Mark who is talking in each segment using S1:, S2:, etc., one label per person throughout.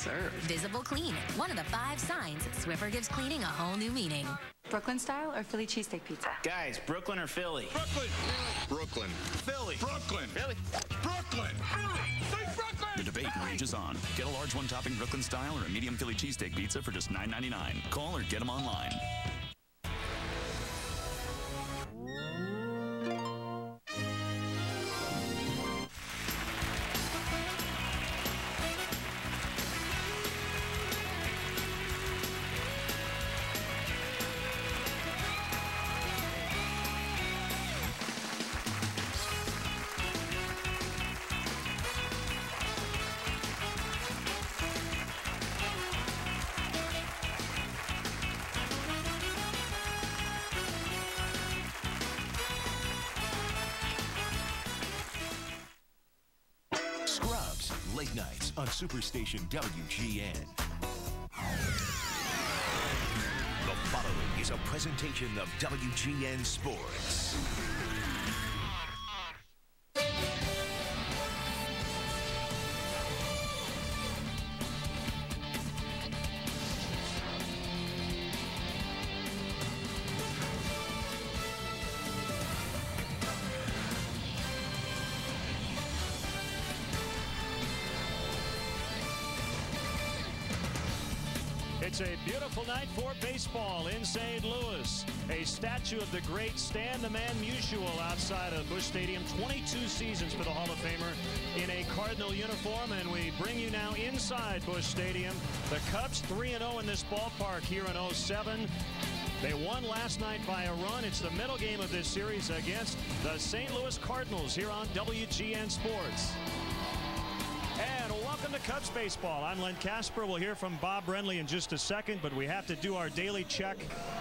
S1: serve.
S2: Visible clean, one of the 5 signs Swiffer gives cleaning a whole new meaning.
S1: Brooklyn style or Philly cheesesteak pizza?
S3: Guys, Brooklyn or Philly?
S4: Brooklyn. Brooklyn.
S3: Philly.
S4: Brooklyn.
S3: Philly.
S4: Brooklyn. Philly. Say Brooklyn.
S5: The debate rages on. Get a large one-topping Brooklyn style or a medium Philly cheesesteak pizza for just $9.99. Call or get them online.
S6: Late nights on Superstation WGN. The following is a presentation of WGN Sports.
S7: It's a beautiful night for baseball in St. Louis. A statue of the great Stan the Man Musial outside of Busch Stadium. 22 seasons for the Hall of Famer in a Cardinal uniform. And we bring you now inside Busch Stadium. The Cubs 3-0 in this ballpark here in 07. They won last night by a run. It's the middle game of this series against the St. Louis Cardinals here on WGN Sports. And welcome to Cubs baseball. I'm Len Casper. We'll hear from Bob Brenly in just a second, but we have to do our daily check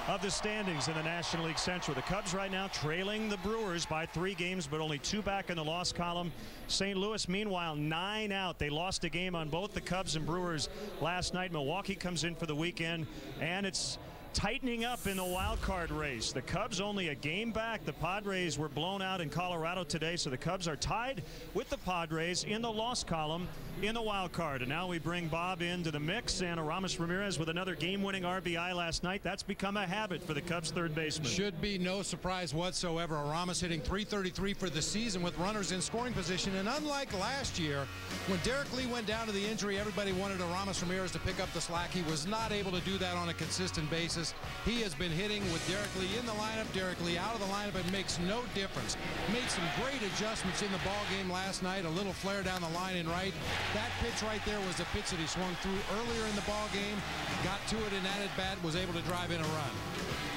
S7: of the standings in the National League Central. The Cubs right now trailing the Brewers by 3 games, but only 2 back in the loss column. St. Louis, meanwhile, 9 out. They lost a game on both the Cubs and Brewers last night. Milwaukee comes in for the weekend, and it's tightening up in the wild card race. The Cubs only a game back. The Padres were blown out in Colorado today, so the Cubs are tied with the Padres in the loss column in the wild card. And now we bring Bob into the mix, and Aramis Ramirez with another game-winning RBI last night. That's become a habit for the Cubs third baseman.
S8: Should be no surprise whatsoever. Aramis hitting .333 for the season with runners in scoring position. And unlike last year, when Derek Lee went down to the injury, everybody wanted Aramis Ramirez to pick up the slack. He was not able to do that on a consistent basis. He has been hitting with Derek Lee in the lineup, Derek Lee out of the lineup. It makes no difference. Made some great adjustments in the ball game last night. A little flare down the line and right. That pitch right there was the pitch that he swung through earlier in the ball game. Got to it in that at bat, was able to drive in a run.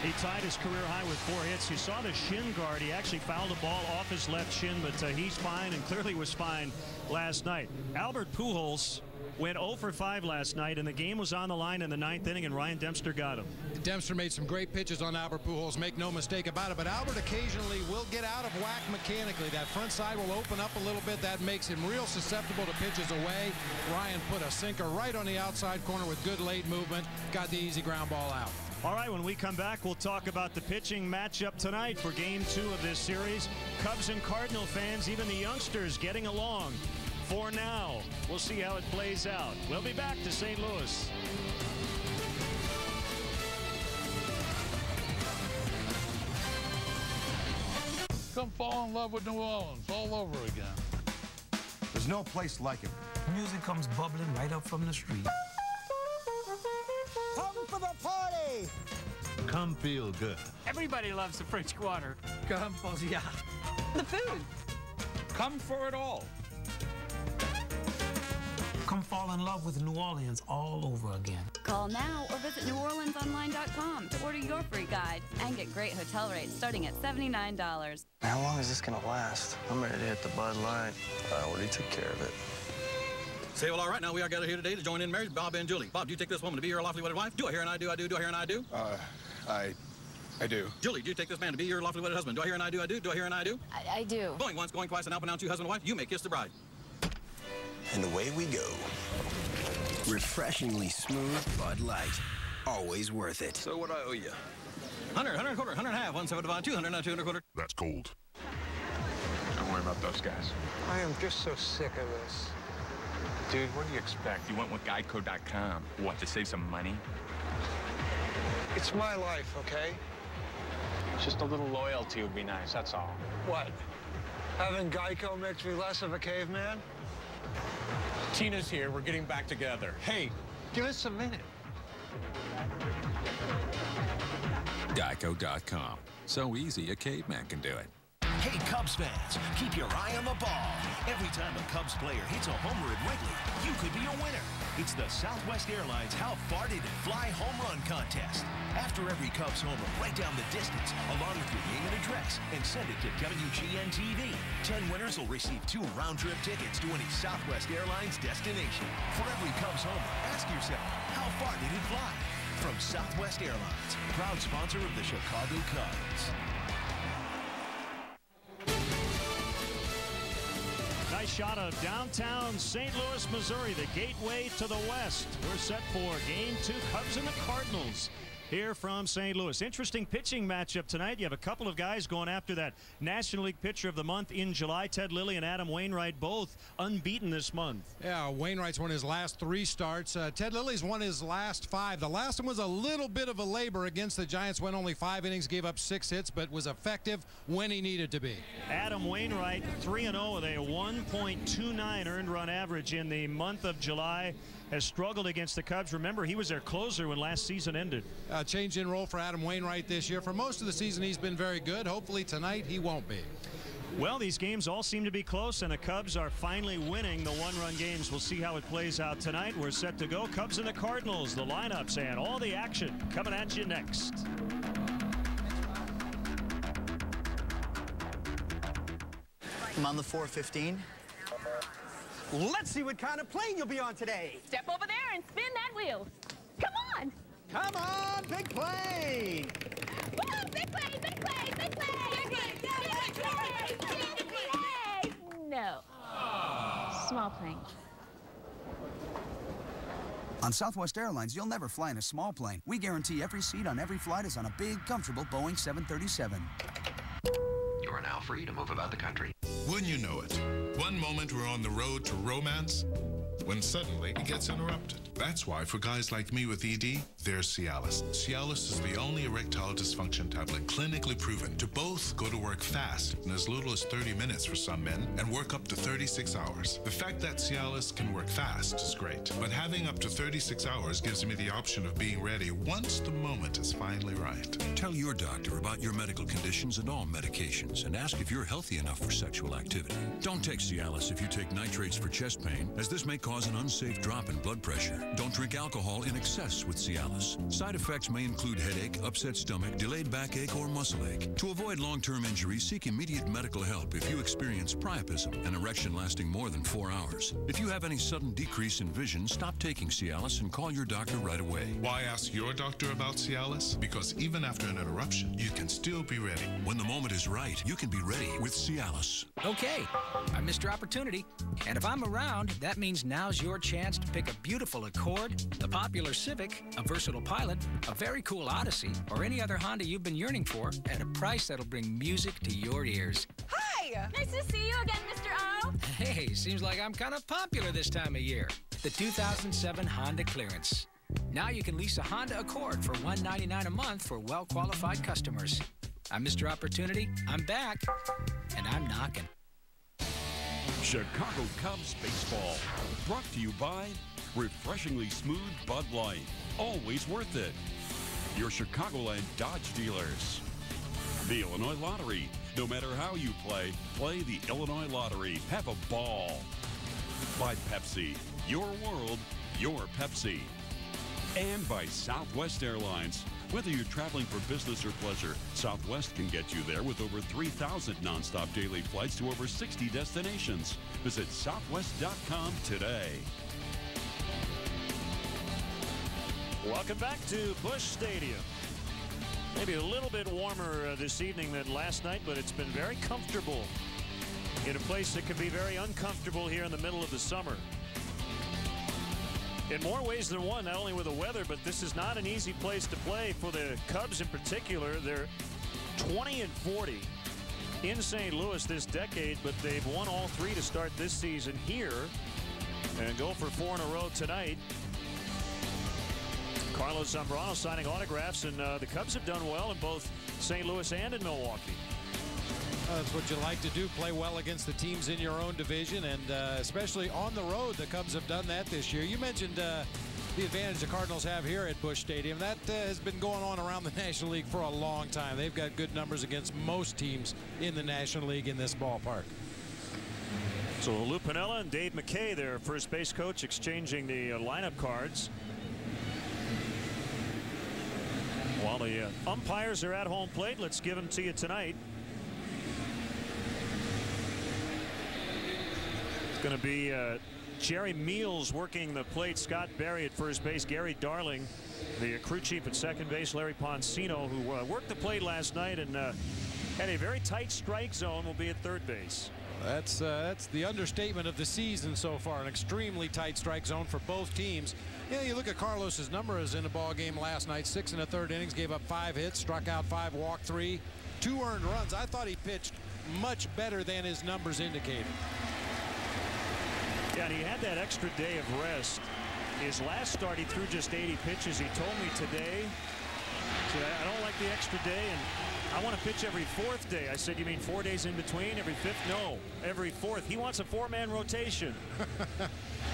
S7: He tied his career high with 4 hits. You saw the shin guard. He actually fouled the ball off his left shin, but he's fine and clearly was fine last night. Albert Pujols went 0 for 5 last night, and the game was on the line in the 9th inning, and Ryan Dempster got him.
S8: Dempster made some great pitches on Albert Pujols, make no mistake about it, but Albert occasionally will get out of whack mechanically. That front side will open up a little bit. That makes him real susceptible to pitches away. Ryan put a sinker right on the outside corner with good late movement, got the easy ground ball out.
S7: All right, when we come back, we'll talk about the pitching matchup tonight for Game 2 of this series. Cubs and Cardinal fans, even the youngsters, getting along. For now, we'll see how it plays out. We'll be back to St. Louis.
S9: Come fall in love with New Orleans all over again.
S10: There's no place like it.
S11: Music comes bubbling right up from the street.
S12: Come for the party!
S10: Come feel good.
S13: Everybody loves the French Quarter.
S11: Come for the
S13: food. Come for it all.
S11: Come fall in love with New Orleans all over again.
S14: Call now or visit NewOrleansOnline.com to order your free guide and get great hotel rates starting at $79.
S15: How long is this going to last? I'm ready to hit the Bud Light. I already took care of it.
S16: Say, well, all right, now we are gathered here today to join in marriage, Bob and Julie. Bob, do you take this woman to be your lawfully wedded wife? Do I hear and I do, I do, do I hear and I do?
S10: I do.
S16: Julie, do you take this man to be your lawfully wedded husband? Do I hear and I do, I do, do I hear and I do?
S14: I do.
S16: Going once, going twice, and now pronounce you husband and wife, you may kiss the bride.
S6: And away we go. Refreshingly smooth Bud Light. Always worth it.
S16: So what I owe you? 100, 100 and a quarter, 100 and a half, 175, 200, not 2 and a quarter.
S10: That's cold. Don't worry about those guys.
S12: I am just so sick of this.
S10: Dude, what do you expect? You went with Geico.com. What, to save some money?
S15: It's my life, okay?
S10: Just a little loyalty would be nice, that's all.
S15: What? Having Geico makes me less of a caveman?
S10: Tina's here. We're getting back together. Hey, give us a minute.
S3: Geico.com. So easy, a caveman can do it.
S6: Hey, Cubs fans, keep your eye on the ball. Every time a Cubs player hits a homer at Wrigley, you could be a winner. It's the Southwest Airlines How Far Did It Fly home run contest. After every Cubs homer, write down the distance along with your name and address and send it to WGN TV. 10 winners will receive 2 round-trip tickets to any Southwest Airlines destination. For every Cubs homer, ask yourself, how far did it fly? From Southwest Airlines, proud sponsor of the Chicago Cubs.
S7: Nice shot of downtown St. Louis, Missouri, the gateway to the West. We're set for Game 2, Cubs and the Cardinals here from St. Louis. Interesting pitching matchup tonight. You have a couple of guys going after that National League Pitcher of the Month in July. Ted Lilly and Adam Wainwright both unbeaten this month.
S8: Yeah, Wainwright's won his last 3 starts. Ted Lilly's won his last 5. The last one was a little bit of a labor against the Giants. Went only 5 innings, gave up 6 hits, but was effective when he needed to be.
S7: Adam Wainwright 3-0 with a 1.29 earned run average in the month of July. Has struggled against the Cubs. Remember, he was their closer when last season ended.
S8: Change in role for Adam Wainwright this year. For most of the season, he's been very good. Hopefully tonight he won't be.
S7: Well, these games all seem to be close, and the Cubs are finally winning the one-run games. We'll see how it plays out tonight. We're set to go. Cubs and the Cardinals, the lineups, and all the action coming at you next.
S12: I'm on the 415.
S17: Let's see what kind of plane you'll be on today.
S18: Step over there and spin that wheel. Come on.
S17: Come on, big plane.
S18: Woo, big plane, big plane, big plane. Big plane, big plane. No. Small plane.
S19: On Southwest Airlines, you'll never fly in a small plane. We guarantee every seat on every flight is on a big, comfortable Boeing 737.
S20: You are now free to move about the country.
S21: Wouldn't you know it? One moment we're on the road to romance, when suddenly it gets interrupted. That's why for guys like me with ED, there's Cialis. Cialis is the only erectile dysfunction tablet clinically proven to both go to work fast in as little as 30 minutes for some men and work up to 36 hours. The fact that Cialis can work fast is great, but having up to 36 hours gives me the option of being ready once the moment is finally right.
S22: Tell your doctor about your medical conditions and all medications and ask if you're healthy enough for sexual activity. Don't take Cialis if you take nitrates for chest pain, as this may cause an unsafe drop in blood pressure. Don't drink alcohol in excess with Cialis. Side effects may include headache, upset stomach, delayed backache, or muscle ache. To avoid long-term injury, seek immediate medical help if you experience priapism, an erection lasting more than 4 hours. If you have any sudden decrease in vision, stop taking Cialis and call your doctor right away.
S21: Why ask your doctor about Cialis? Because even after an interruption, you can still be ready.
S22: When the moment is right, you can be ready with Cialis.
S23: Okay, I'm Mr. Opportunity, and if I'm around, that means now's your chance to pick a beautiful Accord, the popular Civic, a versatile Pilot, a very cool Odyssey, or any other Honda you've been yearning for at a price that'll bring music to your ears.
S18: Hi! Nice to see you again, Mr. O.
S23: Hey, seems like I'm kind of popular this time of year. The 2007 Honda Clearance. Now you can lease a Honda Accord for $199 a month for well-qualified customers. I'm Mr. Opportunity, I'm back, and I'm knocking.
S24: Chicago Cubs baseball, brought to you by refreshingly smooth Bud Light, always worth it. Your Chicagoland Dodge dealers. The Illinois Lottery, no matter how you play the Illinois Lottery. Have a ball. By Pepsi, your world, your Pepsi. And by Southwest Airlines. Whether you're traveling for business or pleasure, Southwest can get you there with over 3,000 nonstop daily flights to over 60 destinations. Visit southwest.com today.
S7: Welcome back to Busch Stadium. Maybe a little bit warmer this evening than last night, but it's been very comfortable in a place that can be very uncomfortable here in the middle of the summer. In more ways than one, not only with the weather, but this is not an easy place to play for the Cubs in particular. They're 20-40 in St. Louis this decade, but they've won all 3 to start this season here. and go for 4 in a row tonight. Carlos Zambrano signing autographs, and the Cubs have done well in both St. Louis and in Milwaukee.
S8: That's what you like to do, play well against the teams in your own division, and especially on the road. The Cubs have done that this year. You mentioned the advantage the Cardinals have here at Busch Stadium. That has been going on around the National League for a long time. They've got good numbers against most teams in the National League in this ballpark.
S7: So Lou Piniella and Dave McKay, their first base coach, exchanging the lineup cards. While the umpires are at home plate, let's give them to you tonight. It's going to be Jerry Meals working the plate, Scott Berry at first base, Gary Darling, the crew chief at second base, Larry Poncino, who worked the plate last night and had a very tight strike zone, will be at third base.
S8: That's the understatement of the season so far. An extremely tight strike zone for both teams. Yeah, you look at Carlos's numbers in the ball game last night. 6 1/3 innings, gave up 5 hits, struck out 5, walked 3, 2 earned runs. I thought he pitched much better than his numbers indicated.
S7: Yeah, and he had that extra day of rest. His last start, he threw just 80 pitches. He told me today, he said, I don't like the extra day, and I want to pitch every 4th day. I said, you mean 4 days in between? Every 5th? No, every 4th. He wants a 4-man rotation.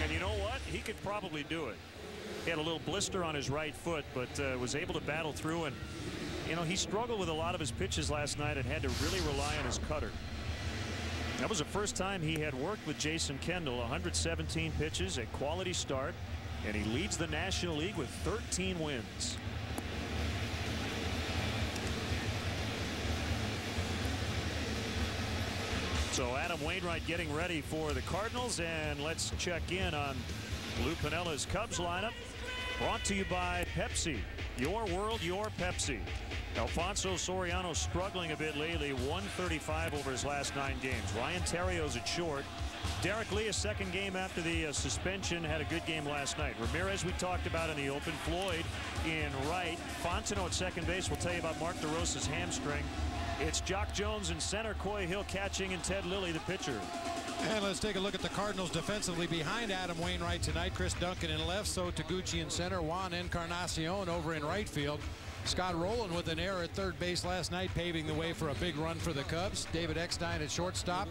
S7: And you know what? He could probably do it. He had a little blister on his right foot, but was able to battle through. And, you know, he struggled with a lot of his pitches last night and had to really rely on his cutter. That was the first time he had worked with Jason Kendall. 117 pitches, a quality start, and he leads the National League with 13 wins. So Adam Wainwright getting ready for the Cardinals, and let's check in on Lou Piniella's Cubs lineup. Brought to you by Pepsi. Your world, your Pepsi. Alfonso Soriano struggling a bit lately, 135 over his last 9 games. Ryan Terrio's at short. Derek Lee, a second game after the suspension, had a good game last night. Ramirez we talked about in the open. Floyd in right. Fontenot at second base. We'll tell you about Mark DeRosa's hamstring. It's Jock Jones in center, Coy Hill catching, and Ted Lilly the pitcher.
S8: And let's take a look at the Cardinals defensively behind Adam Wainwright tonight. Chris Duncan in left, so Taguchi in center, Juan Encarnacion over in right field. Scott Rowland with an error at third base last night, paving the way for a big run for the Cubs. David Eckstein at shortstop.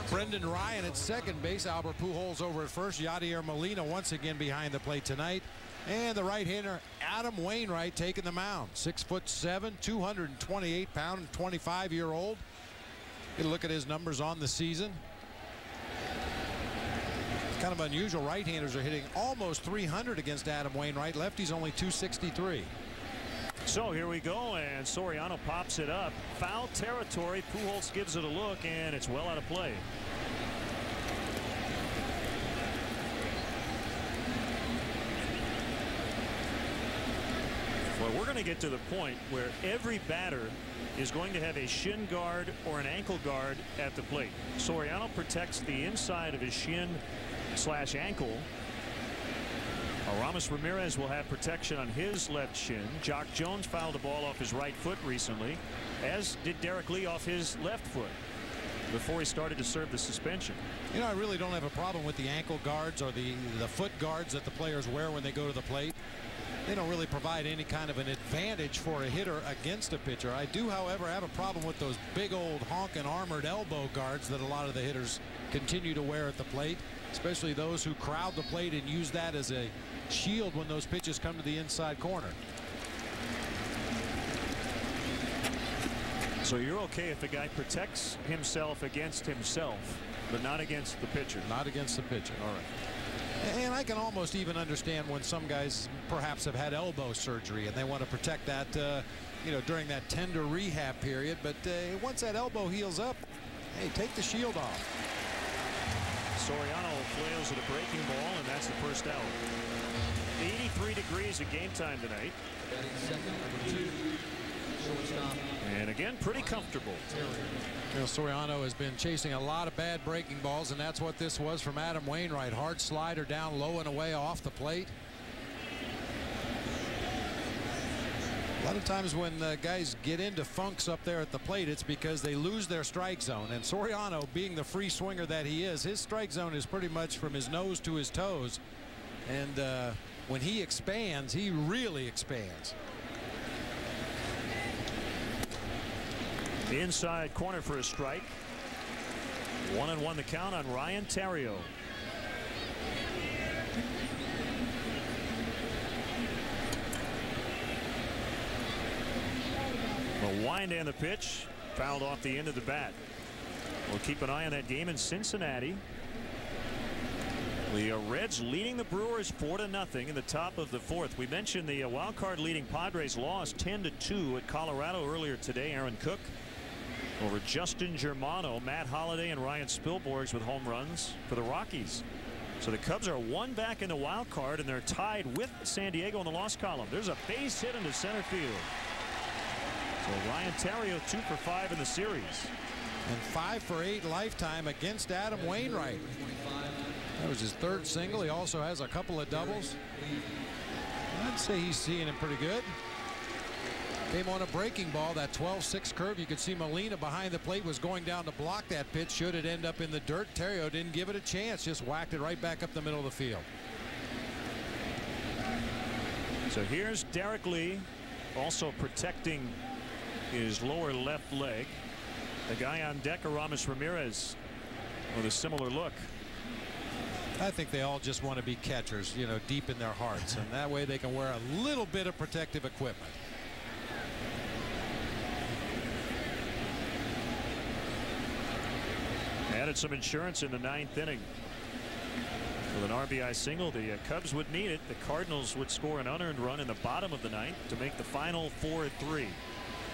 S8: Brendan Ryan at second base. Albert Pujols over at first. Yadier Molina once again behind the plate tonight. And the right-hander Adam Wainwright taking the mound. 6'7", 228-pound, 25-year-old. Get a look at his numbers on the season. It's kind of unusual. Right-handers are hitting almost 300 against Adam Wainwright. Lefty's only 263.
S7: So here we go, and Soriano pops it up. Foul territory. Pujols gives it a look, and it's well out of play. Well, we're going to get to the point where every batter is going to have a shin guard or an ankle guard at the plate. Soriano protects the inside of his shin/ankle. Aramis Ramirez will have protection on his left shin. Jock Jones fouled the ball off his right foot recently, as did Derek Lee off his left foot before he started to serve the suspension.
S8: You know, I really don't have a problem with the ankle guards or the foot guards that the players wear when they go to the plate. They don't really provide any kind of an advantage for a hitter against a pitcher. I do, however, have a problem with those big old honking armored elbow guards that a lot of the hitters continue to wear at the plate, especially those who crowd the plate and use that as a shield when those pitches come to the inside corner.
S7: So you're okay if a guy protects himself against himself, but not against the pitcher?
S8: Not against the pitcher. All right. And I can almost even understand when some guys perhaps have had elbow surgery and they want to protect that, you know, during that tender rehab period. But once that elbow heals up, hey, take the shield off.
S7: Soriano flails at a breaking ball, and that's the first out. 83 degrees at game time tonight. And again, pretty comfortable.
S8: You know, Soriano has been chasing a lot of bad breaking balls, and that's what this was from Adam Wainwright. Hard slider down low and away off the plate. A lot of times when guys get into funks up there at the plate, it's because they lose their strike zone. And Soriano, being the free swinger that he is, his strike zone is pretty much from his nose to his toes. And when he expands, he really expands.
S7: Inside corner for a strike. 1-1 the count on Ryan Theriot. A wind and the pitch fouled off the end of the bat. We'll keep an eye on that game in Cincinnati. The Reds leading the Brewers 4-0 in the top of the fourth. We mentioned the wild card leading Padres lost 10-2 at Colorado earlier today. Aaron Cook over Justin Germano, Matt Holliday, and Ryan Spilborghs with home runs for the Rockies. So the Cubs are one back in the wild card, and they're tied with San Diego in the loss column. There's a base hit into center field. So Ryan Theriot 2 for 5 in the series.
S8: And 5 for 8 lifetime against Adam Wainwright. That was his third single. He also has a couple of doubles. I'd say he's seeing him pretty good. Came on a breaking ball, that 12-6 curve. You could see Molina behind the plate was going down to block that pitch. Should it end up in the dirt, Theriot didn't give it a chance. Just whacked it right back up the middle of the field.
S7: So here's Derek Lee, also protecting his lower left leg. The guy on deck, Aramis Ramirez, with a similar look.
S8: I think they all just want to be catchers, you know, deep in their hearts, and that way they can wear a little bit of protective equipment.
S7: Added some insurance in the 9th inning. With an RBI single, the Cubs would need it. The Cardinals would score an unearned run in the bottom of the 9th to make the final 4-3.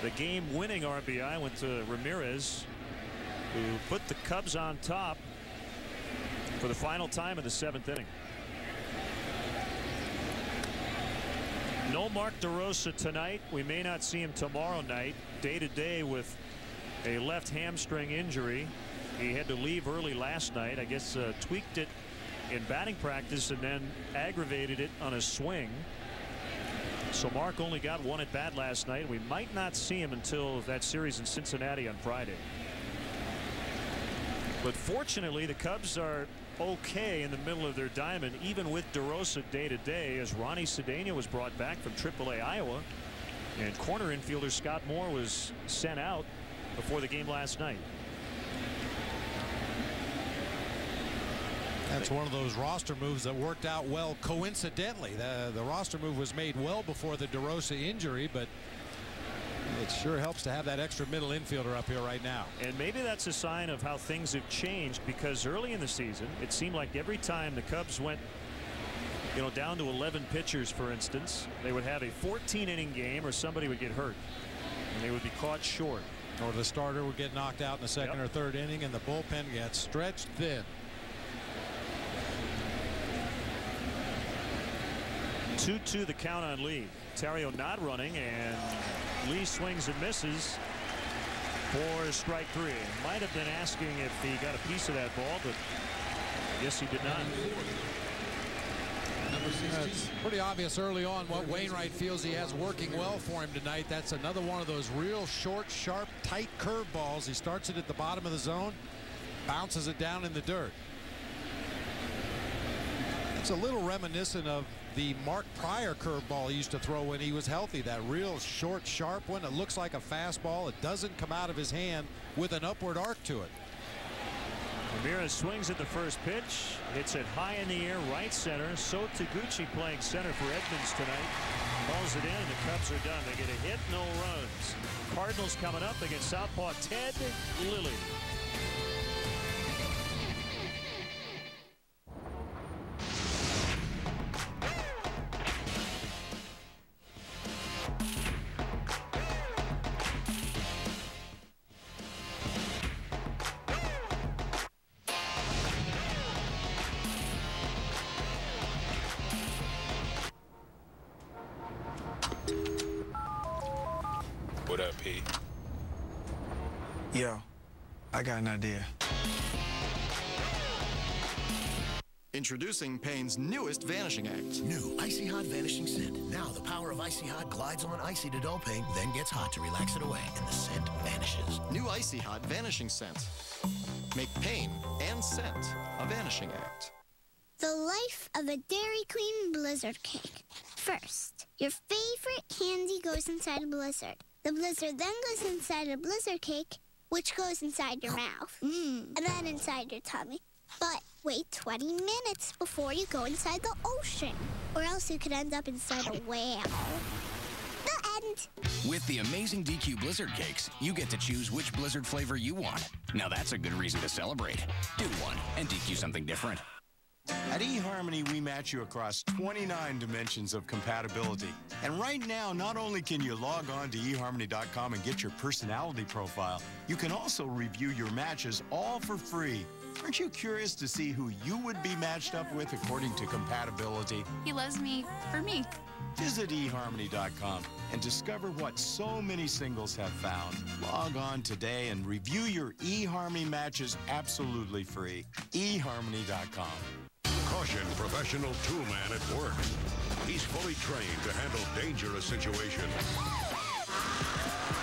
S7: The game-winning RBI went to Ramirez, who put the Cubs on top for the final time in the 7th inning. No Mark DeRosa tonight. We may not see him tomorrow night. Day-to-day with a left hamstring injury. He had to leave early last night. I guess tweaked it in batting practice and then aggravated it on a swing. So Mark only got one at bat last night. We might not see him until that series in Cincinnati on Friday. But fortunately, the Cubs are okay in the middle of their diamond, even with DeRosa day-to-day, as Ronnie Cedeno was brought back from AAA Iowa, and corner infielder Scott Moore was sent out before the game last night.
S8: That's one of those roster moves that worked out well coincidentally. The roster move was made well before the DeRosa injury, but it sure helps to have that extra middle infielder up here right now.
S7: And maybe that's a sign of how things have changed, because early in the season it seemed like every time the Cubs went, you know, down to 11 pitchers, for instance, they would have a 14-inning game or somebody would get hurt and they would be caught short.
S8: Or the starter would get knocked out in the second or third inning and the bullpen gets stretched thin.
S7: 2-2 the count on Lee. Theriot not running, and Lee swings and misses for strike 3. Might have been asking if he got a piece of that ball, but I guess he did not.
S8: It's pretty obvious early on what Wainwright feels he has working well for him tonight. That's another one of those real short, sharp, tight curve balls. He starts it at the bottom of the zone, bounces it down in the dirt. It's a little reminiscent of the Mark Pryor curveball he used to throw when he was healthy. That real short, sharp one. It looks like a fastball. It doesn't come out of his hand with an upward arc to it.
S7: Ramirez swings at the first pitch. Hits it high in the air, right center. So Taguchi playing center for Edmonds tonight. Calls it in, and the Cubs are done. They get a hit, no runs. Cardinals coming up against southpaw Ted Lilly.
S15: What up, P? Yo, I got an idea.
S1: Introducing Payne's newest Vanishing Act.
S6: New Icy Hot Hot Vanishing Scent. Now the power of Icy Hot glides on icy to dull pain, then gets hot to relax it away, and the scent vanishes.
S1: New Icy Hot Vanishing Scent. Make pain and scent a vanishing act.
S2: The life of a Dairy Queen Blizzard cake. First, your favorite candy goes inside a blizzard. The blizzard then goes inside a blizzard cake, which goes inside your mouth, and then inside your tummy. But wait 20 minutes before you go inside the ocean, or else you could end up inside a whale. The end.
S4: With the amazing DQ Blizzard Cakes, you get to choose which Blizzard flavor you want. Now that's a good reason to celebrate. Do one and DQ something different.
S5: At eHarmony, we match you across 29 dimensions of compatibility. And right now, not only can you log on to eHarmony.com and get your personality profile, you can also review your matches all for free. Aren't you curious to see who you would be matched up with according to compatibility?
S25: He loves me for me.
S5: Visit eHarmony.com and discover what so many singles have found. Log on today and review your eHarmony matches absolutely free. eHarmony.com.
S26: Caution, professional toolman at work. He's fully trained to handle dangerous situations.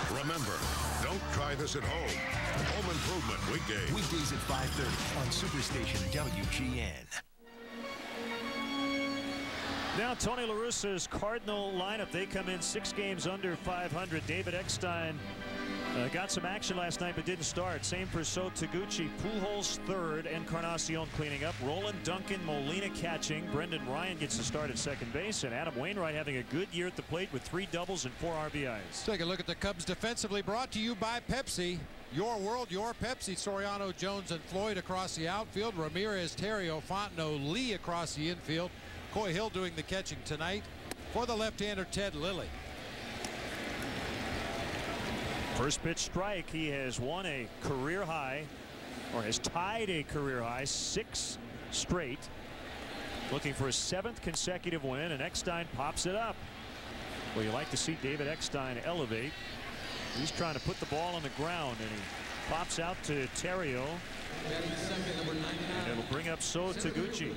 S26: Remember, don't try this at home. Home Improvement weekdays.
S6: Weekdays at 5:30 on Superstation WGN.
S7: Now Tony La Russa's Cardinal lineup. They come in 6 games under 500. David Eckstein got some action last night but didn't start. Same for So Taguchi. Pujols third. Encarnacion cleaning up. Roland, Duncan, Molina catching. Brendan Ryan gets the start at second base. And Adam Wainwright having a good year at the plate with 3 doubles and 4 RBIs.
S8: Take a look at the Cubs defensively, brought to you by Pepsi. Your world, your Pepsi. Soriano, Jones, and Floyd across the outfield. Ramirez, Terrio, Fontenot, Lee across the infield. Coy Hill doing the catching tonight for the left-hander Ted Lilly.
S7: First pitch strike. He has won a career high, or has tied a career high 6 straight. Looking for his 7th consecutive win, and Eckstein pops it up. Well, you like to see David Eckstein elevate. He's trying to put the ball on the ground, and he pops out to Terrio. And it'll bring up So Taguchi.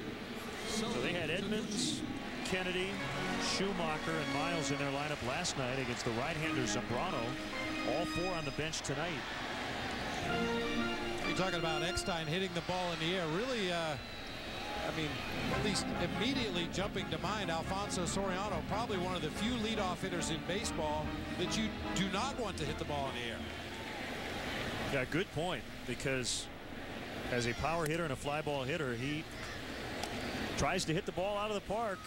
S7: So they had Edmonds, Kennedy, Schumacher, and Miles in their lineup last night against the right-hander Zambrano. All 4 on the bench tonight.
S8: You're talking about Eckstein hitting the ball in the air. Really, I mean, at least immediately jumping to mind, Alfonso Soriano, probably one of the few leadoff hitters in baseball that you do not want to hit the ball in the air.
S7: Yeah, good point, because as a power hitter and a fly ball hitter, he tries to hit the ball out of the park.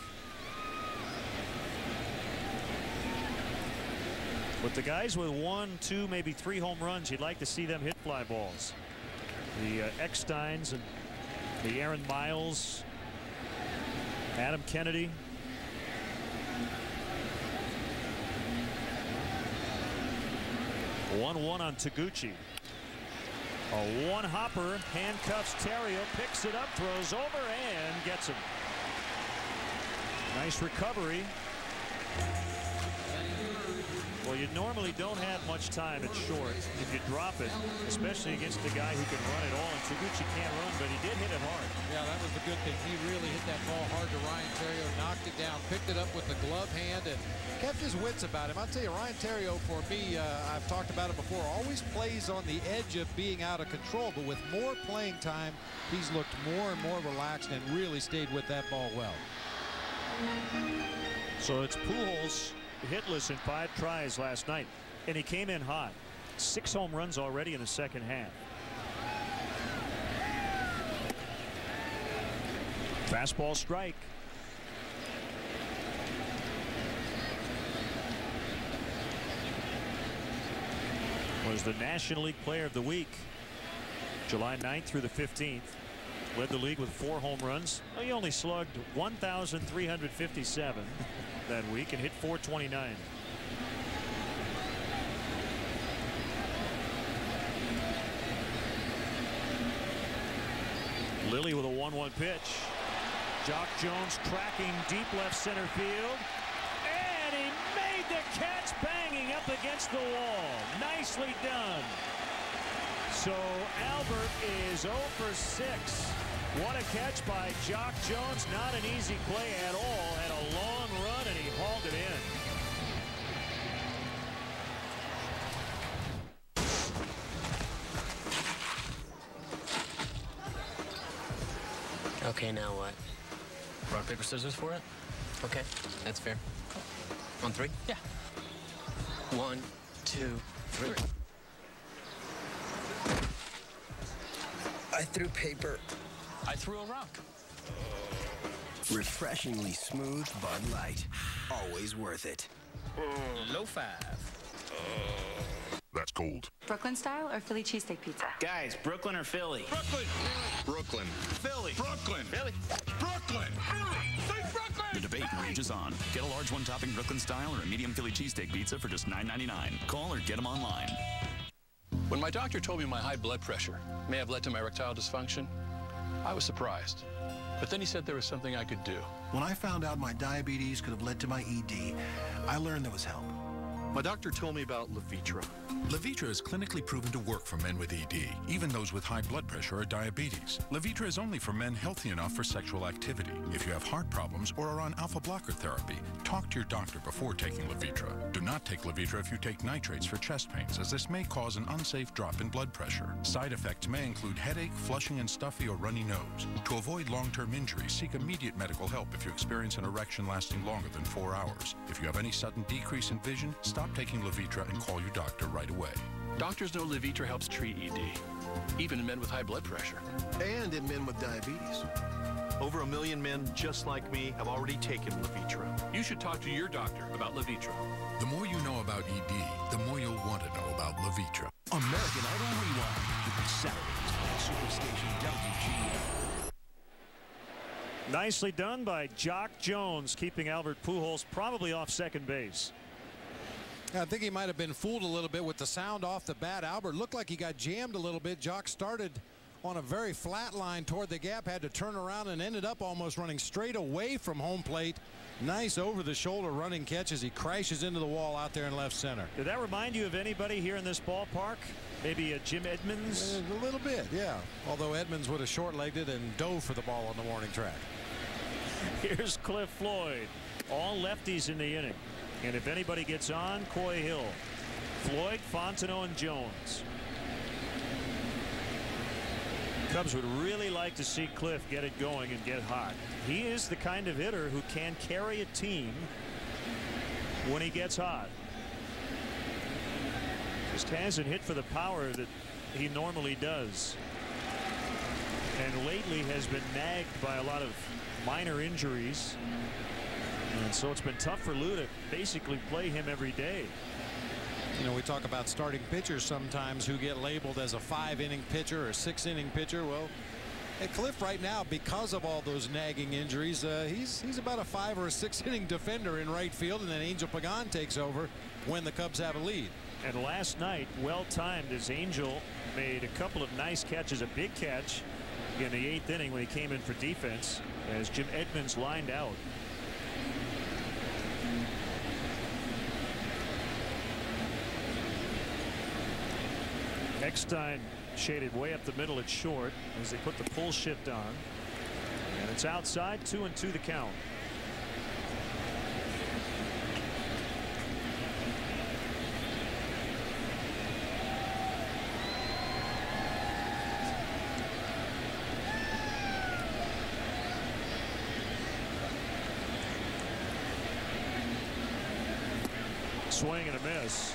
S7: With the guys with 1, 2, maybe 3 home runs, you'd like to see them hit fly balls. The Ecksteins and the Aaron Miles, Adam Kennedy. The 1-1 on Taguchi. A one-hopper, handcuffs Terrio, picks it up, throws over, and gets him. Nice recovery. Well, you normally don't have much time at short if you drop it, especially against the guy who can run it all. And Taguchi can't run, but he did hit it hard.
S8: Yeah, that was the good thing. He really hit that ball hard to Ryan Terrio, knocked it down, picked it up with the glove hand, and kept his wits about him. I'll tell you, Ryan Terrio, for me, I've talked about it before, always plays on the edge of being out of control, but with more playing time, he's looked more and more relaxed and really stayed with that ball well.
S7: So it's Pujols hitless in 5 tries last night, and he came in hot. 6 home runs already in the second half. Fastball strike. Was the National League Player of the Week July 9th through the 15th. Led the league with 4 home runs. Well, he only slugged 1,357 that week and hit .429. Lilly with a 1-1 pitch. Jock Jones tracking deep left center field. And he made the catch, banging up against the wall. Nicely done. So Albert is 0 for 6. What a catch by Jock Jones. Not an easy play at all. Had a long run
S9: Okay, now what? Rock, paper, scissors for it? Okay, that's fair. On 3? Yeah. 1, 2, 3.
S11: I threw paper.
S9: I threw a rock.
S11: Refreshingly smooth Bud Light. Always worth it.
S9: Low 5.
S21: That's cold.
S13: Brooklyn style or Philly cheesesteak pizza?
S4: Guys, Brooklyn or Philly?
S21: Brooklyn. Brooklyn.
S4: Philly.
S21: Brooklyn.
S4: Philly.
S21: Brooklyn. Philly. Say Brooklyn.
S14: The debate rages on. Get a large one-topping Brooklyn style or a medium Philly cheesesteak pizza for just $9.99. Call or get them online.
S16: When my doctor told me my high blood pressure may have led to my erectile dysfunction, I was surprised. But then he said there was something I could do.
S25: When I found out my diabetes could have led to my ED, I learned there was help.
S27: My doctor told me about Levitra.
S22: Levitra is clinically proven to work for men with ED, even those with high blood pressure or diabetes. Levitra is only for men healthy enough for sexual activity. If you have heart problems or are on alpha blocker therapy, talk to your doctor before taking Levitra. Do not take Levitra if you take nitrates for chest pains, as this may cause an unsafe drop in blood pressure. Side effects may include headache, flushing and stuffy or runny nose. To avoid long-term injury, seek immediate medical help if you experience an erection lasting longer than 4 hours. If you have any sudden decrease in vision, stop taking Levitra and call your doctor right away.
S16: Doctors know Levitra helps treat ED, even in men with high blood pressure.
S25: And in men with diabetes.
S27: Over 1 million men just like me have already taken Levitra.
S16: You should talk to your doctor about Levitra.
S22: The more you know about ED, the more you'll want to know about Levitra.
S6: American Idol Rewind. Saturdays on Superstation WGN.
S7: Nicely done by Jock Jones, keeping Albert Pujols probably off second base.
S8: I think he might have been fooled a little bit with the sound off the bat. Albert looked like he got jammed a little bit. Jock started on a very flat line toward the gap, had to turn around and ended up almost running straight away from home plate. Nice over-the-shoulder running catch as he crashes into the wall out there in left center.
S7: Did that remind you of anybody here in this ballpark? Maybe Jim Edmonds?
S8: A little bit, yeah. Although Edmonds would have short-legged it and dove for the ball on the warning track.
S7: Here's Cliff Floyd. All lefties in the inning. And if anybody gets on, Coy Hill, Floyd, Fontenot, and Jones. Cubs would really like to see Cliff get it going and get hot. He is the kind of hitter who can carry a team when he gets hot. Just hasn't hit for the power that he normally does. And lately has been nagged by a lot of minor injuries. And so it's been tough for Lou to basically play him every day.
S8: You know, we talk about starting pitchers sometimes who get labeled as a 5-inning pitcher or 6-inning pitcher. Well, at Cliff right now, because of all those nagging injuries, he's about a 5 or a 6-inning defender in right field, and then Angel Pagan takes over when the Cubs have a lead.
S7: And last night, well timed, as Angel made a couple of nice catches, a big catch in the 8th inning when he came in for defense as Jim Edmonds lined out. Eckstein shaded way up the middle at short as they put the pull shift on. And it's outside, 2-2 the count. Swing and a miss.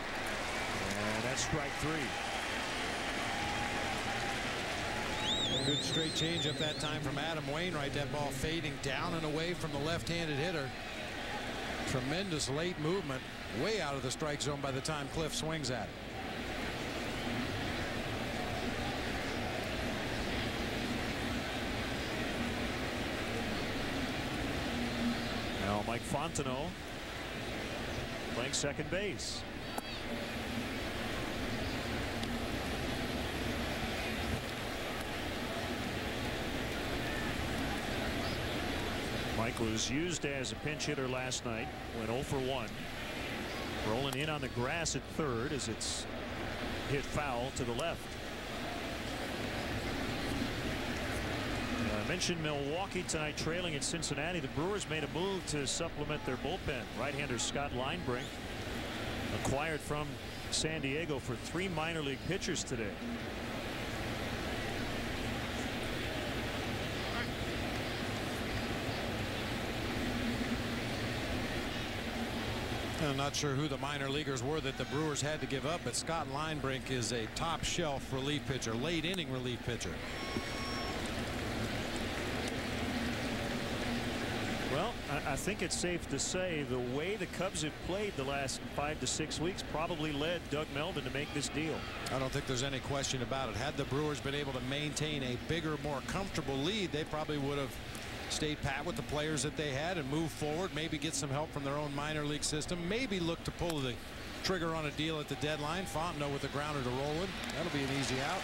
S7: And that's strike 3.
S8: Good straight changeup that time from Adam Wainwright. That ball fading down and away from the left-handed hitter. Tremendous late movement, way out of the strike zone by the time Cliff swings at it.
S7: Now Mike Fontenot playing second base. Mike was used as a pinch hitter last night, went 0 for 1. Rolling in on the grass at third as it's hit foul to the left. I mentioned Milwaukee tonight trailing at Cincinnati. The Brewers made a move to supplement their bullpen. Right-hander Scott Linebrink acquired from San Diego for 3 minor league pitchers today.
S8: I'm not sure who the minor leaguers were that the Brewers had to give up, but Scott Linebrink is a top shelf relief pitcher, late inning relief pitcher.
S7: Well, I think it's safe to say the way the Cubs have played the last 5 to 6 weeks probably led Doug Melvin to make this deal.
S8: I don't think there's any question about it. Had the Brewers been able to maintain a bigger, more comfortable lead, they probably would have stayed pat with the players that they had and moved forward, maybe get some help from their own minor league system, maybe look to pull the trigger on a deal at the deadline. Fontenot with a grounder to Roland. That'll be an easy out.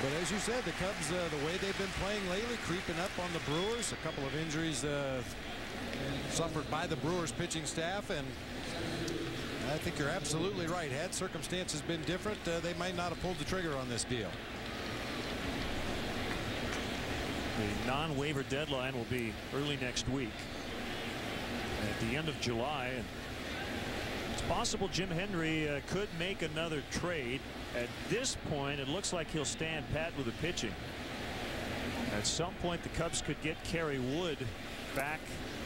S8: But as you said, the Cubs, the way they've been playing lately, creeping up on the Brewers. A couple of injuries suffered by the Brewers pitching staff, and I think you're absolutely right. Had circumstances been different, they might not have pulled the trigger on this deal.
S7: The non-waiver deadline will be early next week, at the end of July. And it's possible Jim Hendry could make another trade. At this point, it looks like he'll stand pat with the pitching. At some point, the Cubs could get Kerry Wood back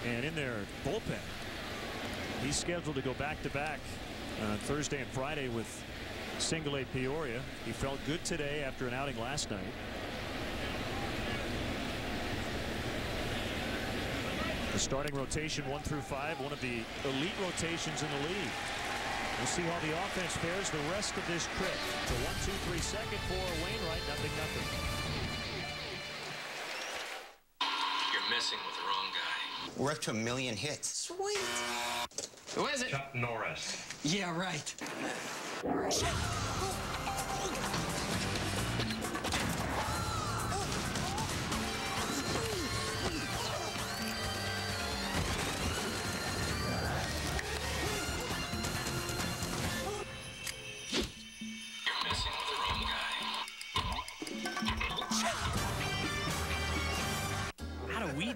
S7: and in their bullpen. He's scheduled to go back-to-back on Thursday and Friday with Single A Peoria. He felt good today after an outing last night. The starting rotation 1 through 5, one of the elite rotations in the league. We'll see how the offense fares the rest of this trip. So 1-2-3 second for Wainwright, 0-0.
S9: You're messing with the wrong guy.
S3: We're up to 1 million hits.
S9: Sweet. Who is it?
S3: Chuck Norris.
S9: Yeah, right.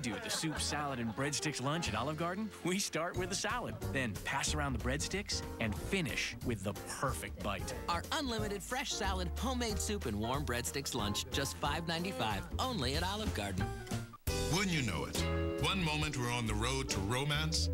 S10: Do the soup, salad, and breadsticks lunch at Olive Garden? We start with the salad, then pass around the breadsticks, and finish with the perfect bite.
S12: Our unlimited fresh salad, homemade soup, and warm breadsticks lunch, just $5.95, only at Olive Garden.
S21: Wouldn't you know it? One moment we're on the road to romance,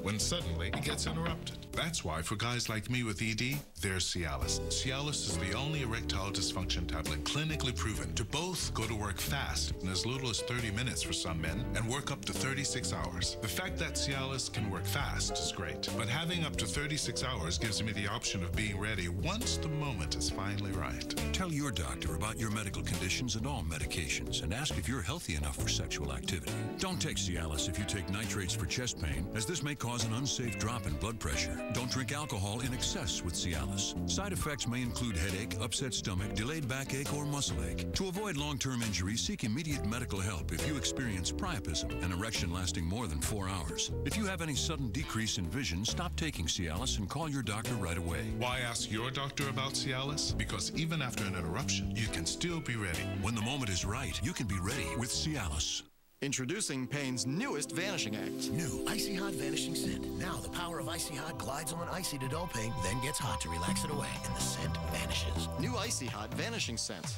S21: when suddenly it gets interrupted. That's why for guys like me with ED, there's Cialis. Cialis is the only erectile dysfunction tablet clinically proven to both go to work fast in as little as 30 minutes for some men and work up to 36 hours. The fact that Cialis can work fast is great, but having up to 36 hours gives me the option of being ready once the moment is finally right.
S22: Tell your doctor about your medical conditions and all medications and ask if you're healthy enough for sexual activity. Don't take Cialis if you take nitrates for chest pain, as this may cause an unsafe drop in blood pressure. Don't drink alcohol in excess with Cialis. Side effects may include headache, upset stomach, delayed backache, or muscle ache. To avoid long-term injury, seek immediate medical help if you experience priapism, an erection lasting more than 4 hours. If you have any sudden decrease in vision, stop taking Cialis and call your doctor right away.
S21: Why ask your doctor about Cialis? Because even after an interruption, you can still be ready.
S22: When the moment is right, you can be ready with Cialis.
S1: Introducing Payne's newest Vanishing Act.
S11: New Icy Hot Vanishing Scent. Now the power of Icy Hot glides on icy to dull pain, then gets hot to relax it away, and the scent vanishes.
S1: New Icy Hot Vanishing Scent.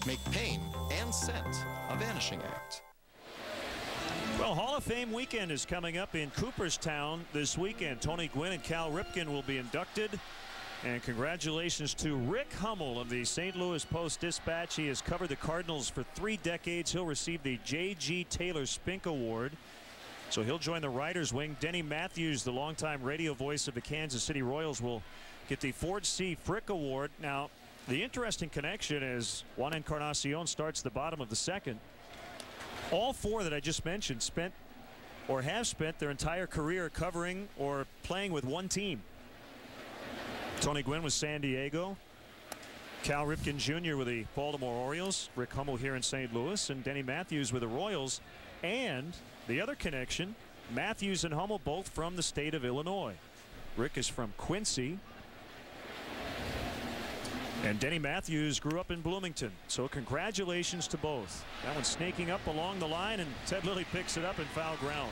S1: Make pain and scent a Vanishing Act.
S7: Well, Hall of Fame weekend is coming up in Cooperstown this weekend. Tony Gwynn and Cal Ripken will be inducted. And congratulations to Rick Hummel of the St. Louis Post-Dispatch. He has covered the Cardinals for 3 decades. He'll receive the J.G. Taylor Spink Award. So he'll join the writers wing. Denny Matthews, the longtime radio voice of the Kansas City Royals, will get the Ford C. Frick Award. Now, the interesting connection is Juan Encarnacion starts the bottom of the second. All 4 that I just mentioned spent or have spent their entire career covering or playing with one team. Tony Gwynn with San Diego, Cal Ripken Jr. with the Baltimore Orioles, Rick Hummel here in St. Louis, and Denny Matthews with the Royals. And the other connection, Matthews and Hummel both from the state of Illinois. Rick is from Quincy, and Denny Matthews grew up in Bloomington. So congratulations to both. That one's snaking up along the line, and Ted Lilly picks it up in foul ground.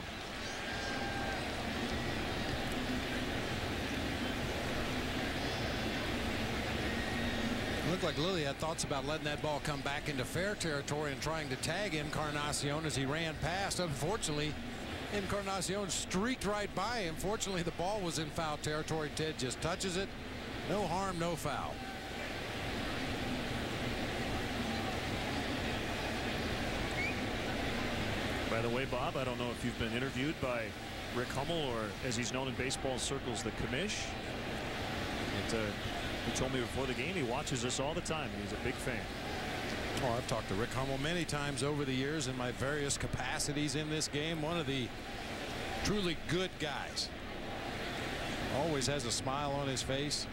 S8: Looked like Lilly had thoughts about letting that ball come back into fair territory and trying to tag Encarnacion as he ran past. Unfortunately, Encarnacion streaked right by him. Fortunately, the ball was in foul territory. Ted just touches it. No harm, no foul.
S7: By the way, Bob, I don't know if you've been interviewed by Rick Hummel, or as he's known in baseball circles, the commish. He told me before the game he watches us all the time. He's a big fan.
S8: Oh, I've talked to Rick Hummel many times over the years in my various capacities in this game. One of the truly good guys. Always has a smile on his face.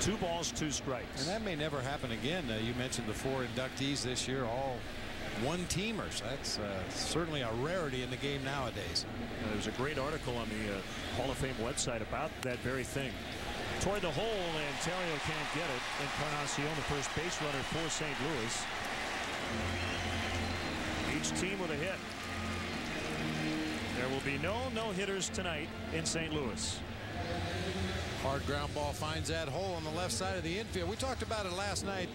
S7: Two balls, two strikes.
S8: And that may never happen again. You mentioned the 4 inductees this year, all one-teamers. That's certainly a rarity in the game nowadays.
S7: There was a great article on the Hall of Fame website about that very thing. Toward the hole, and Terrio can't get it. Encarnacion, the first base runner for St. Louis. Each team with a hit. There will be no no-hitters tonight in St. Louis.
S8: Hard ground ball finds that hole on the left side of the infield. We talked about it last night.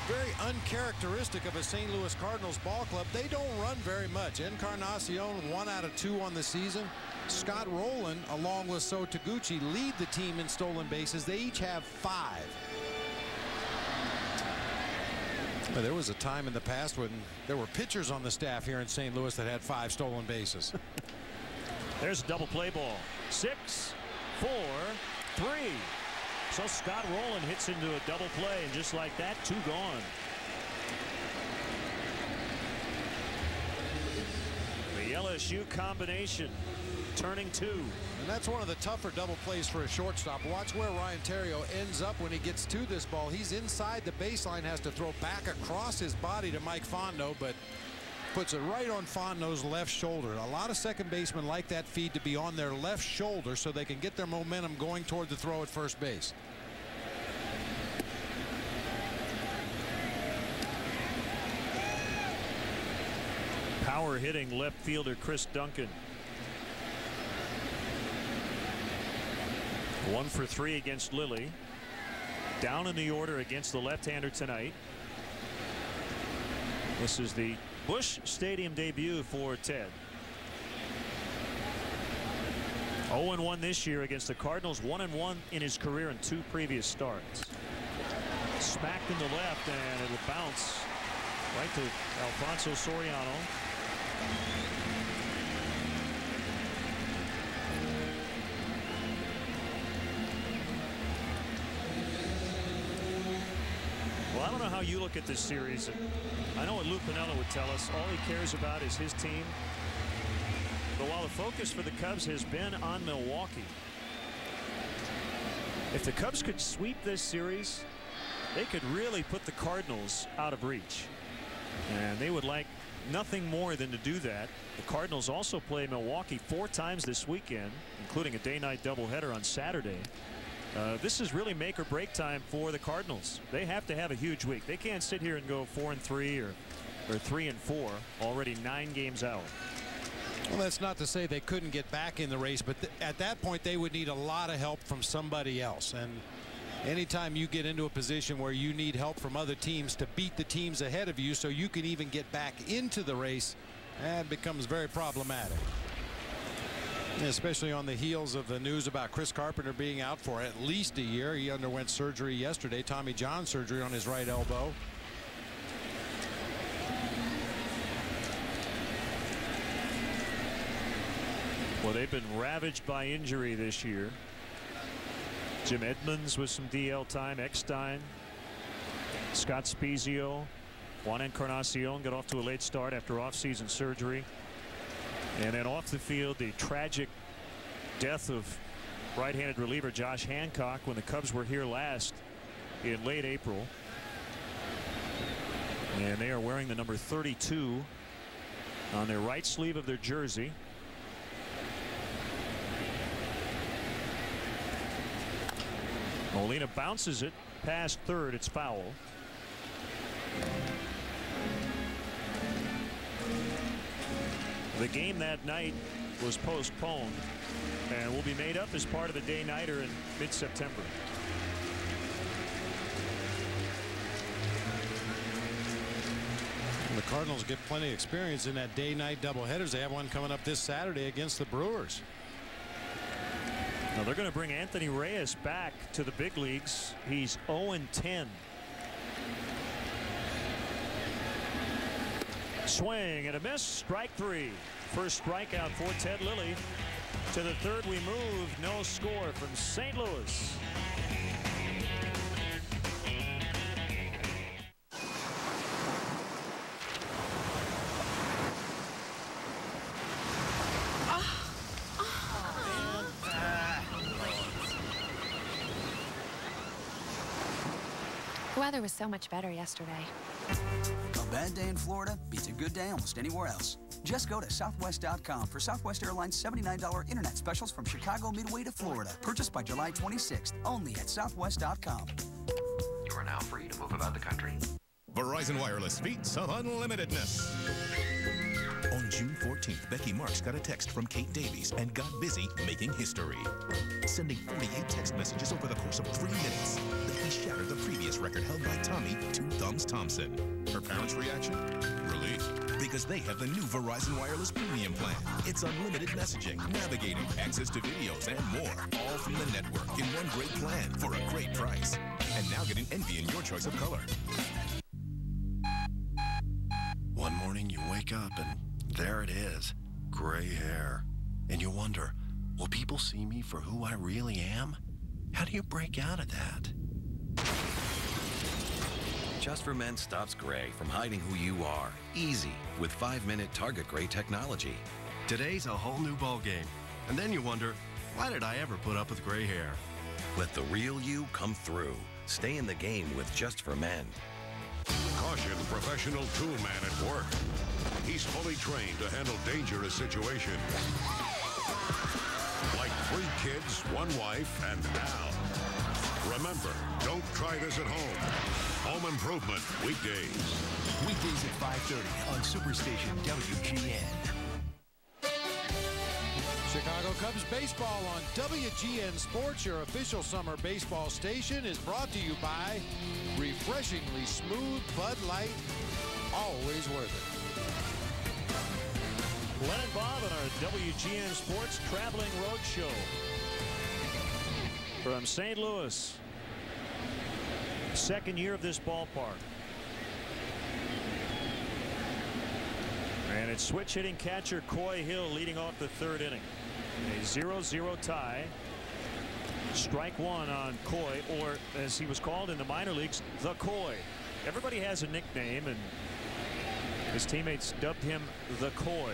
S8: Very uncharacteristic of a St. Louis Cardinals ball club. They don't run very much. Encarnacion 1 out of 2 on the season. Scott Rowland along with So Taguchi lead the team in stolen bases. They each have 5. But there was a time in the past when there were pitchers on the staff here in St. Louis that had 5 stolen bases.
S7: There's a double play ball. 6, 4, 3. So Scott Rowland hits into a double play, and just like that, 2 gone. The LSU combination turning 2.
S8: And that's one of the tougher double plays for a shortstop. Watch where Ryan Terrio ends up when he gets to this ball. He's inside the baseline, has to throw back across his body to Mike Fondo, but puts it right on Fondo's left shoulder. A lot of second basemen like that feed to be on their left shoulder so they can get their momentum going toward the throw at first base.
S7: Power hitting left fielder Chris Duncan. 1 for 3 against Lilly. Down in the order against the left-hander tonight. This is the Busch Stadium debut for Ted. 0-1 this year against the Cardinals. 1-1 in his career in 2 previous starts. Smacked in the left, and it'll bounce right to Alfonso Soriano. Well, I don't know how you look at this series. I know what Lou Piniella would tell us. All he cares about is his team. But while the focus for the Cubs has been on Milwaukee, if the Cubs could sweep this series, they could really put the Cardinals out of reach. And they would like nothing more than to do that. The Cardinals also play Milwaukee 4 times this weekend, including a day-night doubleheader on Saturday. This is really make or break time for the Cardinals. They have to have a huge week. They can't sit here and go 4-3 or 3-4, already 9 games out.
S8: Well, that's not to say they couldn't get back in the race, but at that point they would need a lot of help from somebody else. And anytime you get into a position where you need help from other teams to beat the teams ahead of you so you can even get back into the race, that becomes very problematic. Especially on the heels of the news about Chris Carpenter being out for at least a year. He underwent surgery yesterday, Tommy John surgery on his right elbow.
S7: Well, they've been ravaged by injury this year. Jim Edmonds with some DL time, Eckstein, Scott Spezio, Juan Encarnacion got off to a late start after offseason surgery. And then off the field, the tragic death of right-handed reliever Josh Hancock when the Cubs were here last in late April. And they are wearing the number 32 on their right sleeve of their jersey. Molina bounces it past third. It's foul. The game that night was postponed and will be made up as part of a day-nighter in mid-September.
S8: Cardinals get plenty of experience in that day-night doubleheaders. They have one coming up this Saturday against the Brewers.
S7: Now they're going to bring Anthony Reyes back to the big leagues. He's 0-10. Swing and a miss. Strike three. First strikeout for Ted Lilly. To the third we move. No score from St. Louis.
S13: The weather was so much better yesterday.
S15: A bad day in Florida beats a good day almost anywhere else. Just go to Southwest.com for Southwest Airlines $79 internet specials from Chicago Midway to Florida. Purchased by July 26th, only at Southwest.com.
S17: You are now free to move about the country.
S18: Verizon Wireless feats of unlimitedness. On June 14th, Becky Marks got a text from Kate Davies and got busy making history. Sending 48 text messages over the course of 3 minutes. Becky shattered the previous record held by Tommy Two Thumbs Thompson. Her parents' reaction? Relief. Because they have the new Verizon Wireless Premium plan. It's unlimited messaging, navigating, access to videos, and more. All from the network in one great plan for a great price. And now get an Envy in your choice of color.
S19: One morning you wake up and there it is, gray hair. And you wonder, will people see me for who I really am? How do you break out of that?
S20: Just for Men stops gray from hiding who you are. Easy, with 5-minute Target Gray technology.
S19: Today's a whole new ball game. And then you wonder, why did I ever put up with gray hair?
S20: Let the real you come through. Stay in the game with Just for Men.
S26: Caution, professional toolman at work. He's fully trained to handle dangerous situations. Like 3 kids, 1 wife, and Al. Remember, don't try this at home. Home Improvement, weekdays.
S11: Weekdays at 5:30 on Superstation WGN.
S8: Chicago Cubs baseball on WGN Sports, your official summer baseball station, is brought to you by refreshingly smooth Bud Light, always worth it.
S7: Len and Bob on our WGN Sports Traveling Road Show from St. Louis. Second year of this ballpark. And it's switch hitting catcher Coy Hill leading off the 3rd inning. A 0-0 tie. Strike one on Coy, or as he was called in the minor leagues, the Coy. Everybody has a nickname, and his teammates dubbed him the Coy.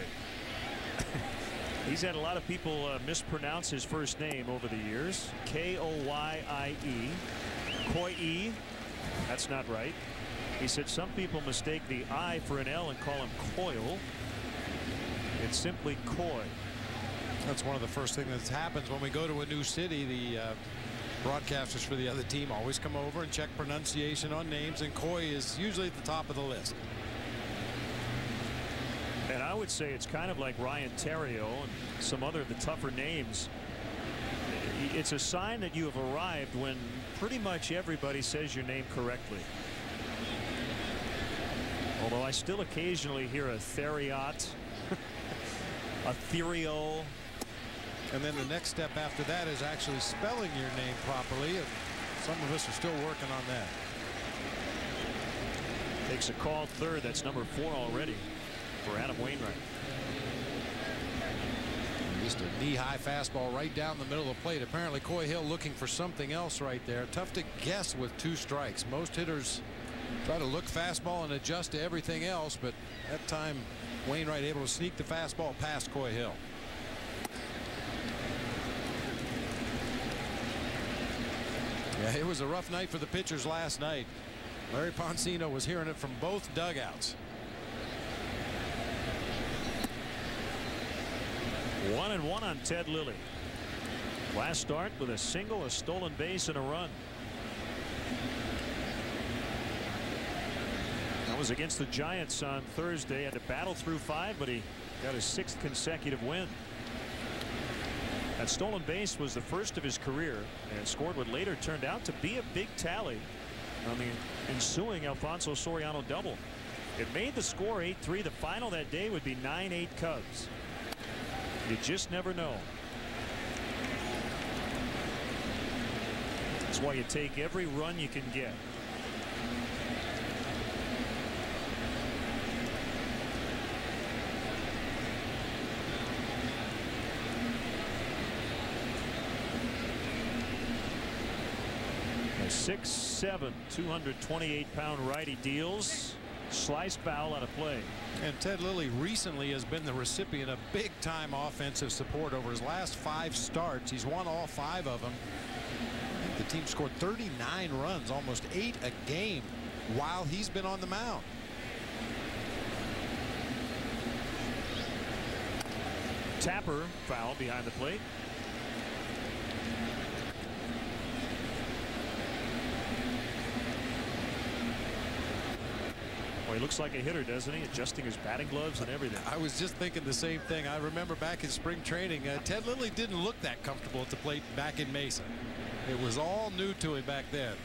S7: He's had a lot of people mispronounce his first name over the years. K-O-Y-I-E. Coy-E. That's not right. He said some people mistake the I for an L and call him Coyle. It's simply Coy.
S8: That's one of the first things that happens when we go to a new city. The broadcasters for the other team always come over and check pronunciation on names, and Coy is usually at the top of the list.
S7: And I would say it's kind of like Ryan Terrio and some other of the tougher names. It's a sign that you have arrived when pretty much everybody says your name correctly. Although I still occasionally hear a Theriot, a Therio.
S8: And then the next step after that is actually spelling your name properly, and some of us are still working on that.
S7: Takes a call third. That's number 4 already for Adam Wainwright.
S8: Just a knee-high fastball right down the middle of the plate. Apparently Coy Hill looking for something else right there. Tough to guess with 2 strikes. Most hitters try to look fastball and adjust to everything else, but that time Wainwright able to sneak the fastball past Coy Hill. Yeah, it was a rough night for the pitchers last night. Larry Poncino was hearing it from both dugouts.
S7: 1-1 on Ted Lilly. Last start with a single, a stolen base, and a run. That was against the Giants on Thursday. Had to battle through 5, but he got his 6th consecutive win. That stolen base was the first of his career and scored what later turned out to be a big tally on the ensuing Alfonso Soriano double. It made the score 8-3. The final that day would be 9-8 Cubs. You just never know. That's why you take every run you can get. A 6'7", 228-pound righty deals. Slice foul out of play.
S8: And Ted Lilly recently has been the recipient of big-time offensive support over his last 5 starts. He's won all 5 of them. I think the team scored 39 runs, almost 8 a game, while he's been on the mound.
S7: Tapper foul behind the plate. He looks like a hitter, doesn't he? Adjusting his batting gloves and everything.
S8: I was just thinking the same thing. I remember back in spring training, Ted Lilly didn't look that comfortable at the plate back in Mesa. It was all new to him back then.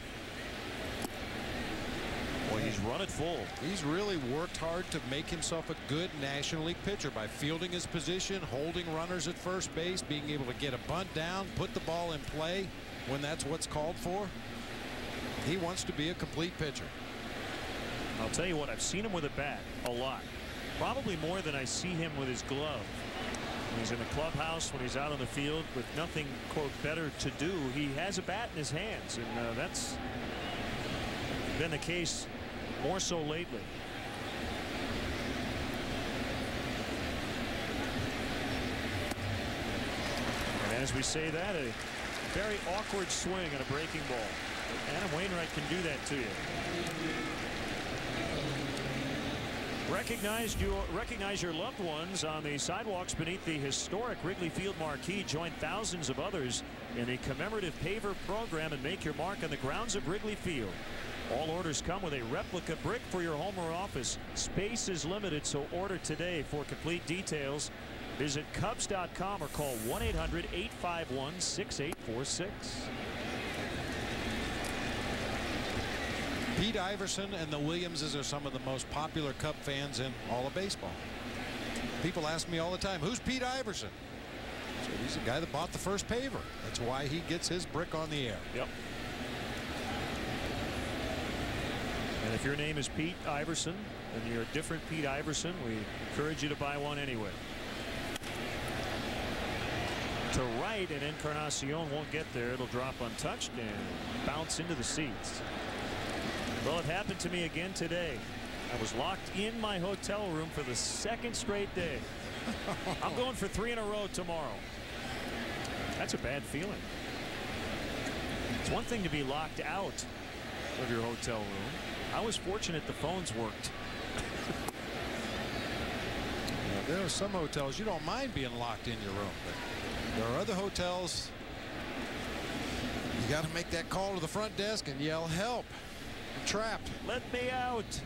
S7: Boy, he's run it full.
S8: He's really worked hard to make himself a good National League pitcher by fielding his position, holding runners at first base, being able to get a bunt down, put the ball in play when that's what's called for. He wants to be a complete pitcher.
S7: I'll tell you what, I've seen him with a bat a lot. Probably more than I see him with his glove. When he's in the clubhouse, when he's out on the field with nothing, quote, better to do, he has a bat in his hands. And that's been the case more so lately. And as we say that, a very awkward swing and a breaking ball. Adam Wainwright can do that to you. Recognize your loved ones on the sidewalks beneath the historic Wrigley Field marquee. Join thousands of others in the commemorative paver program and make your mark on the grounds of Wrigley Field. All orders come with a replica brick for your home or office. Space is limited, so order today. For complete details, visit Cubs.com or call 1-800-851-6846.
S8: Pete Iverson and the Williamses are some of the most popular Cub fans in all of baseball. People ask me all the time, who's Pete Iverson? So he's the guy that bought the first paver. That's why he gets his brick on the air.
S7: Yep. And if your name is Pete Iverson and you're a different Pete Iverson, we encourage you to buy one anyway. To right, and Encarnacion won't get there. It'll drop untouched and bounce into the seats. Well, it happened to me again today. I was locked in my hotel room for the 2nd straight day. I'm going for 3 in a row tomorrow. That's a bad feeling. It's one thing to be locked out of your hotel room. I was fortunate the phones worked.
S8: There are some hotels you don't mind being locked in your room, but there are other hotels you got to make that call to the front desk and yell help. I'm trapped.
S7: Let me out.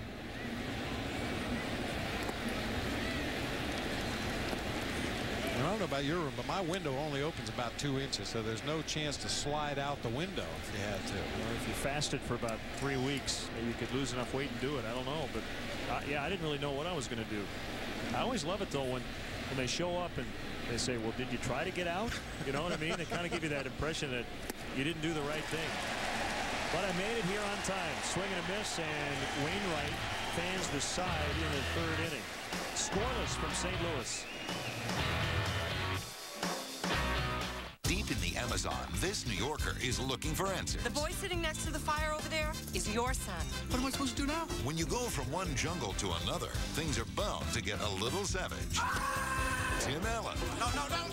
S8: I don't know about your room, but my window only opens about 2 inches, so there's no chance to slide out the window if you had to.
S7: Or if you fasted for about 3 weeks, maybe you could lose enough weight and do it. I don't know, but yeah, I didn't really know what I was going to do. I always love it though when they show up and they say, well, did you try to get out? You know what I mean? They kind of give you that impression that you didn't do the right thing. But I made it here on time. Swing and a miss, and Wainwright fans the side in the 3rd inning. Scoreless from St. Louis.
S2: Deep in the Amazon, this New Yorker is looking for answers.
S4: The boy sitting next to the fire over there is your son.
S2: What am I supposed to do now? When you go from one jungle to another, things are bound to get a little savage. Tim Allen.
S11: No,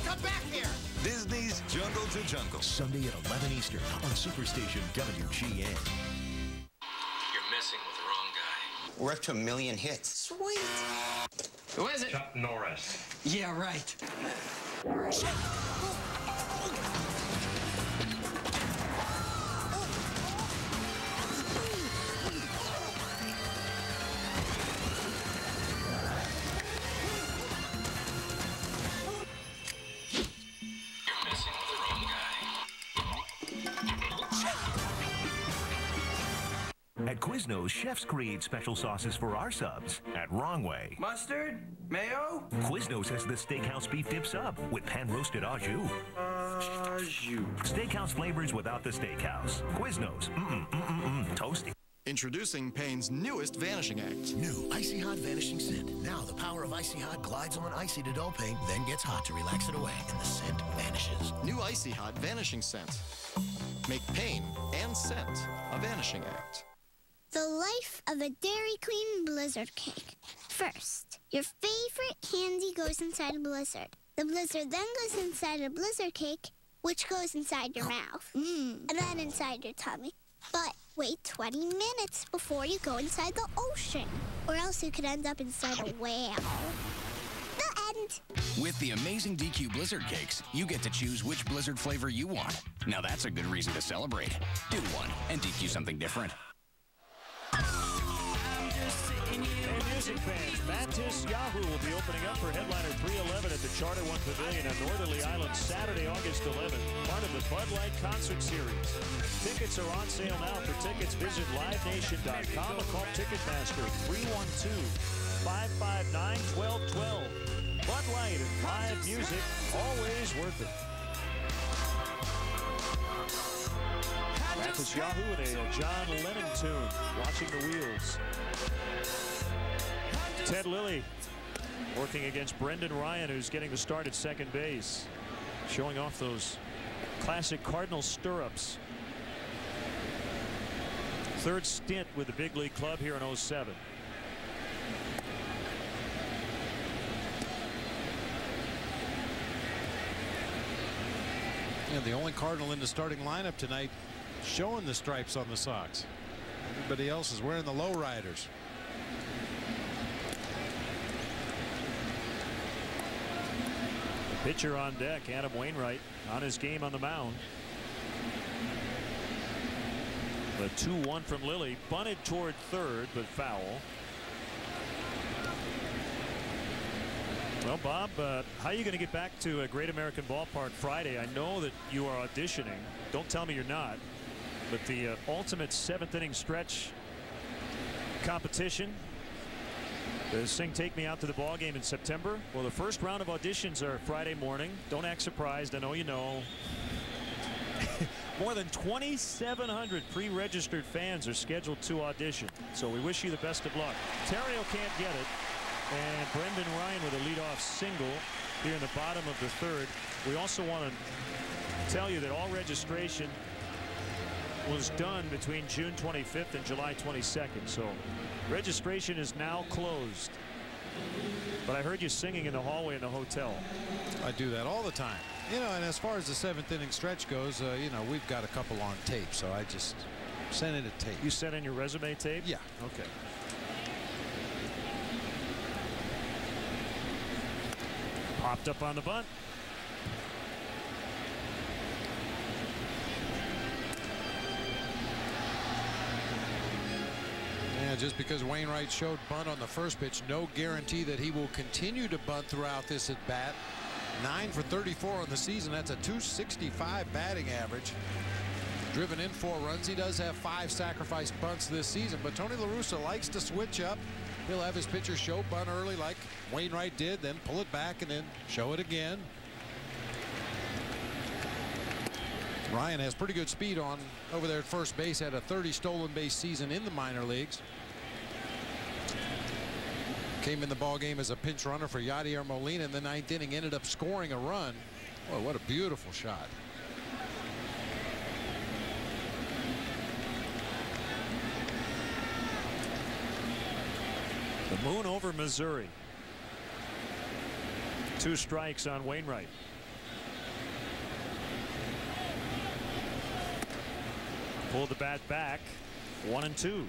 S11: come back here.
S2: Disney's Jungle to Jungle.
S11: Sunday at 11 Eastern on Superstation WGN.
S17: You're messing with the wrong guy.
S3: We're up to 1 million hits.
S4: Sweet.
S17: Who is it? Chuck Norris.
S4: Yeah, right.
S6: At Quiz Quiznos chefs create special sauces for our subs at Wrong Way.
S5: Mustard? Mayo?
S6: Quiznos has the Steakhouse Beef Dip Sub with pan-roasted au jus. Steakhouse flavors without the steakhouse. Quiznos. Toasty.
S1: Introducing Payne's newest Vanishing Act.
S11: New Icy Hot Vanishing Scent. Now the power of Icy Hot glides on icy to dull pain, then gets hot to relax it away, and the scent vanishes.
S1: New Icy Hot Vanishing Scent. Make pain and scent a Vanishing Act.
S14: The life of a Dairy Queen Blizzard cake. First, your favorite candy goes inside a blizzard. The blizzard then goes inside a blizzard cake, which goes inside your mouth, and then inside your tummy. But wait 20 minutes before you go inside the ocean, or else you could end up inside a whale. The end.
S16: With the amazing DQ Blizzard Cakes, you get to choose which Blizzard flavor you want. Now that's a good reason to celebrate. Do one and DQ something different.
S7: Hey, music fans, Mantis Yahoo will be opening up for headliner 311 at the Charter One Pavilion in Northerly Island Saturday, August 11th, part of the Bud Light Concert Series. Tickets are on sale now. For tickets, visit livenation.com or call Ticketmaster at 312-559-1212. Bud Light and live music, always worth it. Mantis Yahoo with a John Lennon tune, Watching the Wheels. Ted Lilly working against Brendan Ryan, who's getting the start at second base, showing off those classic Cardinals stirrups. Third stint with the big league club here in 07.
S8: Yeah, the only Cardinal in the starting lineup tonight showing the stripes on the socks. Everybody else is wearing the lowriders.
S7: Pitcher on deck, Adam Wainwright on his game on the mound. The 2-1 from Lilly, bunted toward third, but foul. Well, Bob, how are you going to get back to a Great American Ballpark Friday? I know that you are auditioning. Don't tell me you're not. But the ultimate seventh inning stretch competition. Does Singh take me out to the ball game in September? Well, the first round of auditions are Friday morning. Don't act surprised. I know you know. More than 2,700 pre-registered fans are scheduled to audition. So we wish you the best of luck. Terrio can't get it. And Brendan Ryan with a leadoff single here in the bottom of the third. We also want to tell you that all registration was done between June 25th and July 22nd. So registration is now closed. But I heard you singing in the hallway in the hotel.
S8: I do that all the time. You know, and as far as the seventh inning stretch goes, you know, we've got a couple on tape, so I just sent in a tape.
S7: You sent in your resume tape?
S8: Yeah.
S7: Okay. Popped up on the bunt.
S8: Yeah, just because Wainwright showed bunt on the first pitch, no guarantee that he will continue to bunt throughout this at bat. 9 for 34 on the season. That's a .265 batting average. Driven in 4 runs. He does have 5 sacrifice bunts this season, but Tony La Russa likes to switch up. He'll have his pitcher show bunt early like Wainwright did, then pull it back and then show it again. Ryan has pretty good speed on over there at first base. Had a 30 stolen base season in the minor leagues. Came in the ball game as a pinch runner for Yadier Molina in the 9th inning. Ended up scoring a run. Boy, what a beautiful shot.
S7: The moon over Missouri. 2 strikes on Wainwright. Pull the bat back. 1-2.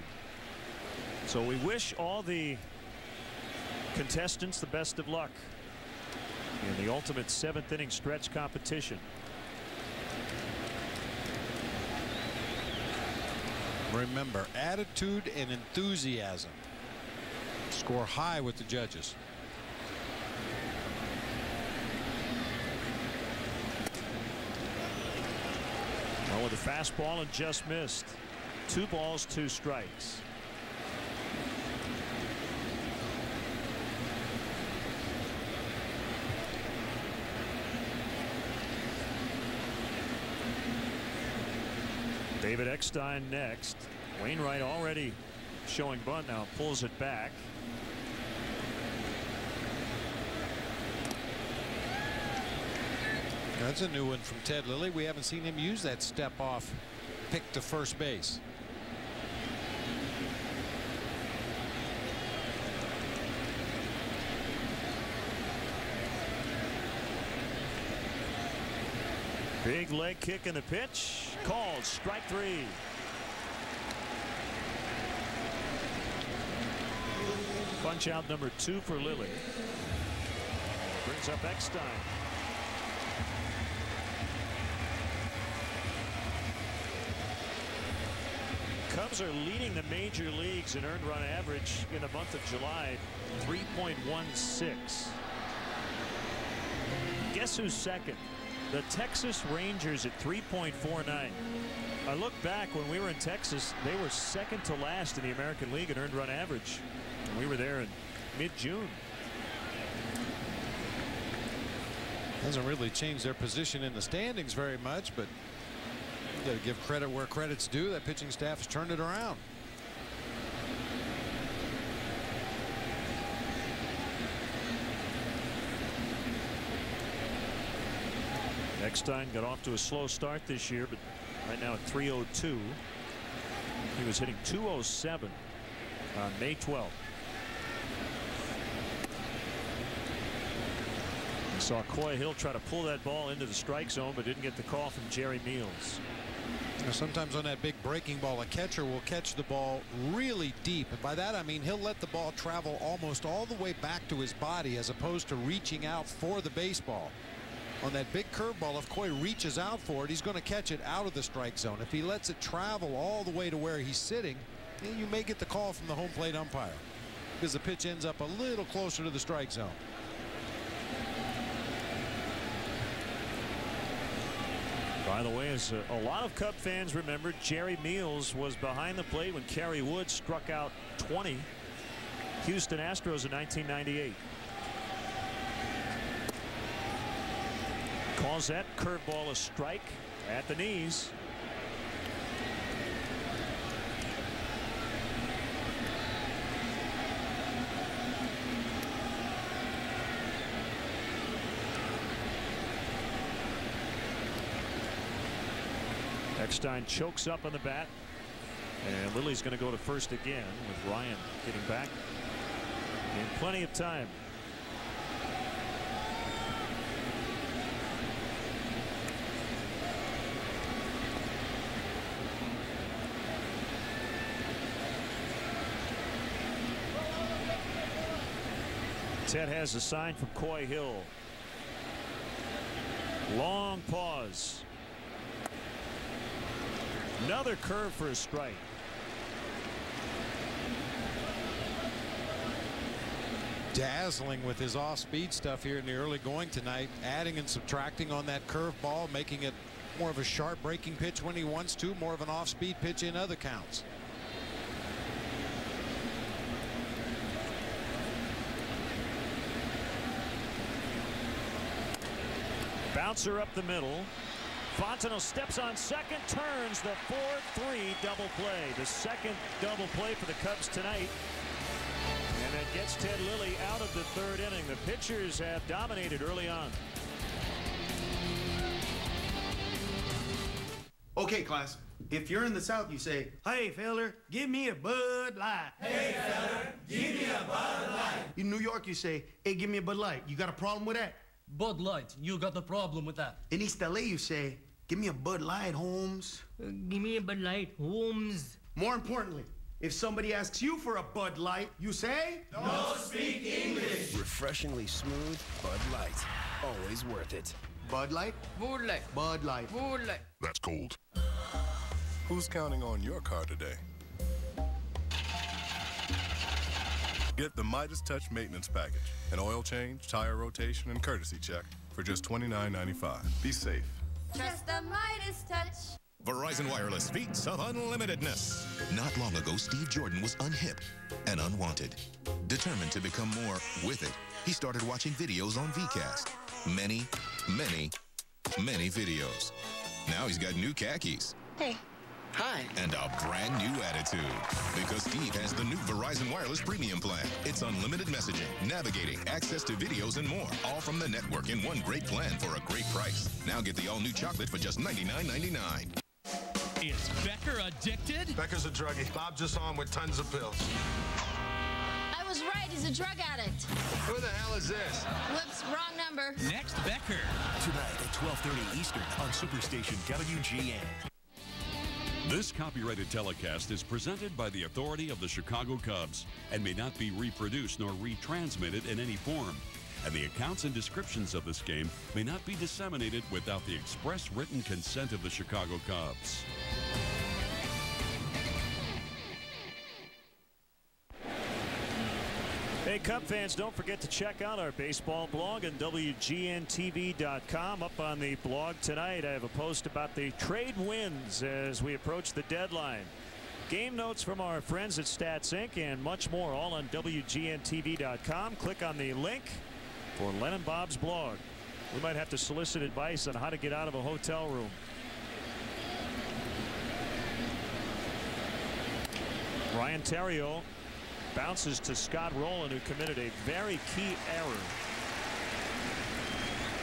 S7: So we wish all the contestants the best of luck in the ultimate 7th inning stretch competition.
S8: Remember, attitude and enthusiasm score high with the judges.
S7: Well, with a fastball and just missed. 2 balls, 2 strikes. David Eckstein next. Wainwright already showing bunt now, pulls it back.
S8: That's a new one from Ted Lilly. We haven't seen him use that step off pick to first base.
S7: Big leg kick in the pitch. Called strike 3. Punch out number 2 for Lilly. Brings up Eckstein. Cubs are leading the major leagues in earned run average in the month of July, 3.16. Guess who's second? The Texas Rangers at 3.49. I look back when we were in Texas, they were second to last in the American League in earned run average. And we were there in mid-June.
S8: Hasn't really changed their position in the standings very much, but you got to give credit where credit's due. That pitching staff has turned it around.
S7: Eckstein got off to a slow start this year, but right now at 302. He was hitting 207 on May 12th. We saw Coy Hill try to pull that ball into the strike zone, but didn't get the call from Jerry Meals.
S8: Sometimes on that big breaking ball, a catcher will catch the ball really deep, and by that I mean he'll let the ball travel almost all the way back to his body as opposed to reaching out for the baseball. On that big curveball, if Coy reaches out for it, he's going to catch it out of the strike zone. If he lets it travel all the way to where he's sitting, then you may get the call from the home plate umpire because the pitch ends up a little closer to the strike zone.
S7: By the way, as a lot of Cub fans remember, Jerry Meals was behind the plate when Kerry Wood struck out 20 Houston Astros in 1998. Calls that curveball a strike at the knees. Eckstein chokes up on the bat, and Lilly's going to go to first again with Ryan getting back in plenty of time. Ted has a sign from Coy Hill. Long pause. Another curve for a strike.
S8: Dazzling with his off-speed stuff here in the early going tonight, adding and subtracting on that curveball, making it more of a sharp breaking pitch when he wants to, more of an off-speed pitch in other counts.
S7: Bouncer up the middle. Fontenot steps on second, turns the 4-3 double play. The second double play for the Cubs tonight. And that gets Ted Lilly out of the third inning. The pitchers have dominated early on.
S5: Okay, class. If you're in the South, you say, "Hey, feller, give me a Bud Light."
S9: Hey, feller, give me a Bud Light.
S5: In New York, you say, "Hey, give me a Bud Light." You got a problem with that?
S9: Bud Light, you got a problem with that.
S5: In East LA, you say, "Give me a Bud Light, Holmes."
S9: Give me a Bud Light, Holmes.
S5: More importantly, if somebody asks you for a Bud Light, you say,
S9: "Don't speak English."
S11: Refreshingly smooth Bud Light. Always worth it.
S5: Bud Light?
S9: Bud Light.
S5: Bud Light.
S9: Bud Light.
S26: That's cold. Who's counting on your car today? Get the Midas Touch Maintenance Package. An oil change, tire rotation, and courtesy check for just $29.95. Be safe.
S10: Just a Midas touch.
S18: Verizon Wireless feats of unlimitedness. Not long ago, Steve Jordan was unhip and unwanted. Determined to become more with it, he started watching videos on VCast. Many videos. Now he's got new khakis.
S13: Hey,
S12: Hi.
S18: And a brand new attitude. Because Steve has the new Verizon Wireless Premium Plan. It's unlimited messaging, navigating, access to videos, and more. All from the network in one great plan for a great price. Now get the all-new chocolate for just $99.99.
S21: Is Becker addicted?
S22: Becker's a druggie. Bob's just on with tons of pills.
S10: I was right. He's a drug addict.
S22: Who the hell is this?
S10: Whoops, wrong number.
S21: Next, Becker.
S6: Tonight at 12:30 Eastern on Superstation WGN.
S23: This copyrighted telecast is presented by the authority of the Chicago Cubs and may not be reproduced nor retransmitted in any form. And the accounts and descriptions of this game may not be disseminated without the express written consent of the Chicago Cubs.
S7: Hey, Cub fans, don't forget to check out our baseball blog on WGNTV.com. Up on the blog tonight, I have a post about the trade wins as we approach the deadline. Game notes from our friends at Stats Inc. and much more, all on WGNTV.com. Click on the link for Len and Bob's blog. We might have to solicit advice on how to get out of a hotel room. Ryan Theriot bounces to Scott Rowland, who committed a very key error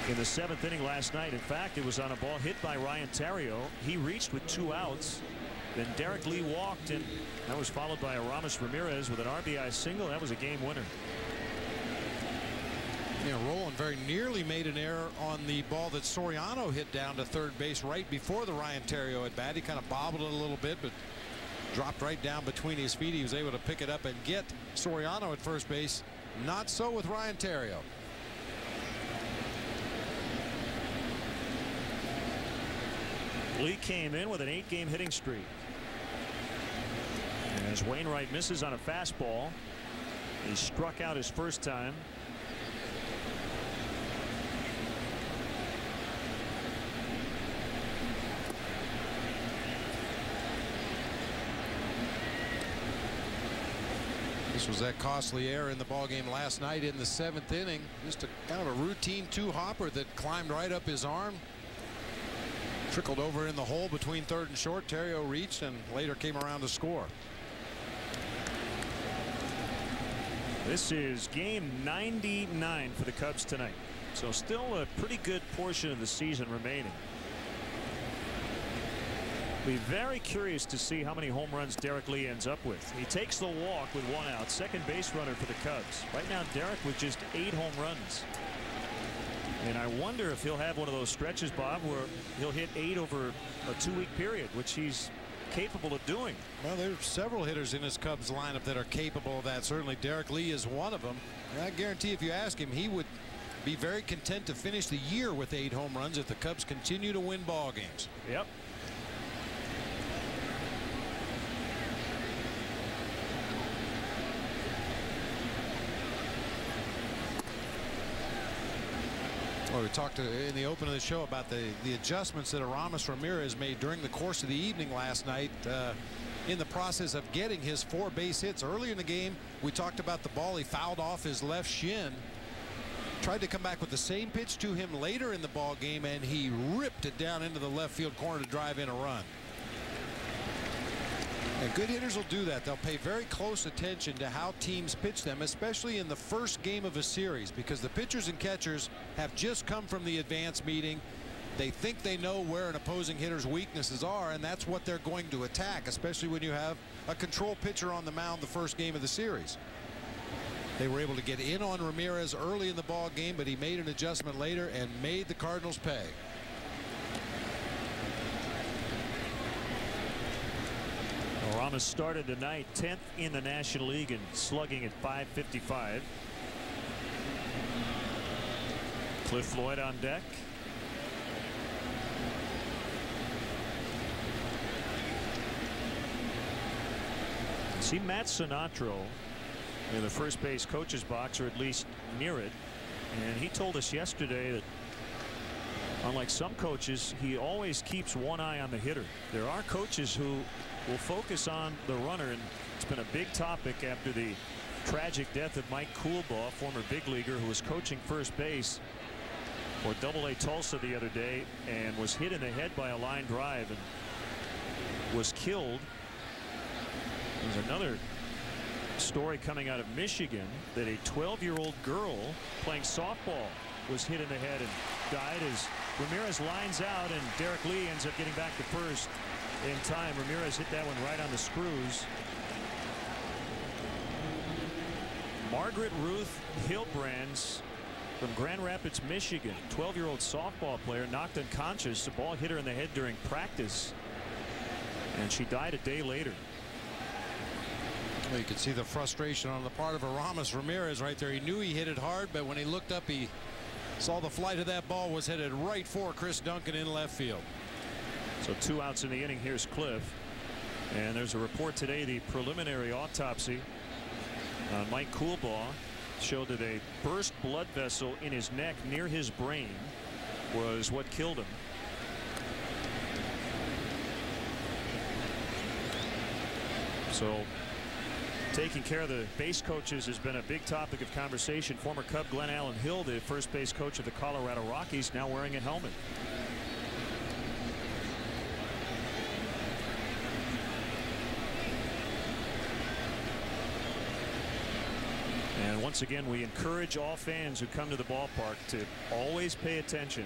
S7: in the 7th inning last night. In fact, it was on a ball hit by Ryan Theriot. He reached with 2 outs. Then Derek Lee walked, and that was followed by Aramis Ramirez with an RBI single. That was a game winner.
S8: You know, Rowland very nearly made an error on the ball that Soriano hit down to third base right before the Ryan Theriot at bat. He kind of bobbled it a little bit, but dropped right down between his feet. He was able to pick it up and get Soriano at first base. Not so with Ryan Theriot.
S7: Lee came in with an 8-game hitting streak. And as Wainwright misses on a fastball, he struck out his first time.
S8: This was that costly error in the ballgame last night in the 7th inning. Just a kind of a routine 2-hopper that climbed right up his arm. Trickled over in the hole between third and short. Theriot reached and later came around to score.
S7: This is game 99 for the Cubs tonight. So still a pretty good portion of the season remaining. Be very curious to see how many home runs Derek Lee ends up with. He takes the walk with 1 out, second base runner for the Cubs. Right now, Derek with just 8 home runs. And I wonder if he'll have one of those stretches, Bob, where he'll hit 8 over a 2-week period, which he's capable of doing.
S8: Well, there's several hitters in his Cubs lineup that are capable of that. Certainly Derek Lee is one of them. And I guarantee if you ask him, he would be very content to finish the year with 8 home runs if the Cubs continue to win ball games.
S7: Yep.
S8: Well, we talked in the open of the show about the adjustments that Aramis Ramirez made during the course of the evening last night in the process of getting his 4 base hits. Earlier in the game, we talked about the ball he fouled off his left shin. Tried to come back with the same pitch to him later in the ball game, and he ripped it down into the left field corner to drive in a run. And good hitters will do that. They'll pay very close attention to how teams pitch them, especially in the first game of a series, because the pitchers and catchers have just come from the advance meeting. They think they know where an opposing hitter's weaknesses are, and that's what they're going to attack, especially when you have a control pitcher on the mound the first game of the series. They were able to get in on Ramirez early in the ball game, but he made an adjustment later and made the Cardinals pay.
S7: Aramis started tonight 10th in the National League and slugging at .555. Cliff Floyd on deck. See Matt Sinatro in the first base coach's box, or at least near it, and he told us yesterday that unlike some coaches, he always keeps one eye on the hitter. There are coaches who will focus on the runner, and it's been a big topic after the tragic death of Mike Coolbaugh, former big leaguer who was coaching first base for AA Tulsa the other day and was hit in the head by a line drive. And was killed. There's another story coming out of Michigan that a 12-year-old girl playing softball was hit in the head and died as Ramirez lines out, and Derek Lee ends up getting back to first in time. Ramirez hit that one right on the screws. Margaret Ruth Hilbrands from Grand Rapids, Michigan, 12-year-old softball player, knocked unconscious. The ball hit her in the head during practice, and she died a day later.
S8: Well, you can see the frustration on the part of Aramis Ramirez right there. He knew he hit it hard, but when he looked up, he saw the flight of that ball was headed right for Chris Duncan in left field.
S7: So 2 outs in the inning. Here's Cliff, and there's a report today. The preliminary autopsy on Mike Coolbaugh showed that a burst blood vessel in his neck near his brain was what killed him. So taking care of the base coaches has been a big topic of conversation. Former Cub Glenn Allen Hill, the first base coach of the Colorado Rockies, now wearing a helmet. And once again, we encourage all fans who come to the ballpark to always pay attention.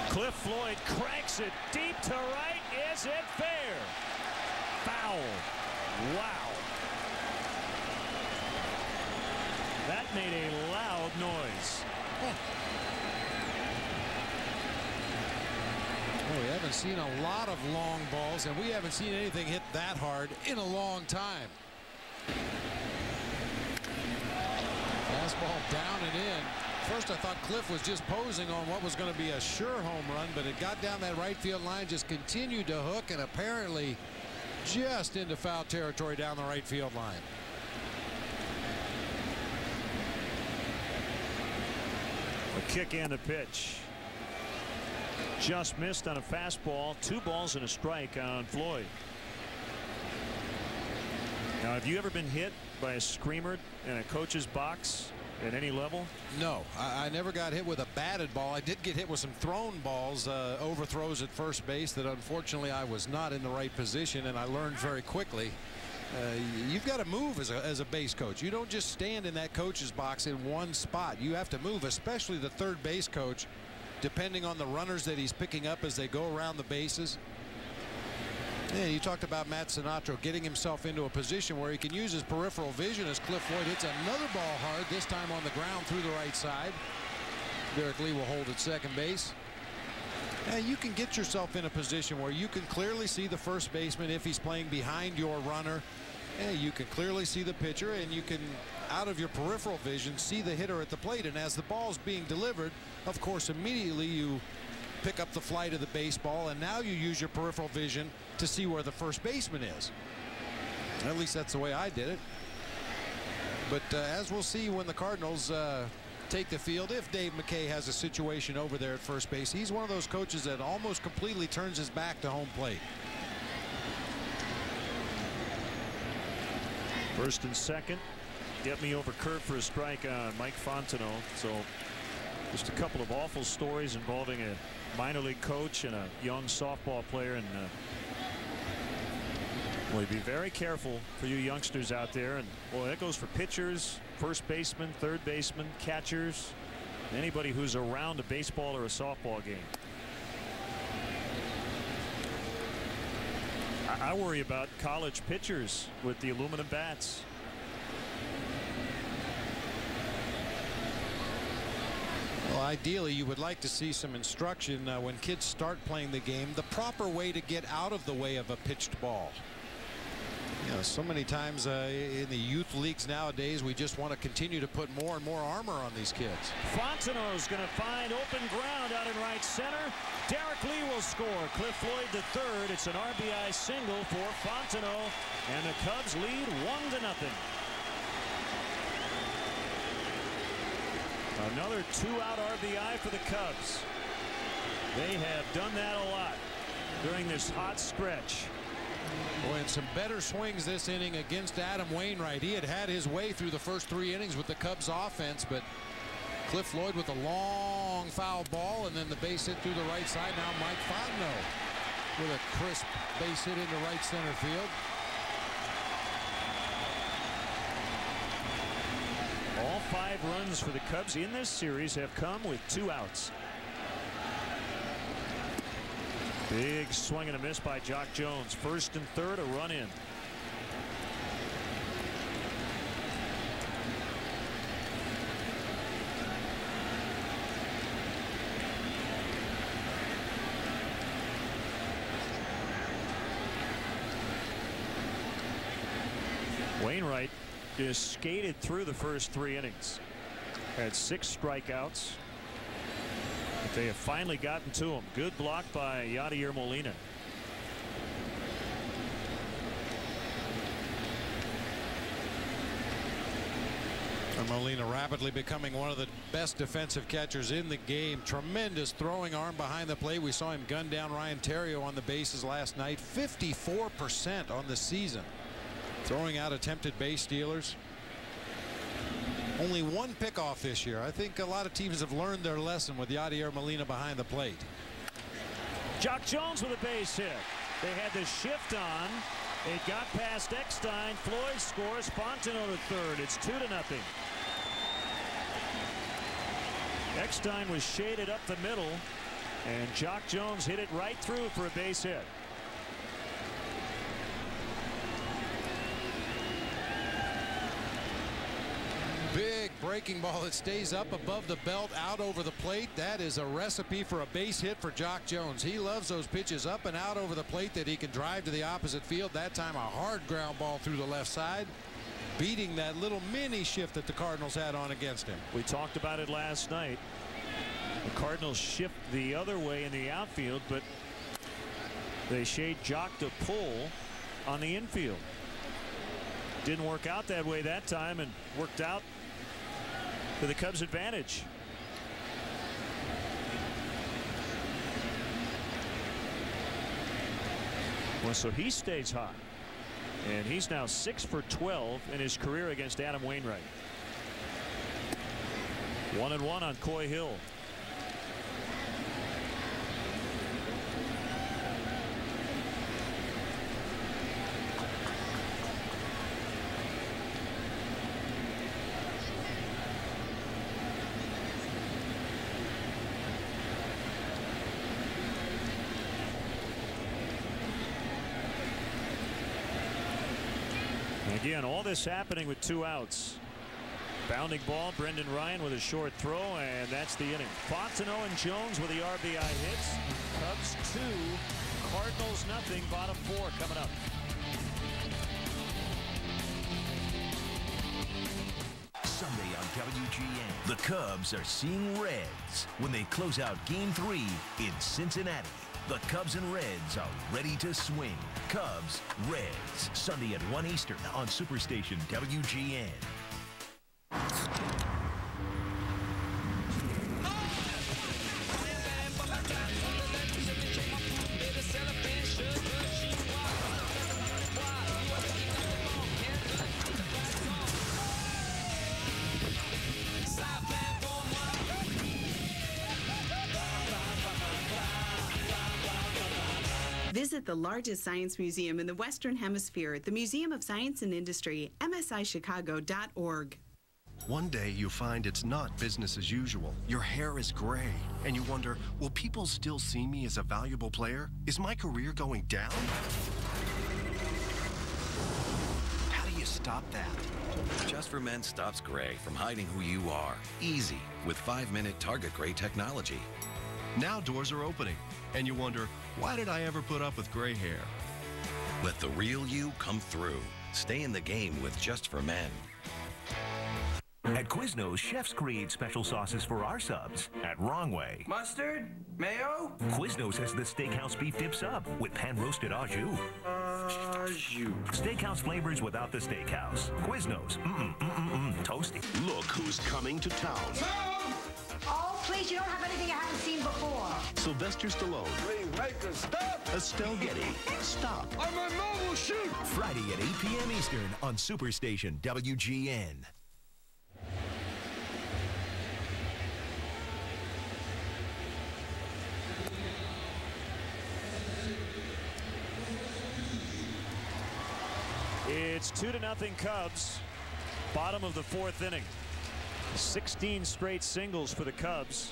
S7: Cliff Floyd cranks it deep to right. Is it fair? Foul. Wow. That made a loud noise.
S8: Well, we haven't seen a lot of long balls, and we haven't seen anything hit that hard in a long time. Fastball down and in. First I thought Cliff was just posing on what was going to be a sure home run, but it got down that right field line, just continued to hook, and apparently just into foul territory down the right field line.
S7: A kick and a pitch. Just missed on a fastball. 2 balls and a strike on Floyd. Now, have you ever been hit by a screamer in a coach's box at any level?
S8: No, I never got hit with a batted ball. I did get hit with some thrown balls, overthrows at first base that unfortunately I was not in the right position, and I learned very quickly. You've got to move as a base coach. You don't just stand in that coach's box in one spot. You have to move, especially the third base coach, depending on the runners that he's picking up as they go around the bases. Yeah, you talked about Matt Sinatro getting himself into a position where he can use his peripheral vision as Cliff Floyd hits another ball hard, this time on the ground through the right side. Derek Lee will hold at second base. And you can get yourself in a position where you can clearly see the first baseman if he's playing behind your runner. Yeah, you can clearly see the pitcher, and you can, out of your peripheral vision, see the hitter at the plate. And as the ball's being delivered, of course, immediately you pick up the flight of the baseball, and now you use your peripheral vision to see where the first baseman is. At least that's the way I did it. But as we'll see when the Cardinals take the field, if Dave McKay has a situation over there at first base, he's one of those coaches that almost completely turns his back to home plate.
S7: First and second. Get me over curve for a strike on Mike Fontenot. So just a couple of awful stories involving a minor league coach and a young softball player. And well, be very careful for you youngsters out there. And boy, that goes for pitchers, first baseman, third baseman, catchers, anybody who's around a baseball or a softball game. I worry about college pitchers with the aluminum bats.
S8: Well, ideally, you would like to see some instruction when kids start playing the game, the proper way to get out of the way of a pitched ball. You know, so many times in the youth leagues nowadays, we just want to continue to put more and more armor on these kids.
S7: Fontenot's going to find open ground out in right center. Derek Lee will score. Cliff Floyd the third. It's an RBI single for Fontenot, and the Cubs lead 1-0. Another 2-out RBI for the Cubs. They have done that a lot during this hot stretch.
S8: Boy, and some better swings this inning against Adam Wainwright. He had his way through the first 3 innings with the Cubs offense, but Cliff Floyd with a long foul ball, and then the base hit through the right side. Now Mike Fontenot with a crisp base hit into right center field.
S7: All 5 runs for the Cubs in this series have come with 2 outs. Big swing and a miss by Jock Jones. First and third, a run in. Wainwright just skated through the first 3 innings. Had 6 strikeouts. But they have finally gotten to him. Good block by Yadier Molina.
S8: And Molina rapidly becoming one of the best defensive catchers in the game. Tremendous throwing arm behind the plate. We saw him gun down Ryan Theriot on the bases last night. 54% on the season. Throwing out attempted base stealers. Only 1 pickoff this year. I think a lot of teams have learned their lesson with Yadier Molina behind the plate.
S7: Jock Jones with a base hit. They had the shift on. It got past Eckstein. Floyd scores. Fontenot to third. It's 2-0. Eckstein was shaded up the middle, and Jock Jones hit it right through for a base hit.
S8: Big breaking ball that stays up above the belt, out over the plate. That is a recipe for a base hit for Jock Jones. He loves those pitches up and out over the plate that he can drive to the opposite field. That time a hard ground ball through the left side, beating that little mini shift that the Cardinals had on against him.
S7: We talked about it last night. The Cardinals shift the other way in the outfield, but they shade Jock to pull on the infield. Didn't work out that way that time, and worked out to the Cubs' advantage. Well, so he stays hot, and he's now 6 for 12 in his career against Adam Wainwright. 1-1 on Coy Hill. Again, all this happening with 2 outs. Bounding ball, Brendan Ryan with a short throw, and that's the inning. Fontenot and Jones with the RBI hits. Cubs 2, Cardinals nothing. Bottom 4 coming up.
S6: Sunday on WGN. The Cubs are seeing reds when they close out Game 3 in Cincinnati. The Cubs and Reds are ready to swing. Cubs, Reds, Sunday at 1 Eastern on Superstation WGN.
S12: Visit the largest science museum in the Western Hemisphere, the Museum of Science and Industry, msichicago.org.
S15: One day you find it's not business as usual. Your hair is gray, and you wonder, will people still see me as a valuable player? Is my career going down? How do you stop that?
S19: Just for Men stops gray from hiding who you are. Easy with 5-minute Target Gray technology.
S15: Now doors are opening, and you wonder, why did I ever put up with gray hair?
S19: Let the real you come through. Stay in the game with Just for Men.
S6: At Quiznos, chefs create special sauces for our subs at Wrong Way.
S20: Mustard? Mayo?
S6: Quiznos has the Steakhouse Beef Dip Sub with pan-roasted au jus. Steakhouse flavors without the steakhouse. Quiznos. Toasty.
S24: Look who's coming to town.
S25: Oh, please, you don't have anything I haven't seen before.
S24: Sylvester Stallone.
S20: Rainmaker, stop!
S24: Estelle Getty. Stop.
S20: On my mobile shoot!
S6: Friday at 8 p.m. Eastern on Superstation WGN.
S7: It's 2-0 Cubs. Bottom of the 4th inning. 16 straight singles for the Cubs.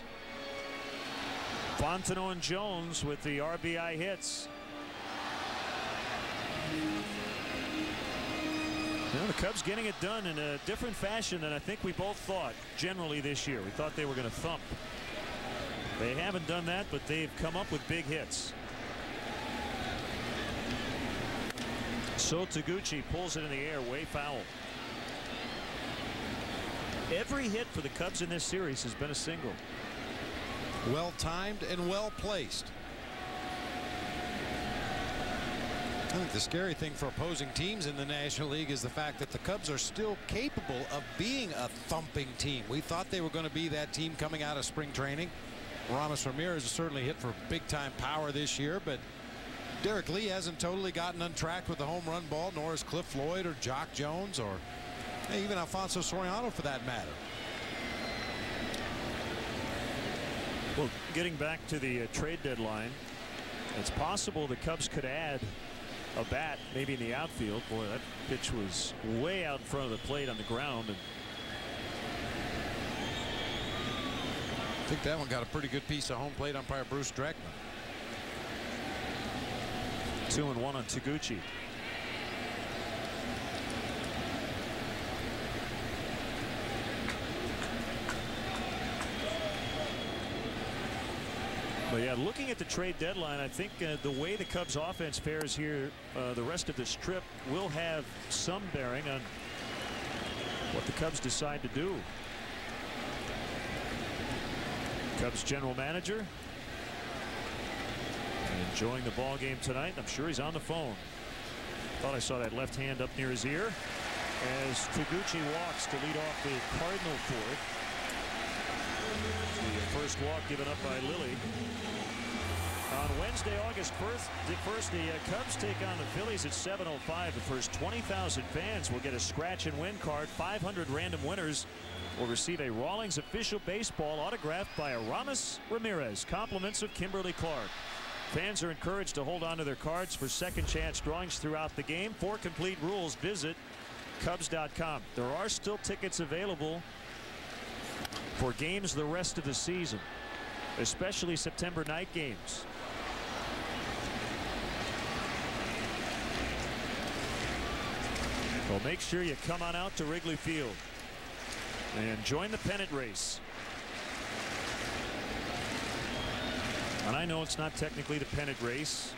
S7: Fontenot and Jones with the RBI hits. Well, the Cubs getting it done in a different fashion than I think we both thought generally this year. We thought they were going to thump. They haven't done that, but they've come up with big hits. So Taguchi pulls it in the air, way foul. Every hit for the Cubs in this series has been a single.
S8: Well timed and well placed. I think the scary thing for opposing teams in the National League is the fact that the Cubs are still capable of being a thumping team. We thought they were going to be that team coming out of spring training. Ramos Ramirez has certainly hit for big-time power this year, but Derek Lee hasn't totally gotten untracked with the home run ball, nor has Cliff Floyd or Jock Jones or even Alfonso Soriano for that matter.
S7: Well, getting back to the trade deadline, it's possible the Cubs could add a bat maybe in the outfield. Boy, that pitch was way out in front of the plate on the ground. And
S8: I think that one got a pretty good piece of home plate umpire Bruce Dreckman.
S7: 2-1 on Taguchi. But yeah, looking at the trade deadline, I think the way the Cubs offense fares here the rest of this trip will have some bearing on what the Cubs decide to do. Cubs general manager enjoying the ball game tonight. I'm sure he's on the phone. Thought I saw that left hand up near his ear as Taguchi walks to lead off the Cardinal fourth. The first walk given up by Lilly. On Wednesday, August 1st, the Cubs take on the Phillies at 7:05. The first 20,000 fans will get a scratch and win card. 500 random winners will receive a Rawlings official baseball autographed by Aramis Ramirez. Compliments of Kimberly Clark. Fans are encouraged to hold on to their cards for second chance drawings throughout the game. For complete rules, visit Cubs.com. There are still tickets available for games the rest of the season, especially September night games. Well, make sure you come on out to Wrigley Field and join the pennant race. And I know it's not technically the pennant race.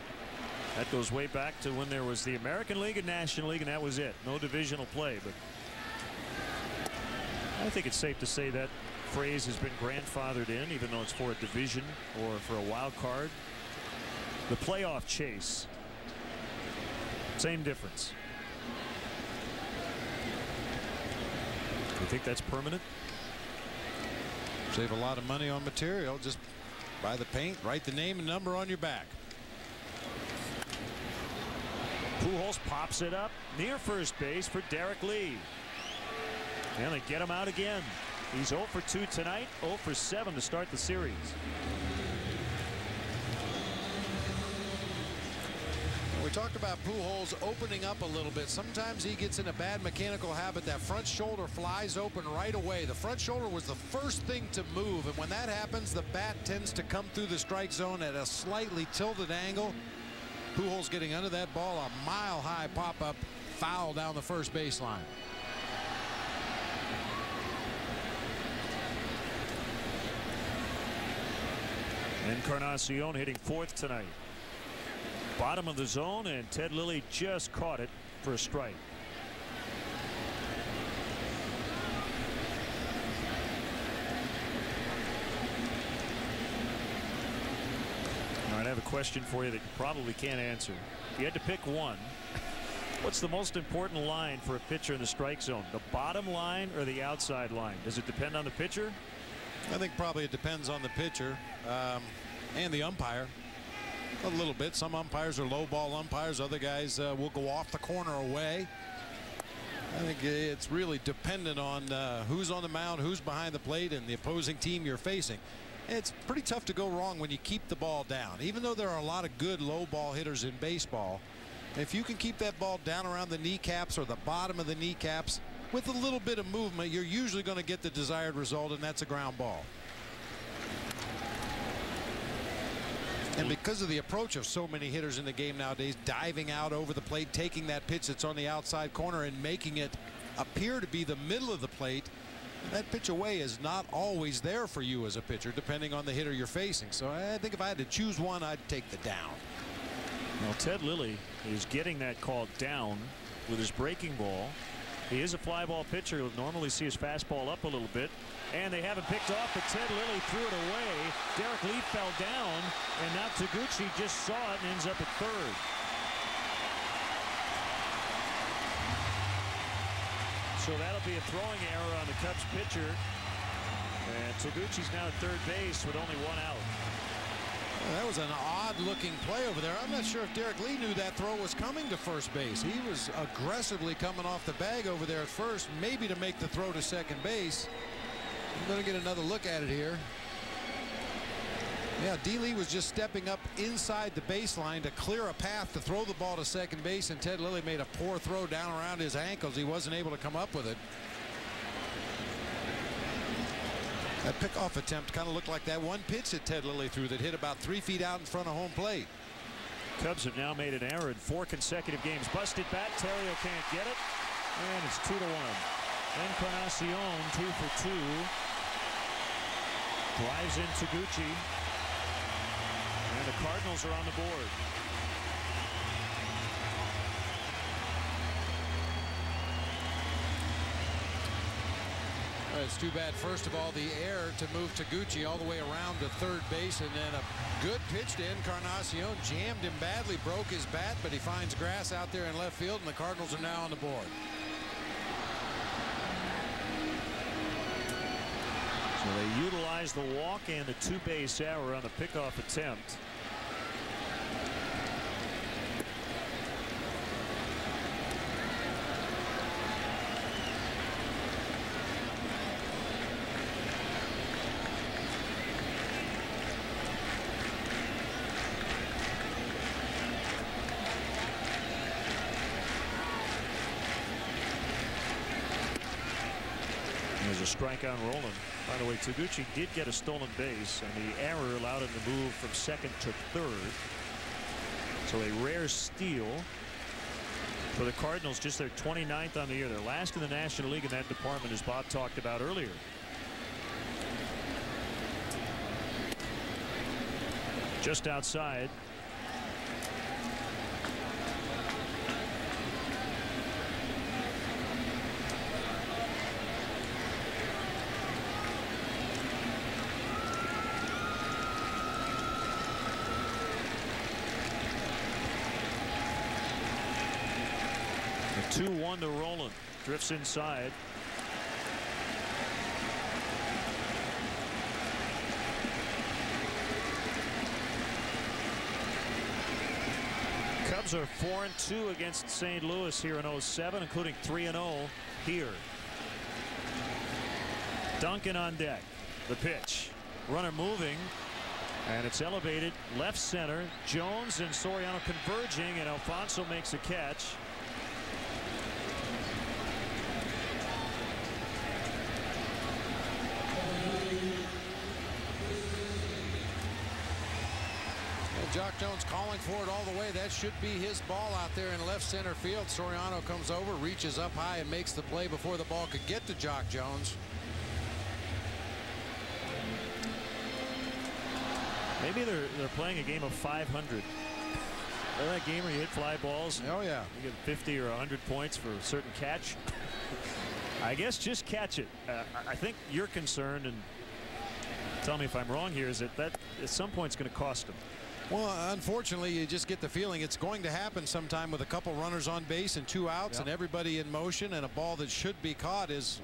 S7: That goes way back to when there was the American League and National League, and that was it. No divisional play. But I think it's safe to say that phrase has been grandfathered in, even though it's for a division or for a wild card. The playoff chase, same difference. You think that's permanent?
S8: Save a lot of money on material. Just buy the paint, write the name and number on your back.
S7: Pujols pops it up near first base for Derek Lee. And they get him out again. He's 0 for 2 tonight, 0 for 7 to start the series.
S8: We talked about Pujols opening up a little bit. Sometimes he gets in a bad mechanical habit. That front shoulder flies open right away. The front shoulder was the first thing to move, and when that happens, the bat tends to come through the strike zone at a slightly tilted angle. Pujols getting under that ball, a mile-high pop-up foul down the first baseline.
S7: Encarnacion hitting fourth tonight. Bottom of the zone, and Ted Lilly just caught it for a strike. All right, I have a question for you that you probably can't answer. If you had to pick one, what's the most important line for a pitcher in the strike zone? The bottom line or the outside line? Does it depend on the pitcher?
S8: I think probably it depends on the pitcher and the umpire. A little bit. Some umpires are low ball umpires. Other guys will go off the corner away. I think it's really dependent on who's on the mound, who's behind the plate, and the opposing team you're facing. It's pretty tough to go wrong when you keep the ball down. Even though there are a lot of good low ball hitters in baseball, If you can keep that ball down around the kneecaps or the bottom of the kneecaps with a little bit of movement, you're usually going to get the desired result, and that's a ground ball. And because of the approach of so many hitters in the game nowadays, diving out over the plate, taking that pitch that's on the outside corner and making it appear to be the middle of the plate, that pitch away is not always there for you as a pitcher, depending on the hitter you're facing. So I think if I had to choose one, I'd take the down.
S7: Well, Ted Lilly is getting that call down with his breaking ball. He is a fly ball pitcher. You'll normally see his fastball up a little bit. And they haven't picked off, but Ted Lilly threw it away. Derek Lee fell down, and now Taguchi just saw it and ends up at third. So that'll be a throwing error on the Cubs pitcher. And Taguchi's now at third base with only one out.
S8: Well, that was an odd-looking play over there. I'm not sure if Derek Lee knew that throw was coming to first base. He was aggressively coming off the bag over there at first, maybe to make the throw to second base. I'm going to get another look at it here. Yeah, D. Lee was just stepping up inside the baseline to clear a path to throw the ball to second base, and Ted Lilly made a poor throw down around his ankles. He wasn't able to come up with it. That pickoff attempt kind of looked like that one pitch that Ted Lilly threw that hit about 3 feet out in front of home plate.
S7: Cubs have now made an error in 4 consecutive games. Busted bat. Terrio can't get it. And it's 2-1. Encarnacion 2 for 2. Drives in Taguchi. And the Cardinals are on the board.
S8: It's too bad, first of all, the error to move Taguchi all the way around to third base, and then a good pitch to Encarnacion. Jammed him badly, broke his bat, but he finds grass out there in left field, and the Cardinals are now on the board.
S7: So they utilize the walk and the 2-base error on the pickoff attempt. There's a strikeout rolling. By the way, Taguchi did get a stolen base, and the error allowed him to move from second to third. So a rare steal for the Cardinals, just their 29th on the year. They're last in the National League in that department, as Bob talked about earlier. Just outside. The 2-1 to Roland. Drifts inside. Cubs are 4-2 against St. Louis here in 07, including 3-0 here. Duncan on deck. The pitch. Runner moving. And it's elevated left center. Jones and Soriano converging, and Alfonso makes a catch.
S8: Jock Jones calling for it all the way. That should be his ball out there in left center field. Soriano comes over, reaches up high, and makes the play before the ball could get to Jock Jones.
S7: Maybe they're playing a game of 500. Remember that game where you hit fly balls?
S8: Oh, yeah.
S7: You get 50 or 100 points for a certain catch. I guess just catch it. I think you're concerned, and tell me if I'm wrong here, is that at some point it's going to cost them.
S8: Well, unfortunately, you just get the feeling it's going to happen sometime with a couple runners on base and 2 outs, and everybody in motion, and a ball that should be caught is,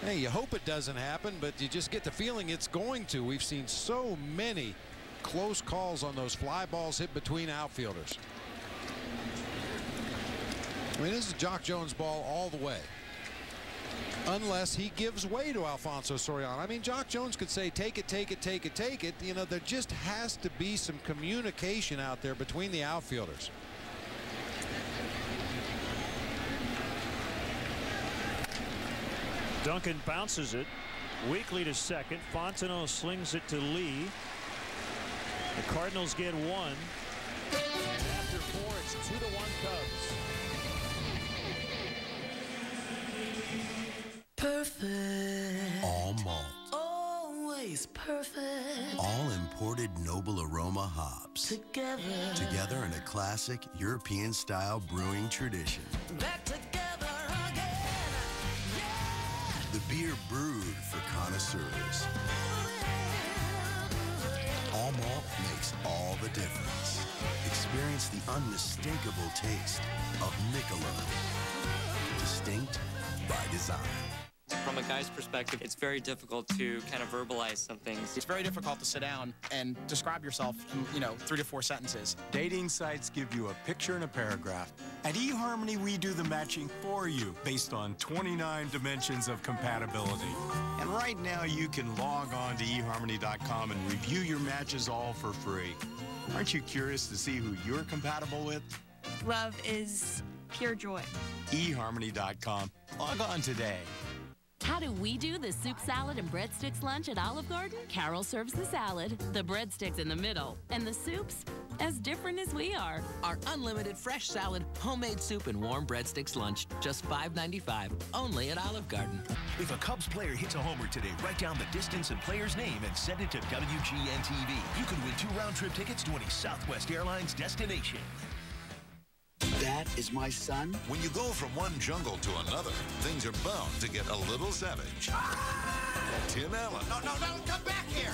S8: hey, you hope it doesn't happen, but you just get the feeling it's going to. We've seen so many close calls on those fly balls hit between outfielders. I mean, this is Jock Jones' ball all the way, unless he gives way to Alfonso Soriano. I mean, Jock Jones could say, take it, take it, take it, take it. You know, there just has to be some communication out there between the outfielders.
S7: Duncan bounces it. Weekly to second. Fontenot slings it to Lee. The Cardinals get one. And after 4, it's 2-1 Cubs.
S1: Perfect.
S11: All malt.
S1: Always perfect.
S11: All imported Noble Aroma hops. Together in a classic European-style brewing tradition.
S1: Back together again. Yeah.
S11: The beer brewed for connoisseurs. All malt makes all the difference. Experience the unmistakable taste of Michelob. Distinct by design.
S2: From a guy's perspective, it's very difficult to kind of verbalize some things.
S3: It's very difficult to sit down and describe yourself in, 3 to 4 sentences.
S4: Dating sites give you a picture and a paragraph. At eHarmony, we do the matching for you based on 29 dimensions of compatibility. And right now, you can log on to eHarmony.com and review your matches all for free. Aren't you curious to see who you're compatible with?
S14: Love is pure joy.
S4: eHarmony.com. Log on today.
S17: How do we do the soup, salad, and breadsticks lunch at Olive Garden? Carol serves the salad, the breadsticks in the middle, and the soups as different as we are.
S27: Our unlimited fresh salad, homemade soup, and warm breadsticks lunch, just $5.95, only at Olive Garden.
S6: If a Cubs player hits a homer today, write down the distance and player's name and send it to WGN TV. You could win 2 round-trip tickets to any Southwest Airlines destination.
S28: That is my son.
S29: When you go from one jungle to another, things are bound to get a little savage. Tim Allen.
S30: No, come back here.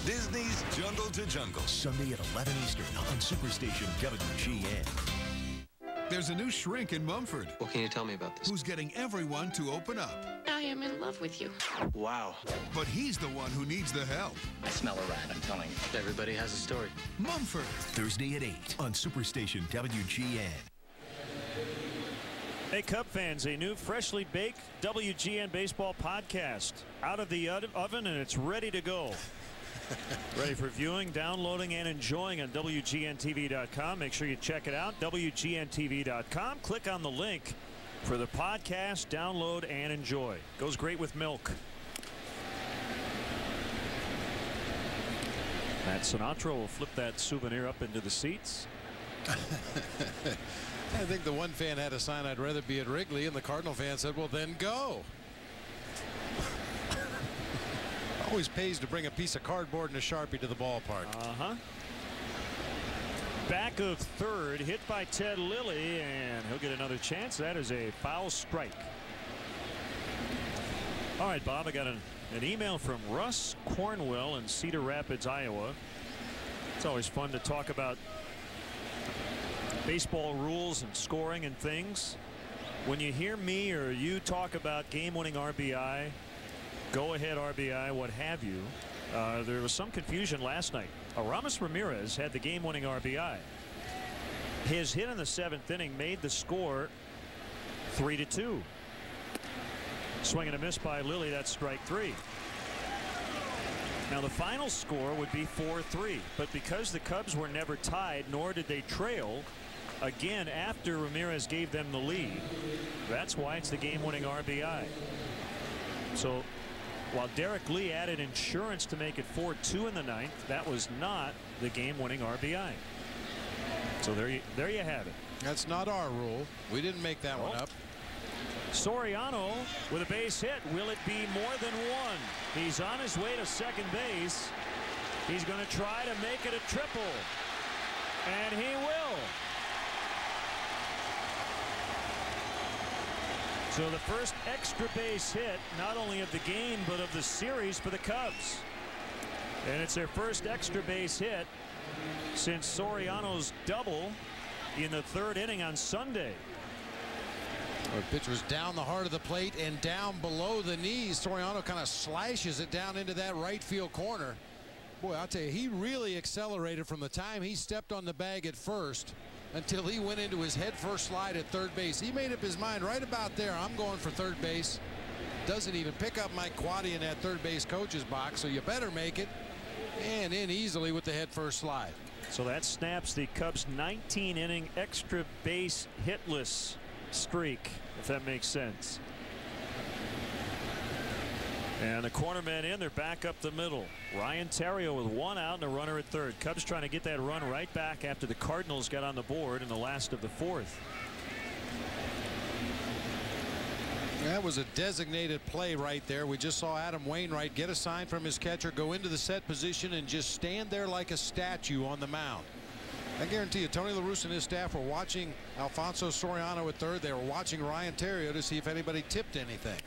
S29: Disney's Jungle to Jungle.
S6: Sunday at 11 Eastern on Superstation WGN.
S31: There's a new shrink in Mumford.
S2: What can you tell me about this?
S31: Who's getting everyone to open up.
S17: I am in love with you.
S2: Wow.
S31: But he's the one who needs the help.
S2: I smell a rat, I'm telling you. Everybody has a story.
S31: Mumford.
S6: Thursday at 8 on Superstation WGN.
S7: Hey, Cub fans, a new freshly baked WGN baseball podcast out of the oven, and it's ready to go. Ready for viewing, downloading, and enjoying on WGNTV.com. Make sure you check it out, WGNTV.com. Click on the link for the podcast, download, and enjoy. Goes great with milk. Matt Sinatra will flip that souvenir up into the seats.
S8: I think the one fan had a sign, "I'd rather be at Wrigley," and the Cardinal fan said, "Well, then go." Always pays to bring a piece of cardboard and a Sharpie to the ballpark.
S7: Back of third, hit by Ted Lilly, and he'll get another chance. That is a foul strike. All right, Bob, I got an email from Russ Cornwell in Cedar Rapids, Iowa. It's always fun to talk about baseball rules and scoring and things. When you hear me or you talk about game-winning RBI, go-ahead RBI, what have you, there was some confusion last night. Aramis Ramirez had the game-winning RBI. His hit in the 7th inning made the score 3-2. Swing and a miss by Lilly. That's strike 3. Now the final score would be 4-3, but because the Cubs were never tied, nor did they trail, again after Ramirez gave them the lead, that's why it's the game-winning RBI. So while Derek Lee added insurance to make it 4-2 in the 9th, that was not the game-winning RBI. So there you have it.
S8: That's not our rule. We didn't make that one up.
S7: Soriano with a base hit. Will it be more than one? He's on his way to second base. He's going to try to make it a triple, and he will. So the first extra base hit, not only of the game but of the series for the Cubs, and it's their first extra base hit since Soriano's double in the 3rd inning on Sunday.
S8: The pitch was down the heart of the plate and down below the knees. Soriano kind of slashes it down into that right field corner. Boy, I'll tell you, he really accelerated from the time he stepped on the bag at first until he went into his head first slide at third base. He made up his mind right about there. I'm going for third base. Doesn't even pick up Mike Quaddy in that third base coach's box, so you better make it. And in easily with the head first slide.
S7: So that snaps the Cubs' 19-inning extra base hitless streak, if that makes sense. And the cornermen in, they're back up the middle. Ryan Terrio with one out and a runner at third. Cubs trying to get that run right back after the Cardinals got on the board in the last of the fourth.
S8: That was a designated play right there. We just saw Adam Wainwright get a sign from his catcher, go into the set position, and just stand there like a statue on the mound. I guarantee you, Tony La Russa and his staff were watching Alfonso Soriano at third. They were watching Ryan Terrio to see if anybody tipped anything.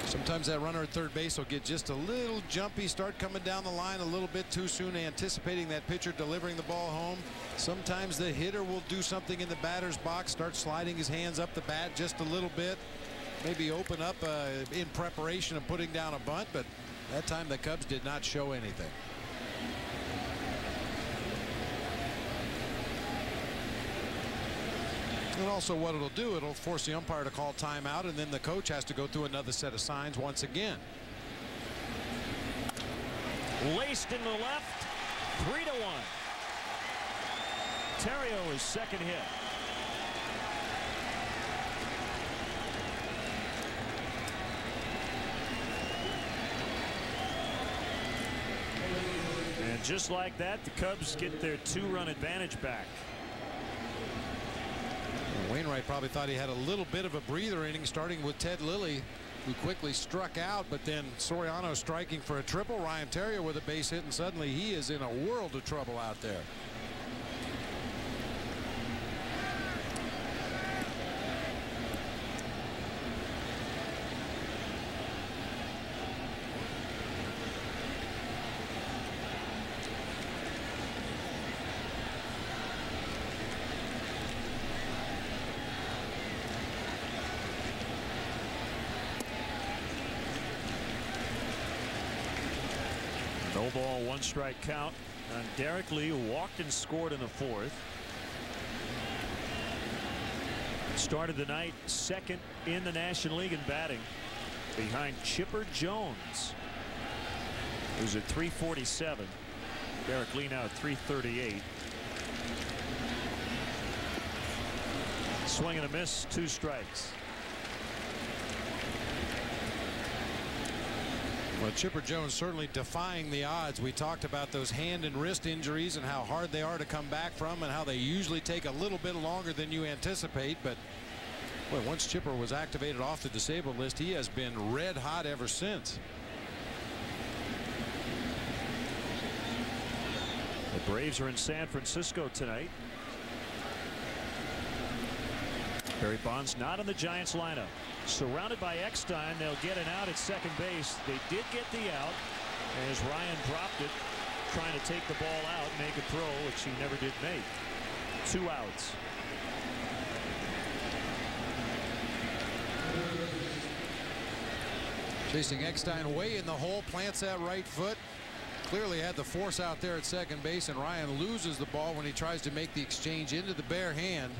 S8: Sometimes that runner at third base will get just a little jumpy, start coming down the line a little bit too soon, anticipating that pitcher delivering the ball home. Sometimes the hitter will do something in the batter's box, start sliding his hands up the bat just a little bit, maybe open up in preparation of putting down a bunt, but that time the Cubs did not show anything. And also what it'll do, it'll force the umpire to call timeout, and then the coach has to go through another set of signs once again.
S7: Laced in the left, 3-1. Terrio is second hit. And just like that, the Cubs get their 2-run advantage back.
S8: Wainwright probably thought he had a little bit of a breather inning, starting with Ted Lilly, who quickly struck out, but then Soriano striking for a triple, Ryan Terrio with a base hit, and suddenly he is in a world of trouble out there.
S7: No ball, 1-strike count on Derek Lee, who walked and scored in the fourth. Started the night second in the National League in batting, behind Chipper Jones, who's at 347. Derek Lee now at 338. Swing and a miss, 2 strikes.
S8: Well, Chipper Jones certainly defying the odds. We talked about those hand and wrist injuries and how hard they are to come back from, and how they usually take a little bit longer than you anticipate. But well, once Chipper was activated off the disabled list, he has been red hot ever since.
S7: The Braves are in San Francisco tonight. Barry Bonds not in the Giants lineup. Surrounded by Eckstein, they'll get an out at second base. They did get the out as Ryan dropped it, trying to take the ball out, make a throw, which he never did make. 2 outs.
S8: Chasing Eckstein way in the hole, plants that right foot. Clearly had the force out there at second base, and Ryan loses the ball when he tries to make the exchange into the bare hand.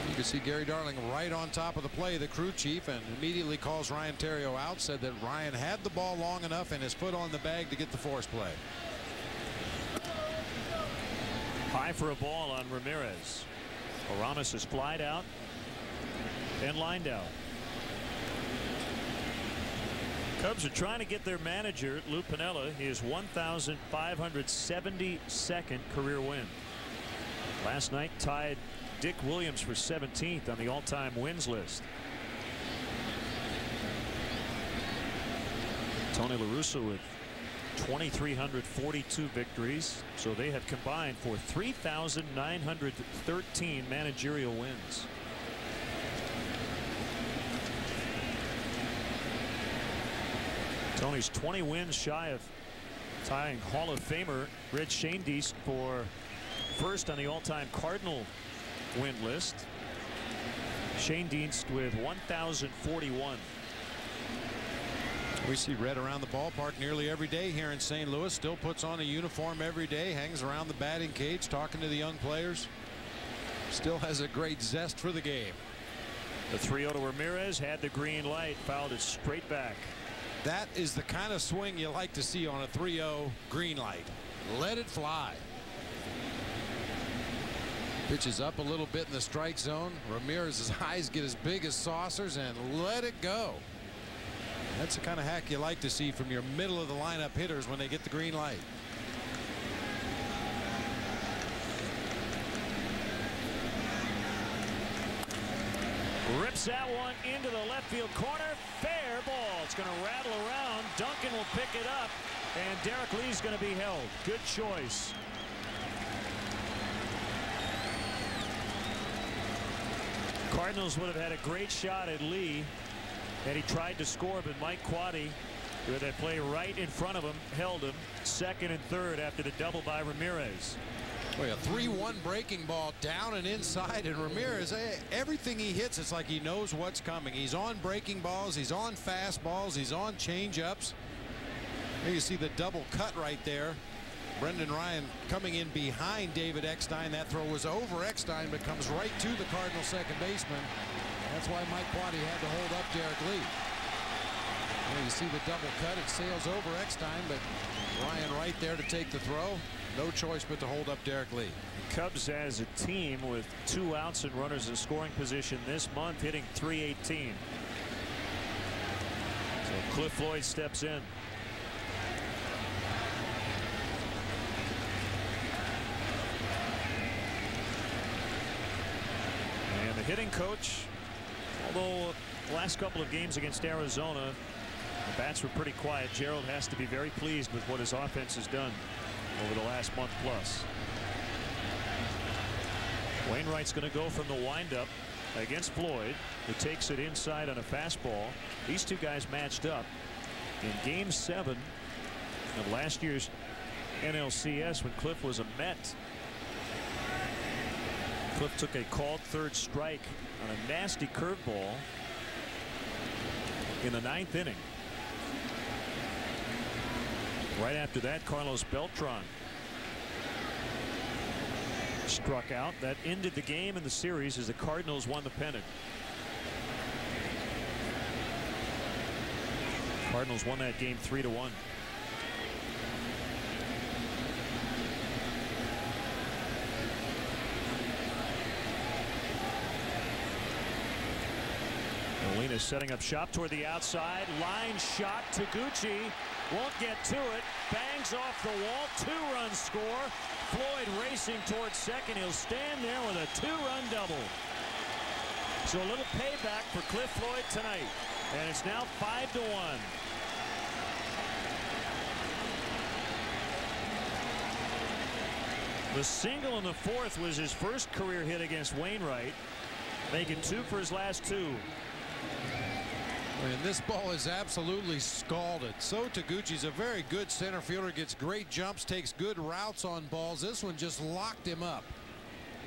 S8: You can see Gary Darling right on top of the play, the crew chief, and immediately calls Ryan Terrio out, said that Ryan had the ball long enough and his foot on the bag to get the force play.
S7: High for a ball on Ramirez. Aramis is flied out and lined out. Cubs are trying to get their manager, Lou Piniella, his 1,572nd career win. Last night tied Dick Williams for 17th on the all-time wins list. Tony La Russa with 2,342 victories, so they have combined for 3,913 managerial wins. Tony's 20 wins shy of tying Hall of Famer Red Schoendienst for first on the all-time Cardinal win list. Schoendienst with 1,041.
S8: We see Red around the ballpark nearly every day here in St. Louis. Still puts on a uniform every day, hangs around the batting cage talking to the young players. Still has a great zest for the game.
S7: The 3-0 to Ramirez, had the green light, fouled it straight back.
S8: That is the kind of swing you like to see on a 3-0 green light. Let it fly. Pitches up a little bit in the strike zone. Ramirez's eyes get as big as saucers and let it go. That's the kind of hack you like to see from your middle of the lineup hitters when they get the green light.
S7: Rips that one into the left field corner. Fair ball. It's going to rattle around. Duncan will pick it up, and Derek Lee's going to be held. Good choice. Cardinals would have had a great shot at Lee, and he tried to score, but Mike Quade, with that play right in front of him, held him. Second and third after the double by Ramirez.
S8: Boy, a 3-1 breaking ball down and inside, and Ramirez, everything he hits, it's like he knows what's coming. He's on breaking balls, he's on fastballs, he's on change-ups. There you see the double cut right there. Brendan Ryan coming in behind David Eckstein. That throw was over Eckstein, but comes right to the Cardinal second baseman. That's why Mike Quade had to hold up Derek Lee. There you see the double cut. It sails over Eckstein, but Ryan right there to take the throw. No choice but to hold up Derek Lee.
S7: Cubs as a team with 2 outs and runners in scoring position this month, hitting .318. So Cliff Floyd steps in. And the hitting coach, although the last couple of games against Arizona, the bats were pretty quiet. Gerald has to be very pleased with what his offense has done over the last month plus. Wainwright's going to go from the windup against Floyd, who takes it inside on a fastball. These two guys matched up in Game 7 of last year's NLCS when Cliff was a Met. Cliff took a called third strike on a nasty curveball in the 9th inning. Right after that, Carlos Beltran struck out. That ended the game in the series as the Cardinals won the pennant. Cardinals won that game 3-1. Molina setting up shop toward the outside. Line shot. Taguchi won't get to it. Bangs off the wall. 2-run score. Floyd racing towards second. He'll stand there with a 2-run double. So a little payback for Cliff Floyd tonight. And it's now 5-1. The single in the 4th was his first career hit against Wainwright, making 2 for his last 2.
S8: And this ball is absolutely scalded. So Taguchi's a very good center fielder, gets great jumps, takes good routes on balls. This one just locked him up.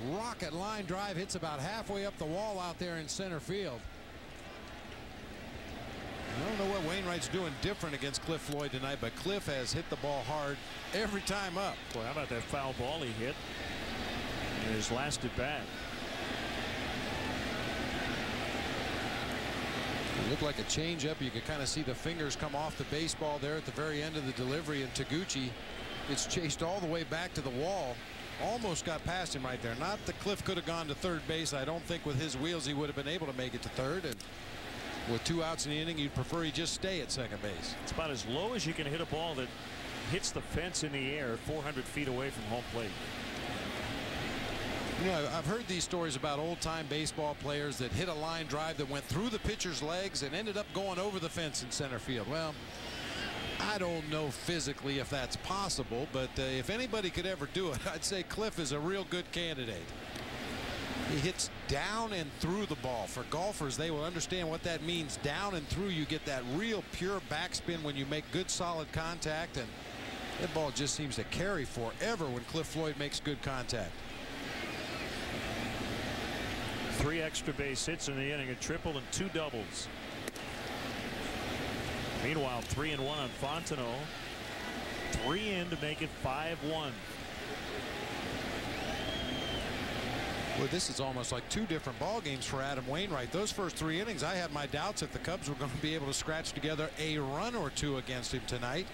S8: Rocket line drive, hits about halfway up the wall out there in center field. I don't know what Wainwright's doing different against Cliff Floyd tonight, but Cliff has hit the ball hard every time up.
S7: Boy, how about that foul ball he hit in his last at bat?
S8: It looked like a changeup. You could kind of see the fingers come off the baseball there at the very end of the delivery, and Taguchi gets chased all the way back to the wall. Almost got past him right there. Not that Cliff could have gone to third base. I don't think with his wheels he would have been able to make it to third. And with 2 outs in the inning, you'd prefer he just stay at second base.
S7: It's about as low as you can hit a ball that hits the fence in the air 400 feet away from home plate.
S8: You know, I've heard these stories about old-time baseball players that hit a line drive that went through the pitcher's legs and ended up going over the fence in center field. Well, I don't know physically if that's possible, but if anybody could ever do it, I'd say Cliff is a real good candidate. He hits down and through the ball. For golfers, they will understand what that means. Down and through, you get that real pure backspin when you make good solid contact, and that ball just seems to carry forever when Cliff Floyd makes good contact.
S7: 3 extra base hits in the inning, a triple and 2 doubles. Meanwhile, 3-1 on Fontenot. 3 in to make it 5-1.
S8: Well, this is almost like 2 different ball games for Adam Wainwright. Those first 3 innings, I had my doubts if the Cubs were going to be able to scratch together a run or 2 against him tonight.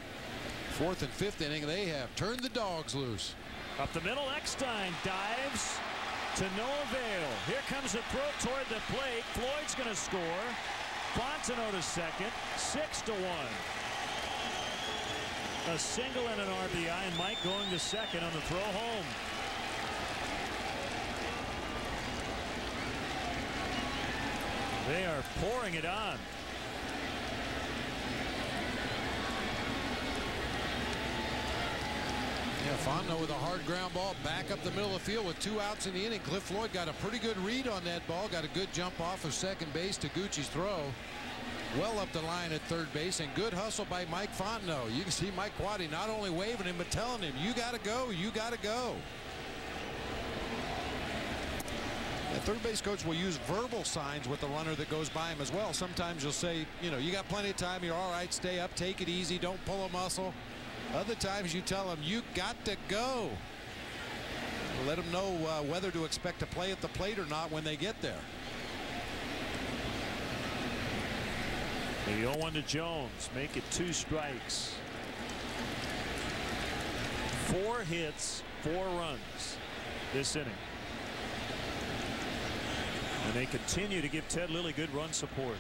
S8: 4th and 5th inning, they have turned the dogs loose.
S7: Up the middle, Eckstein dives. to no avail. Here comes a throw toward the plate. Floyd's going to score. Fontenot to second. 6-1. A single and an RBI, and Mike going to second on the throw home. They are pouring it on.
S8: Yeah, Fontenot with a hard ground ball back up the middle of the field with 2 outs in the inning. Cliff Floyd got a pretty good read on that ball. Got a good jump off of second base. Taguchi's throw well up the line at third base, and good hustle by Mike Fontenot. You can see Mike Quaddy not only waving him but telling him, you got to go, you got to go. The third base coach will use verbal signs with the runner that goes by him as well. Sometimes you'll say, you know, you got plenty of time, you're all right, stay up, take it easy, don't pull a muscle. Other times you tell them, you got to go. Let them know whether to expect to play at the plate or not when they get there.
S7: The 0-1 to Jones. Make it 2 strikes. 4 hits, 4 runs this inning. And they continue to give Ted Lilly good run support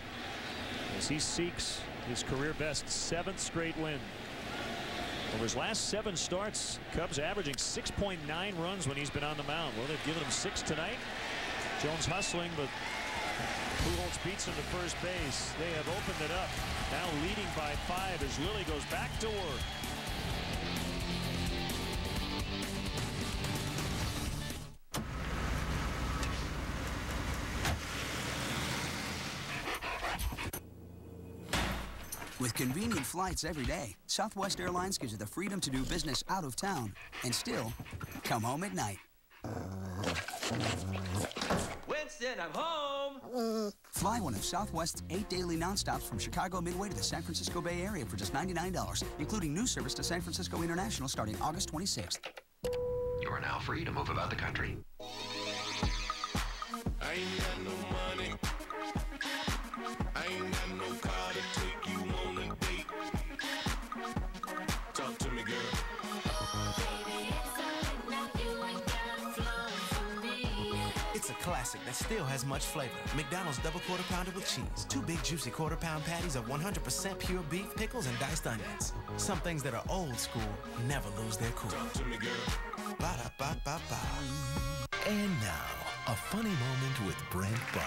S7: as he seeks his career best 7th straight win. Over his last 7 starts, Cubs averaging 6.9 runs when he's been on the mound. Well, they've given him 6 tonight. Jones hustling, but Pujols beats him to first base. They have opened it up. Now leading by 5 as Lilly goes back to work.
S5: With convenient flights every day, Southwest Airlines gives you the freedom to do business out of town and still come home at night.
S9: Winston, I'm home!
S5: Fly one of Southwest's 8 daily nonstops from Chicago Midway to the San Francisco Bay Area for just $99, including new service to San Francisco International starting August 26th.
S10: You are now free to move about the country.
S20: I ain't got no money. I ain't got no car to take you on a date. Talk to me, girl.
S13: It's a classic that still has much flavor. McDonald's double quarter pounder with cheese. 2 big juicy quarter-pound patties of 100% pure beef, pickles, and diced onions. Some things that are old school never lose their cool.
S20: Talk to me, girl.
S13: Ba-da-ba-ba-ba.
S6: And now, a funny moment with Brent Butt.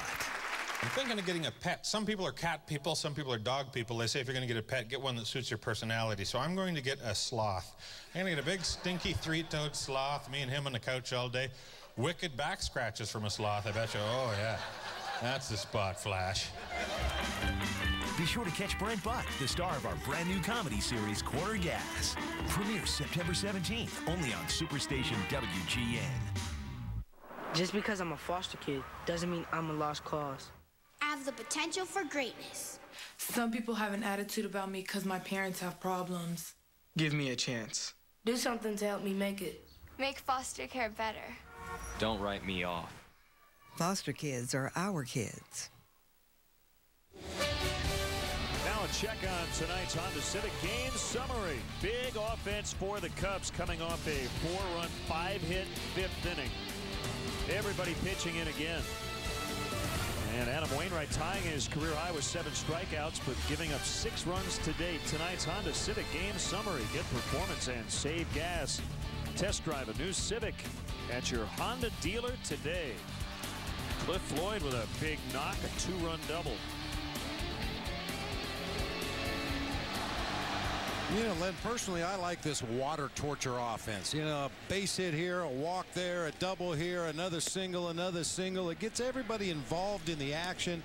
S16: I'm thinking of getting a pet. Some people are cat people, some people are dog people. They say if you're going to get a pet, get one that suits your personality. So I'm going to get a sloth. I'm going to get a big, stinky, 3-toed sloth, me and him on the couch all day. Wicked back scratches from a sloth, I bet you. Oh, yeah. That's the spot, Flash.
S6: Be sure to catch Brent Butt, the star of our brand new comedy series, Quarter Gas. Premieres September 17th, only on Superstation WGN.
S18: Just because I'm a foster kid doesn't mean I'm a lost cause.
S21: I have the potential for greatness.
S22: Some people have an attitude about me because my parents have problems.
S13: Give me a chance.
S22: Do something to help me make it.
S23: Make foster care better.
S2: Don't write me off.
S22: Foster kids are our kids.
S7: Now a check on tonight's Honda Civic game summary. Big offense for the Cubs coming off a 4-run, 5-hit 5th inning. Everybody pitching in again. And Adam Wainwright tying his career high with 7 strikeouts, but giving up 6 runs to date. Tonight's Honda Civic game summary. Get performance and save gas. Test drive a new Civic at your Honda dealer today. Cliff Floyd with a big knock, a 2-run double.
S8: You know, Len, personally, I like this water torture offense. You know, a base hit here, a walk there, a double here, another single, another single. It gets everybody involved in the action.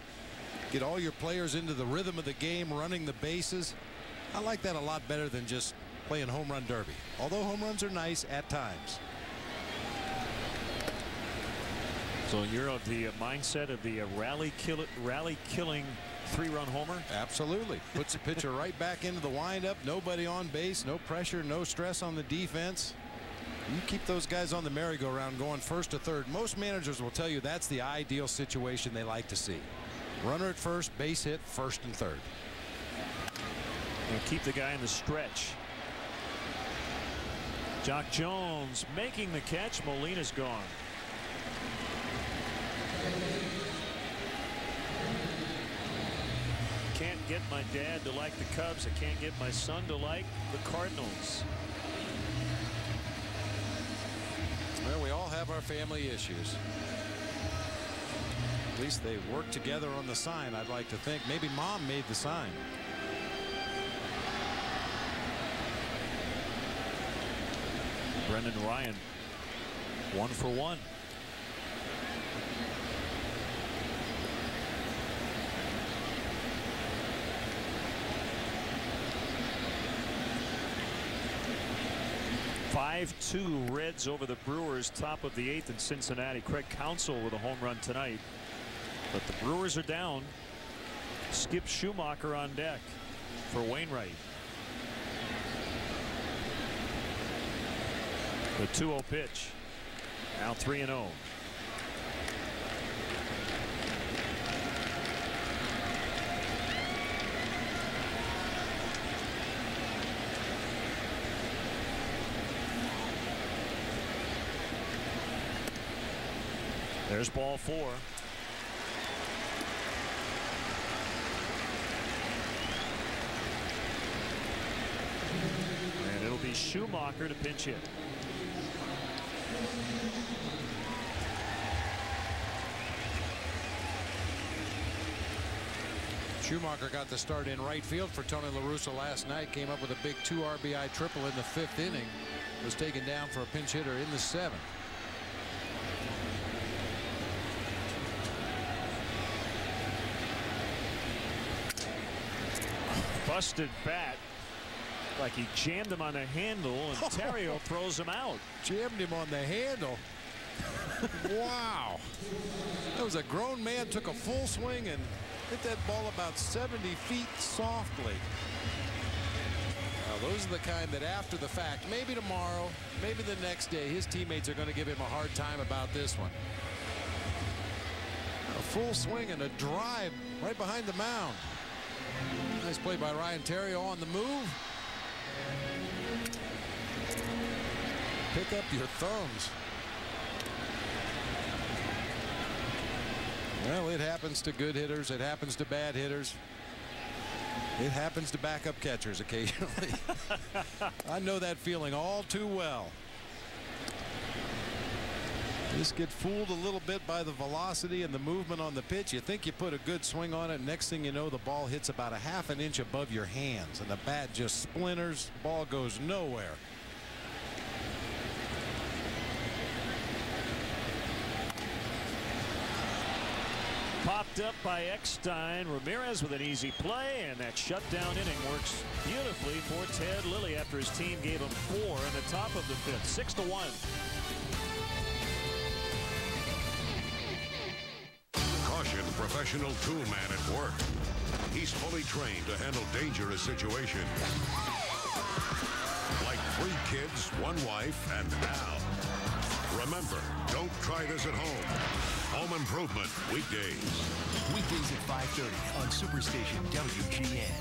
S8: Get all your players into the rhythm of the game, running the bases. I like that a lot better than just playing home run derby, although home runs are nice at times.
S7: So you're of the mindset of the rally killing 3-run homer?
S8: Absolutely. Puts the pitcher right back into the windup. Nobody on base, no pressure, no stress on the defense. You keep those guys on the merry-go-round going first to third. Most managers will tell you that's the ideal situation they like to see. Runner at first, base hit, first and third.
S7: And keep the guy in the stretch. Jock Jones making the catch. Molina's gone. Can't get my dad to like the Cubs. I can't get my son to like the Cardinals.
S8: Well, we all have our family issues. At least they work together on the sign, I'd like to think. Maybe Mom made the sign.
S7: Brendan Ryan, 1 for 1. (5-2) Reds over the Brewers, top of the 8th in Cincinnati. Craig Counsell with a home run tonight. But the Brewers are down. Skip Schumacher on deck for Wainwright. The 2-0 pitch. Now 3-0. There's ball 4. And it'll be Schumacher to pinch hit.
S8: Schumacher got the start in right field for Tony La Russa last night. Came up with a big 2 RBI triple in the 5th inning. Was taken down for a pinch hitter in the 7th.
S7: Busted bat. Like he jammed him on the handle, and Terrio throws him out.
S8: Jammed him on the handle. Wow. That was a grown man, took a full swing and hit that ball about 70 feet softly. Now, those are the kind that after the fact, maybe tomorrow, maybe the next day, his teammates are going to give him a hard time about this one. A full swing and a drive right behind the mound. Nice play by Ryan Terrio on the move. Pick up your thumbs. Well, it happens to good hitters. It happens to bad hitters. It happens to backup catchers occasionally. I know that feeling all too well. Just get fooled a little bit by the velocity and the movement on the pitch. You think you put a good swing on it. Next thing you know, the ball hits about a ½ an inch above your hands, and the bat just splinters. Ball goes nowhere.
S7: Popped up by Eckstein. Ramirez with an easy play, and that shutdown inning works beautifully for Ted Lilly after his team gave him 4 in the top of the 5th. 6-1.
S1: Caution, professional tool man at work. He's fully trained to handle dangerous situations. Like 3 kids, 1 wife, and Al. Remember, don't try this at home. Home Improvement, weekdays.
S6: Weekdays at 5:30 on Superstation WGN.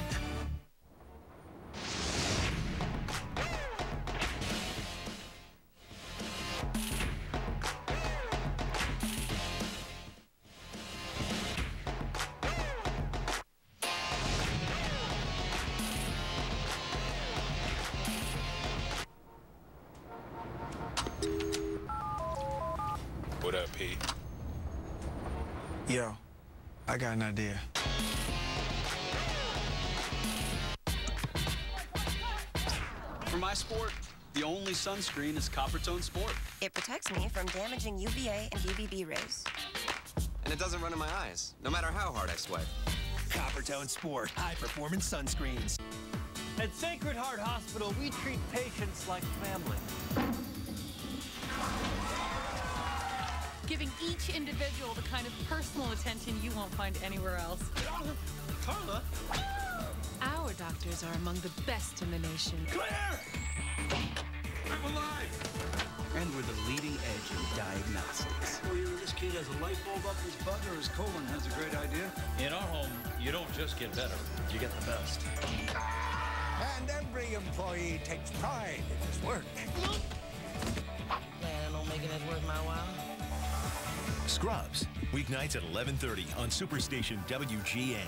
S3: What up, P?
S11: Yo, I got an idea.
S12: For my sport, the only sunscreen is Coppertone Sport.
S14: It protects me from damaging UVA and UVB rays.
S15: And it doesn't run in my eyes, no matter how hard I swipe.
S6: Coppertone Sport, high-performance sunscreens.
S9: At Sacred Heart Hospital, we treat patients like family.
S19: Giving each individual the kind of personal attention you won't find anywhere else.
S9: Carla?
S19: Our doctors are among the best in the nation.
S9: Claire! I'm alive!
S12: And we're the leading edge in diagnostics.
S9: Well, either this kid has a light bulb up his butt or his colon has a great idea.
S24: In our home, you don't just get better, you get the best.
S25: And every employee takes pride in his work.
S18: Planning on making this worth my while?
S6: Scrubs, weeknights at 11:30 on Superstation WGN.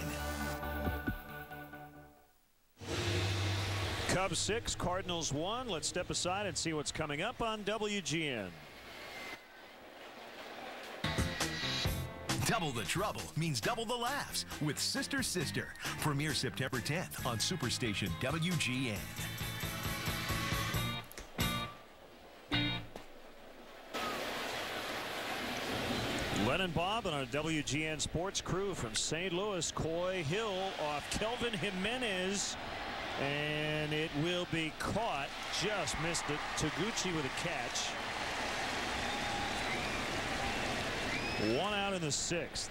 S7: Cubs 6, Cardinals 1. Let's step aside and see what's coming up on WGN.
S6: Double the trouble means double the laughs with Sister Sister. Premiere September 10th on Superstation WGN.
S7: Len and Bob and our WGN sports crew from St. Louis. Coy Hill off Kelvin Jimenez. And it will be caught. Just missed it. Taguchi with a catch. 1 out in the 6th.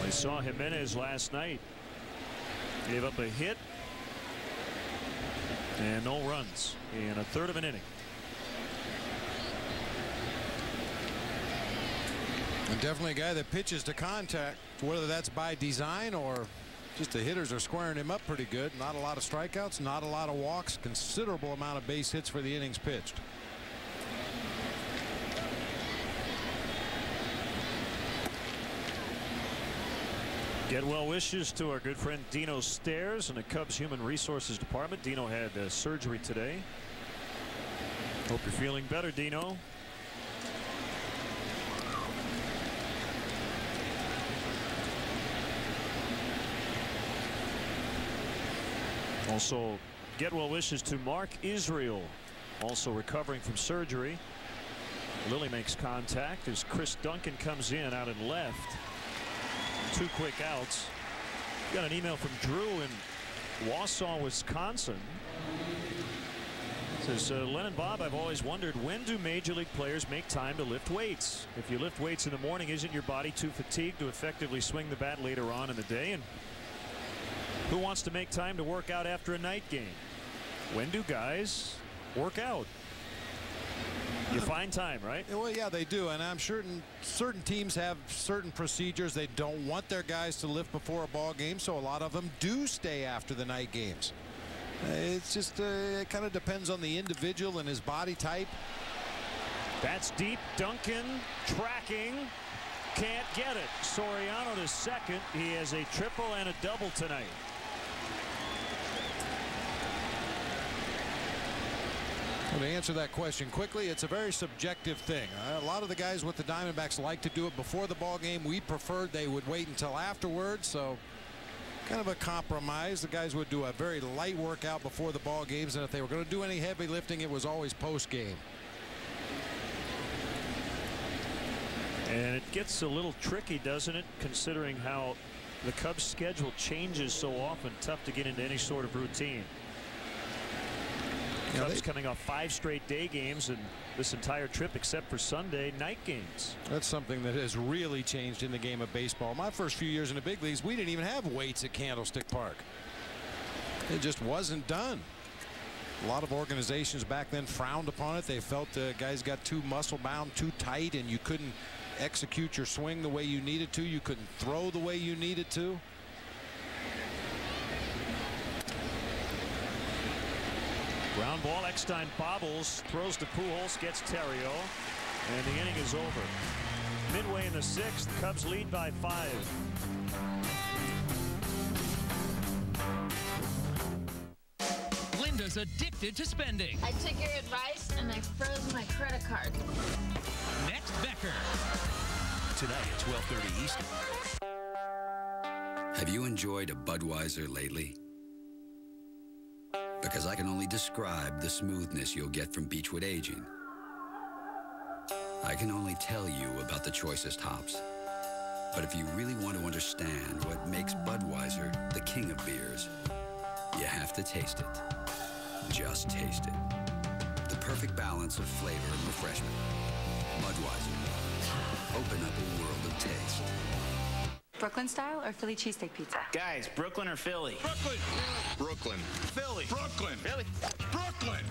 S7: We saw Jimenez last night. Gave up a hit. And no runs in a third of an inning.
S8: And definitely a guy that pitches to contact, whether that's by design or just the hitters are squaring him up pretty good. Not a lot of strikeouts, not a lot of walks, considerable amount of base hits for the innings pitched.
S7: Get well wishes to our good friend Dino Stairs in the Cubs Human Resources Department. Dino had surgery today. Hope you're feeling better, Dino. Also, get well wishes to Mark Israel, also recovering from surgery. Lilly makes contact as Chris Duncan comes in out and left. 2 quick outs. Got an email from Drew in Wausau, Wisconsin. Says, Len and Bob, I've always wondered, when do major league players make time to lift weights? If you lift weights in the morning, isn't your body too fatigued to effectively swing the bat later on in the day? And who wants to make time to work out after a night game? When do guys work out? You find time, right?
S8: Well, yeah, they do. And I'm sure certain teams have certain procedures. They don't want their guys to lift before a ball game, so a lot of them do stay after the night games. It's just it kind of depends on the individual and his body type.
S7: That's deep. Duncan tracking. Can't get it. Soriano to second. He has a triple and a double tonight.
S8: Well, to answer that question quickly, it's a very subjective thing. A lot of the guys with the Diamondbacks like to do it before the ball game. We preferred they would wait until afterwards, so kind of a compromise. The guys would do a very light workout before the ball games, and if they were going to do any heavy lifting, it was always post game.
S7: And it gets a little tricky, doesn't it, considering how the Cubs schedule changes so often. Tough to get into any sort of routine.
S8: Yeah,
S7: Cubs coming off 5 straight day games, and this entire trip except for Sunday night games.
S8: That's something that has really changed in the game of baseball. My first few years in the big leagues, we didn't even have weights at Candlestick Park. It just wasn't done. A lot of organizations back then frowned upon it. They felt guys got too muscle bound, too tight, and you couldn't execute your swing the way you needed to. You couldn't throw the way you needed to.
S7: Ground ball. Eckstein bobbles, throws to Pujols, gets Terrio, and the inning is over. Midway in the 6th, Cubs lead by 5.
S4: Linda's addicted to spending.
S21: I took your advice and I froze my credit card.
S4: Next, Becker.
S6: Tonight at 12:30 Eastern.
S5: Have you enjoyed a Budweiser lately? Because I can only describe the smoothness you'll get from Beechwood aging. I can only tell you about the choicest hops. But if you really want to understand what makes Budweiser the king of beers, you have to taste it. Just taste it. The perfect balance of flavor and refreshment. Budweiser. Open up a world of taste.
S10: Brooklyn style or Philly cheesesteak pizza?
S17: Guys, Brooklyn or Philly?
S25: Brooklyn. Brooklyn.
S17: Philly.
S25: Brooklyn.
S17: Philly.
S25: Brooklyn.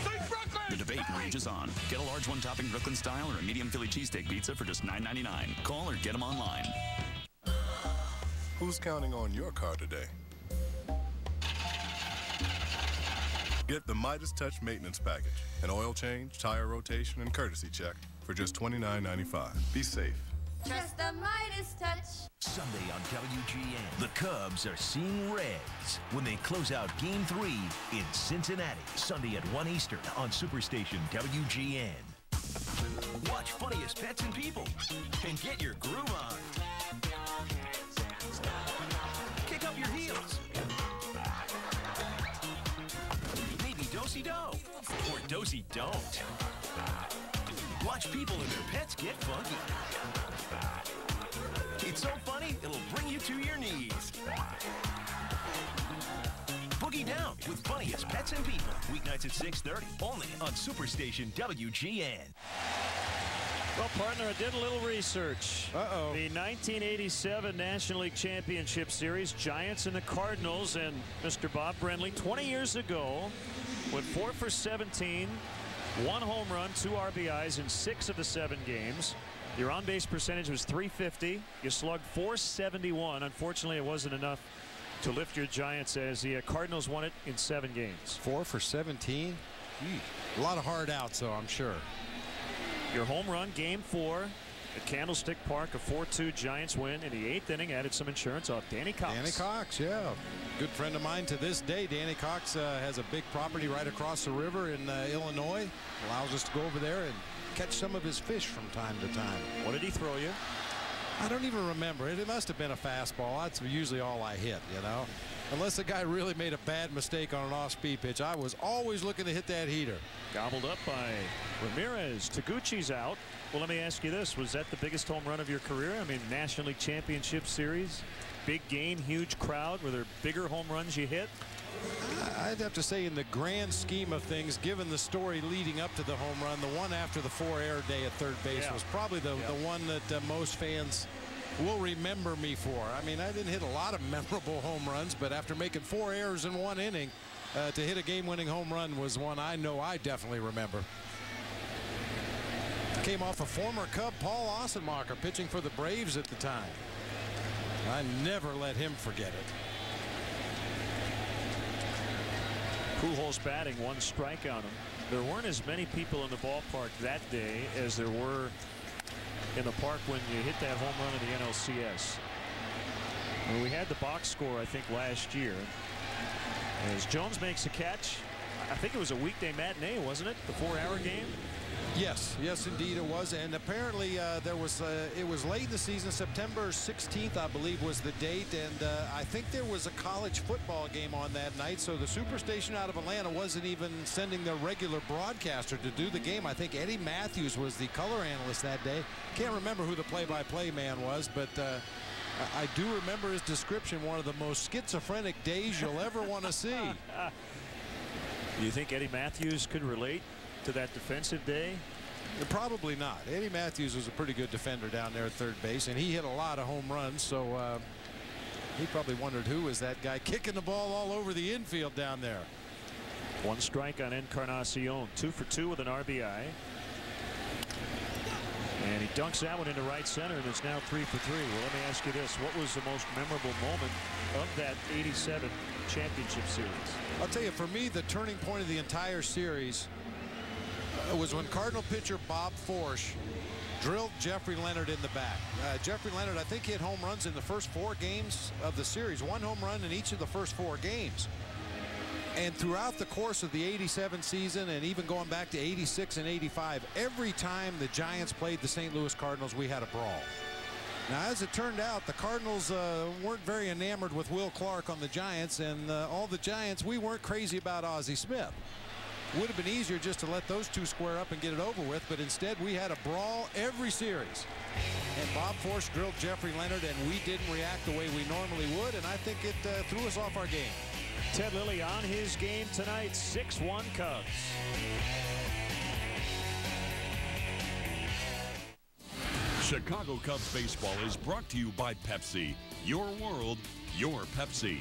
S25: Say Brooklyn.
S20: The debate rages on. Get a large one-topping Brooklyn style or a medium Philly cheesesteak pizza for just $9.99. Call or get them online.
S3: Who's counting on your car today?
S2: Get the Midas Touch Maintenance Package. An oil change, tire rotation, and courtesy check for just $29.95. Be safe.
S21: Trust the Midas Touch.
S6: Sunday on WGN, the Cubs are seeing reds when they close out Game 3 in Cincinnati. Sunday at 1 Eastern on Superstation WGN. Watch Funniest Pets and People and get your groove on. Kick up your heels. Maybe do-si-do or do-si don't. Watch people and their pets get funky. It's so funny, it'll bring you to your knees. Boogie Down with Funniest Pets and People. Weeknights at 6:30, only on Superstation WGN.
S7: Well, partner, I did a little research. Uh-oh. The 1987 National League Championship Series, Giants and the Cardinals, and Mr. Bob Brenly, 20 years ago, went 4 for 17, 1 home run, 2 RBIs in 6 of the 7 games. Your on-base percentage was .350. You slugged .471. Unfortunately, it wasn't enough to lift your Giants as the Cardinals won it in 7 games.
S8: 4 for 17? A lot of hard outs, though, I'm sure.
S7: Your home run, Game 4 at Candlestick Park, a 4-2 Giants win in the 8th inning. Added some insurance off Danny Cox.
S8: Danny Cox, yeah. Good friend of mine to this day. Danny Cox has a big property right across the river in Illinois. Allows us to go over there and catch some of his fish from time to time.
S7: What did he throw you?
S8: I don't even remember. It must have been a fastball. That's usually all I hit, you know. Unless the guy really made a bad mistake on an off-speed pitch. I was always looking to hit that heater.
S7: Gobbled up by Ramirez. Taguchi's out. Well, let me ask you this. Was that the biggest home run of your career? I mean, National League Championship Series, big game, huge crowd. Were there bigger home runs you hit?
S8: I'd have to say in the grand scheme of things, given the story leading up to the home run, the one after the 4-error day at third base was probably the one that most fans will remember me for. I mean, I didn't hit a lot of memorable home runs, but after making 4 errors in 1 inning, to hit a game-winning home run was one I know I definitely remember. Came off a former Cub, Paul Ossenmacher, pitching for the Braves at the time. I never let him forget it.
S7: Pujols batting, 1 strike on him. There weren't as many people in the ballpark that day as there were in the park when you hit that home run in the NLCS. Well, we had the box score, I think, last year. As Jones makes a catch, I think it was a weekday matinee, wasn't it? The 4-hour game?
S8: Yes, yes, indeed it was. And apparently it was late in the season. September 16th, I believe, was the date. And I think there was a college football game on that night. So the Superstation out of Atlanta wasn't even sending their regular broadcaster to do the game. I think Eddie Matthews was the color analyst that day. Can't remember who the play-by-play man was, but I do remember his description, one of the most schizophrenic days you'll ever want to see.
S7: Do you think Eddie Matthews could relate to that defensive day?
S8: Probably not. Eddie Matthews was a pretty good defender down there at third base, and he hit a lot of home runs, so he probably wondered who was that guy kicking the ball all over the infield down there.
S7: 1 strike on Encarnacion, 2 for 2 with an RBI. And he dunks that one into right center, and it's now 3 for 3. Well, let me ask you this. What was the most memorable moment of that 87 championship series?
S8: I'll tell you, for me, the turning point of the entire series was when Cardinal pitcher Bob Forsch drilled Jeffrey Leonard in the back. Jeffrey Leonard, I think, hit home runs in the first 4 games of the series. 1 home run in each of the first 4 games. And throughout the course of the 87 season, and even going back to 86 and 85, every time the Giants played the St. Louis Cardinals, we had a brawl. Now, as it turned out, the Cardinals weren't very enamored with Will Clark on the Giants, and all the Giants, we weren't crazy about Ozzie Smith. Would have been easier just to let those 2 square up and get it over with, but instead we had a brawl every series. And Bob Forsch drilled Jeffrey Leonard, and we didn't react the way we normally would, and I think it threw us off our game.
S7: Ted Lilly on his game tonight, 6-1 Cubs.
S13: Chicago Cubs baseball is brought to you by Pepsi. Your world, your Pepsi.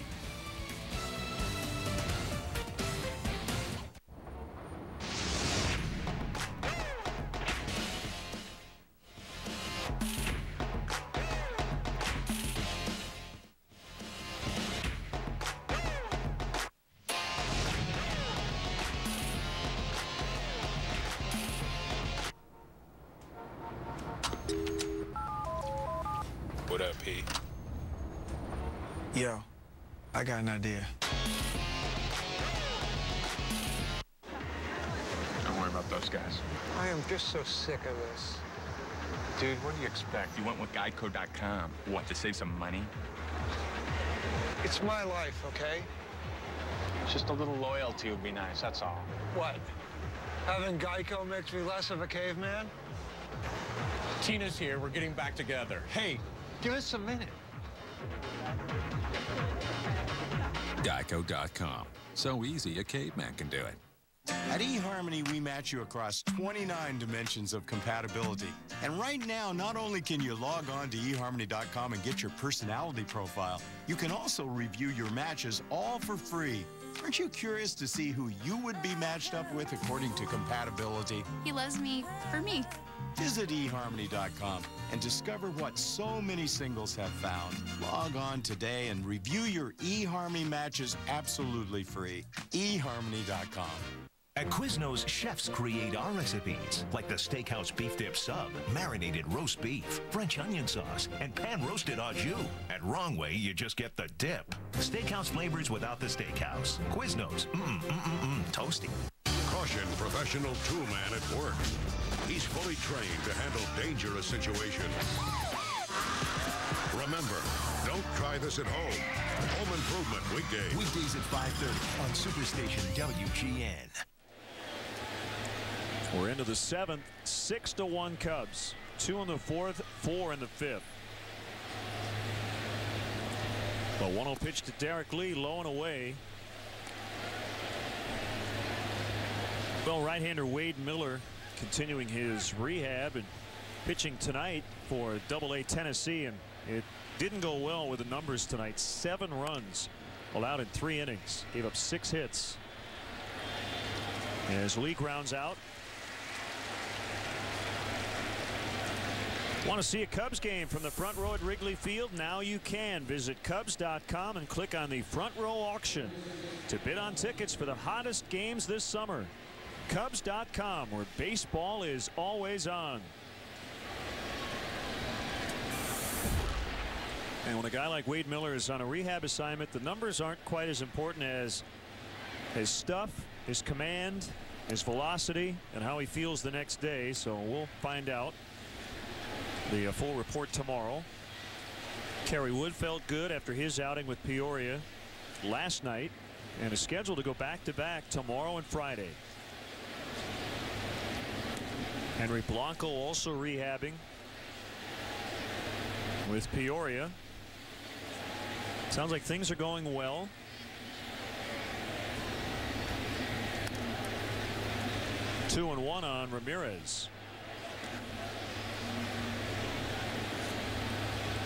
S3: P?
S11: Yo, I got an idea.
S1: Don't worry about those guys.
S16: I am just so sick of this.
S1: Dude, what do you expect? You went with Geico.com. What, to save some money?
S16: It's my life, okay?
S1: Just a little loyalty would be nice, that's all.
S16: What? Having Geico makes me less of a caveman?
S17: Tina's here. We're getting back together. Hey,
S16: give us a minute.
S22: Geico.com. So easy, a caveman can do it.
S23: At eHarmony, we match you across 29 dimensions of compatibility. And right now, not only can you log on to eHarmony.com and get your personality profile, you can also review your matches all for free. Aren't you curious to see who you would be matched up with according to compatibility?
S21: He loves me for me.
S23: Visit eHarmony.com and discover what so many singles have found. Log on today and review your eHarmony matches absolutely free. eHarmony.com.
S6: At Quiznos, chefs create our recipes, like the Steakhouse Beef Dip Sub, marinated roast beef, French onion sauce, and pan-roasted au jus. At Wrong Way, you just get the dip. Steakhouse flavors without the steakhouse. Quiznos, toasty.
S26: Caution, professional toolman at work. He's fully trained to handle dangerous situations. Remember, don't try this at home. Home Improvement weekdays.
S6: Weekdays at 5:30 on Superstation WGN.
S7: We're into the 7th, 6-1 Cubs. 2 in the 4th, 4 in the 5th. The 1-0 pitch to Derek Lee, low and away. Well, right-hander Wade Miller continuing his rehab and pitching tonight for AA Tennessee, and it didn't go well with the numbers tonight. 7 runs allowed in 3 innings, gave up 6 hits. As Lee grounds out. Want to see a Cubs game from the front row at Wrigley Field? Now you can. Visit Cubs.com and click on the front row auction to bid on tickets for the hottest games this summer. Cubs.com, where baseball is always on. And when a guy like Wade Miller is on a rehab assignment, the numbers aren't quite as important as his stuff, his command, his velocity, and how he feels the next day. So we'll find out. The full report tomorrow. Kerry Wood felt good after his outing with Peoria last night and is scheduled to go back-to-back tomorrow and Friday. Henry Blanco also rehabbing with Peoria. Sounds like things are going well. Two and one on Ramirez.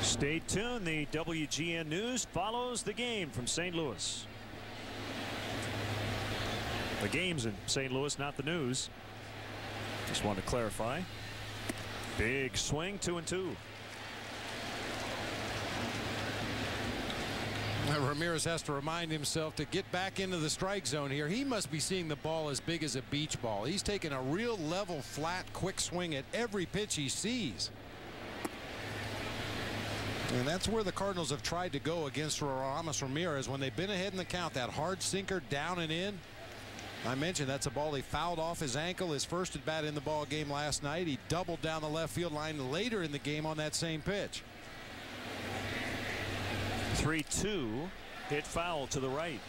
S7: Stay tuned. The WGN News follows the game from St. Louis. The game's in St. Louis, not the news. Just wanted to clarify. Big swing, 2-2.
S8: Ramirez has to remind himself to get back into the strike zone here. He must be seeing the ball as big as a beach ball. He's taking a real level, flat, quick swing at every pitch he sees. And that's where the Cardinals have tried to go against Ramos Ramirez when they've been ahead in the count. That hard sinker down and in. I mentioned that's a ball he fouled off his ankle his first at bat in the ball game last night. He doubled down the left field line later in the game on that same pitch.
S7: 3-2, hit foul to the right.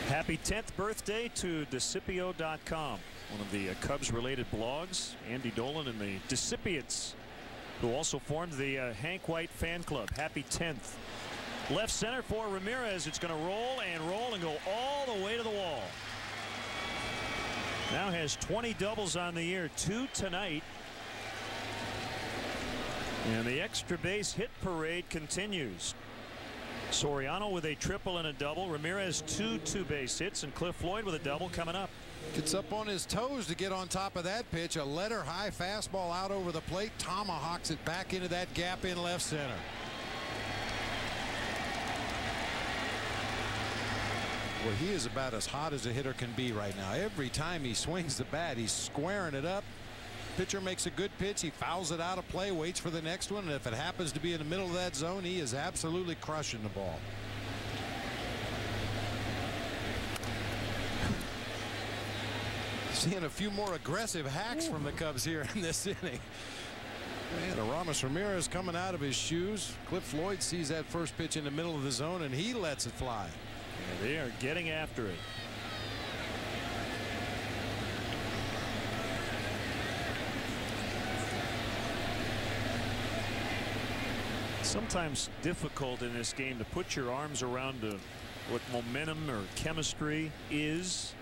S7: Happy 10th birthday to Decipio.com, one of the Cubs-related blogs. Andy Dolan and the Decipients, who also formed the Hank White fan club. Happy 10th. Left center for Ramirez. It's going to roll and go all the way to the wall. Now has 20 doubles on the year, 2 tonight. And the extra base hit parade continues. Soriano with a triple and a double. Ramirez 2 two-base hits, and Cliff Floyd with a double coming up.
S8: Gets up on his toes to get on top of that pitch. A letter high fastball out over the plate. Tomahawks it back into that gap in left center. Well, he is about as hot as a hitter can be right now. Every time he swings the bat, he's squaring it up. Pitcher makes a good pitch, he fouls it out of play, waits for the next one, and if it happens to be in the middle of that zone, he is absolutely crushing the ball. Seeing a few more aggressive hacks from the Cubs here in this inning. And Aramis Ramirez coming out of his shoes. Cliff Floyd sees that first pitch in the middle of the zone, and he lets it fly.
S7: Yeah, they are getting after it. Sometimes difficult in this game to put your arms around what momentum or chemistry is.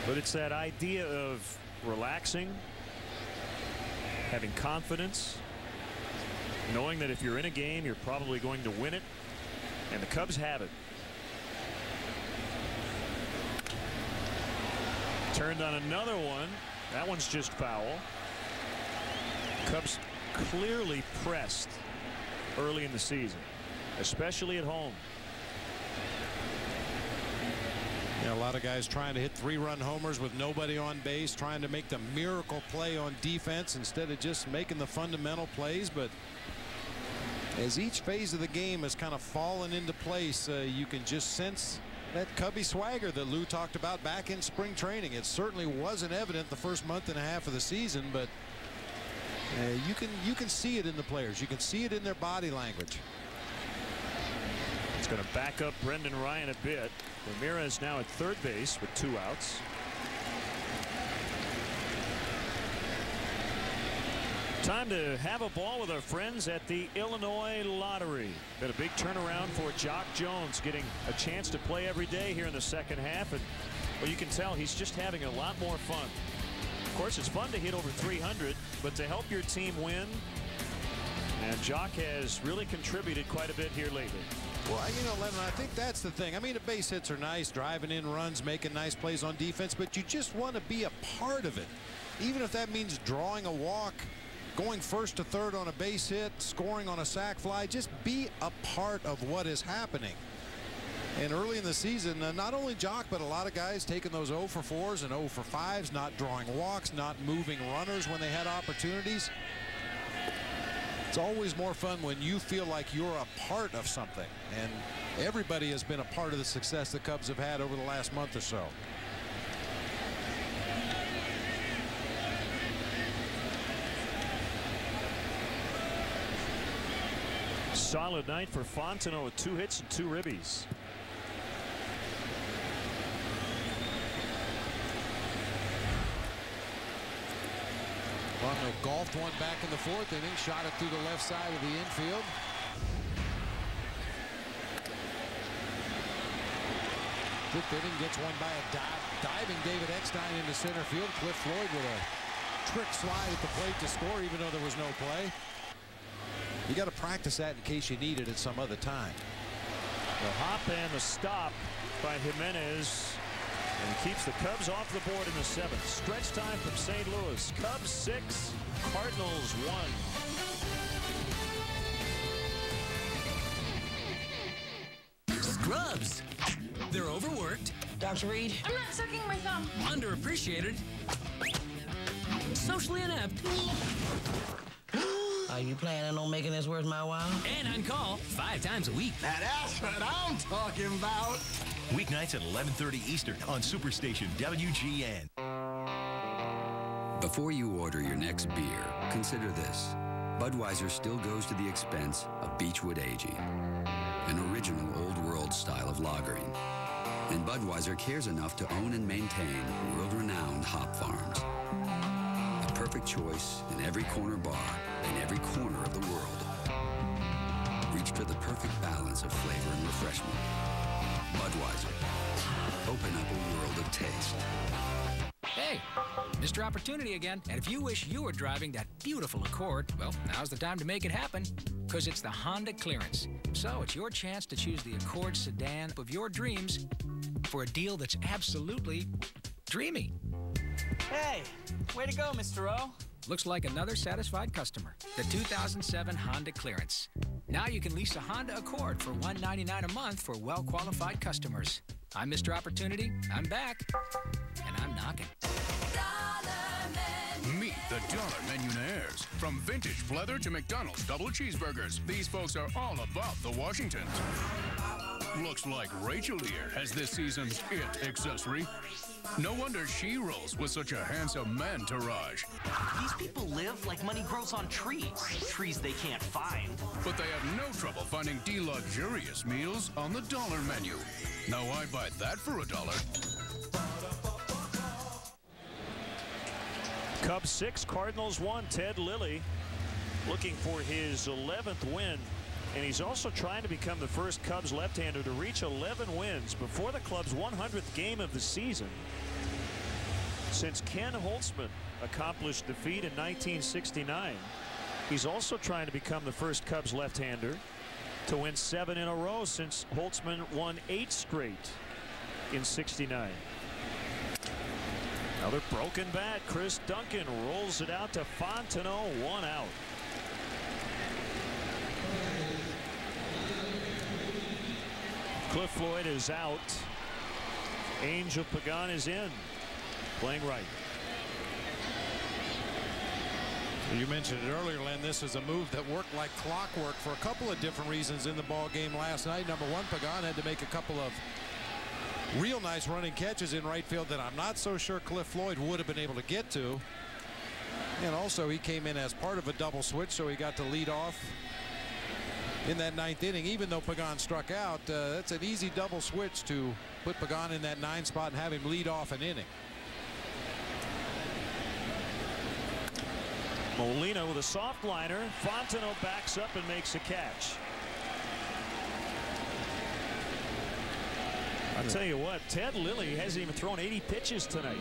S7: But it's that idea of relaxing, having confidence, knowing that if you're in a game, you're probably going to win it. And the Cubs have it. Turned on another one. That one's just foul. Cubs clearly pressed early in the season, especially at home.
S8: Yeah, a lot of guys trying to hit 3-run homers with nobody on base, trying to make the miracle play on defense instead of just making the fundamental plays. But as each phase of the game has kind of fallen into place, you can just sense that Cubby swagger that Lou talked about back in spring training. It certainly wasn't evident the first month and a half of the season, but you can see it in the players. You can see it in their body language.
S7: It's going to back up Brendan Ryan a bit. Ramirez now at third base with 2 outs. Time to have a ball with our friends at the Illinois Lottery. Got a big turnaround for Jock Jones, getting a chance to play every day here in the second half. And well, you can tell he's just having a lot more fun. Of course, it's fun to hit over 300, but to help your team win, and Jock has really contributed quite a bit here lately.
S8: Well, you know, Lemon, I think that's the thing. I mean, the base hits are nice, driving in runs, making nice plays on defense, but you just want to be a part of it. Even if that means drawing a walk, going first to third on a base hit, scoring on a sac fly, just be a part of what is happening. And early in the season, not only Jock, but a lot of guys taking those 0 for 4s and 0 for 5s, not drawing walks, not moving runners when they had opportunities. It's always more fun when you feel like you're a part of something. And everybody has been a part of the success the Cubs have had over the last month or so.
S7: Solid night for Fontenot with 2 hits and 2 ribbies.
S8: Fontenot golfed one back in the 4th inning, shot it through the left side of the infield. Fifth inning, gets one by a diving David Eckstein into center field. Cliff Floyd with a trick slide at the plate to score, even though there was no play. You got to practice that in case you need it at some other time.
S7: The hop and the stop by Jimenez, and keeps the Cubs off the board in the 7th. Stretch time from St. Louis. Cubs 6, Cardinals
S4: 1. Scrubs. They're overworked.
S18: Dr. Reed.
S21: I'm not sucking my thumb.
S4: Underappreciated. Socially inept.
S18: Are you planning on making this worth my while?
S4: And on call 5 times a week.
S9: Now that's what I'm talking about.
S6: Weeknights at 11:30 Eastern on Superstation WGN.
S5: Before you order your next beer, consider this. Budweiser still goes to the expense of Beechwood aging, an original old-world style of lagering. And Budweiser cares enough to own and maintain world-renowned hop farms. A perfect choice in every corner bar, in every corner of the world. Reach for the perfect balance of flavor and refreshment. Budweiser. Open up a world of taste.
S12: Hey, Mr. Opportunity again. And if you wish you were driving that beautiful Accord, well, now's the time to make it happen, because it's the Honda clearance. So it's your chance to choose the Accord sedan of your dreams for a deal that's absolutely dreamy.
S14: Hey, way to go, Mr. O.
S12: Looks like another satisfied customer. The 2007 Honda clearance. Now you can lease a Honda Accord for $199 a month for well-qualified customers. I'm Mr. Opportunity. I'm back, and I'm knocking.
S10: Meet the Dollar Millionaires. From vintage pleather to McDonald's double cheeseburgers, these folks are all about the Washingtons. Looks like Rachel here has this season's it accessory. No wonder she rolls with such a handsome entourage.
S15: These people live like money grows on trees. Trees they can't find.
S10: But they have no trouble finding luxurious meals on the dollar menu. Now I buy that for $1.
S7: Cubs 6, Cardinals 1. Ted Lilly looking for his 11th win. And he's also trying to become the first Cubs left-hander to reach 11 wins before the club's 100th game of the season since Ken Holtzman accomplished the feat in 1969. He's also trying to become the first Cubs left-hander to win 7 in a row since Holtzman won 8 straight in '69. Another broken bat. Chris Duncan rolls it out to Fontenot, 1 out. Cliff Floyd is out. Angel Pagan is in, playing right.
S8: You mentioned it earlier, Len. This is a move that worked like clockwork for a couple of different reasons in the ball game last night. Number one, Pagan had to make a couple of real nice running catches in right field that I'm not so sure Cliff Floyd would have been able to get to. And also he came in as part of a double switch, so he got to lead off in that 9th inning. Even though Pagan struck out, that's an easy double switch to put Pagan in that 9 spot and have him lead off an inning.
S7: Molina with a soft liner. Fontenot backs up and makes a catch. I'll tell you what, Ted Lilly hasn't even thrown 80 pitches tonight.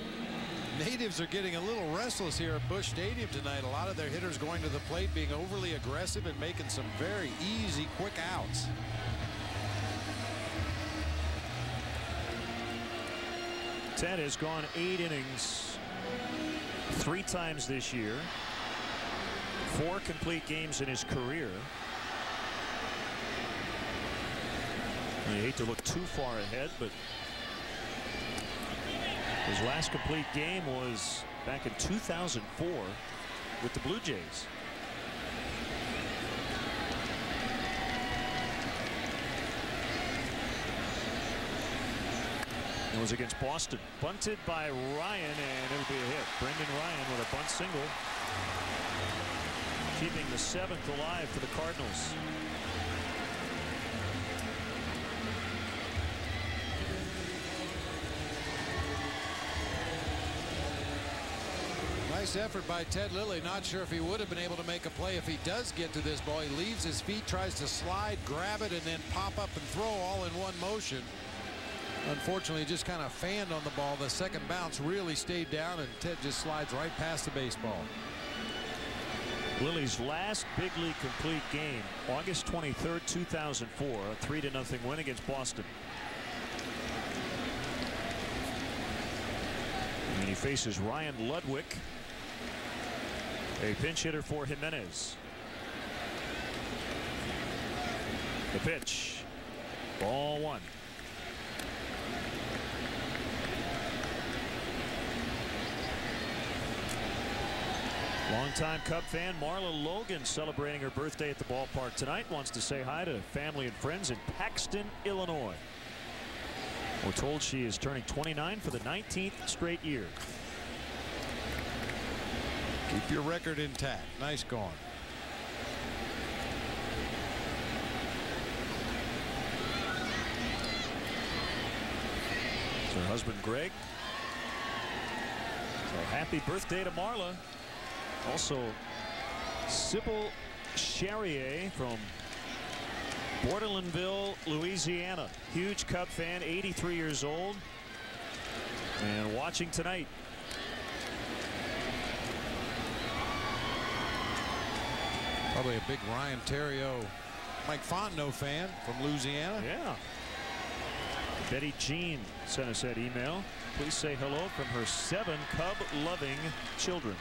S8: Natives are getting a little restless here at Busch Stadium tonight. A lot of their hitters going to the plate, being overly aggressive and making some very easy, quick outs.
S7: Ted has gone 8 innings 3 times this year. 4 complete games in his career. I hate to look too far ahead, but his last complete game was back in 2004 with the Blue Jays. It was against Boston. Bunted by Ryan, and it'll be a hit. Brendan Ryan with a bunt single, keeping the 7th alive for the Cardinals.
S8: Nice effort by Ted Lilly. Not sure if he would have been able to make a play if he does get to this ball. He leaves his feet, tries to slide, grab it, and then pop up and throw all in one motion. Unfortunately, just kind of fanned on the ball. The second bounce really stayed down, and Ted just slides right past the baseball.
S7: Lilly's last big league complete game, August 23rd, 2004, a 3-0 win against Boston. And he faces Ryan Ludwig, a pinch hitter for Jimenez. The pitch, ball 1. Longtime Cub fan Marla Logan celebrating her birthday at the ballpark tonight. Wants to say hi to family and friends in Paxton, Illinois. We're told she is turning 29 for the 19th straight year.
S8: Keep your record intact. Nice going.
S7: It's her husband Greg. So happy birthday to Marla. Also, Sybil Charrier from Borderlandville, Louisiana. Huge Cub fan, 83 years old, and watching tonight.
S8: Probably a big Ryan Theriot, Mike Fontenot fan from Louisiana.
S7: Yeah. Betty Jean sent us that email. Please say hello from her 7 Cub-loving children.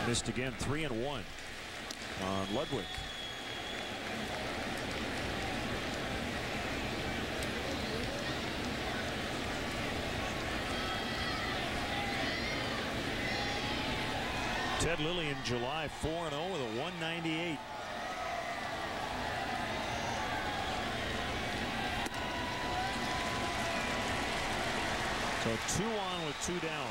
S7: Missed again, 3-1 on Ludwig. Ted Lilly in July, 4-0 with a 198. So 2 on with 2 down.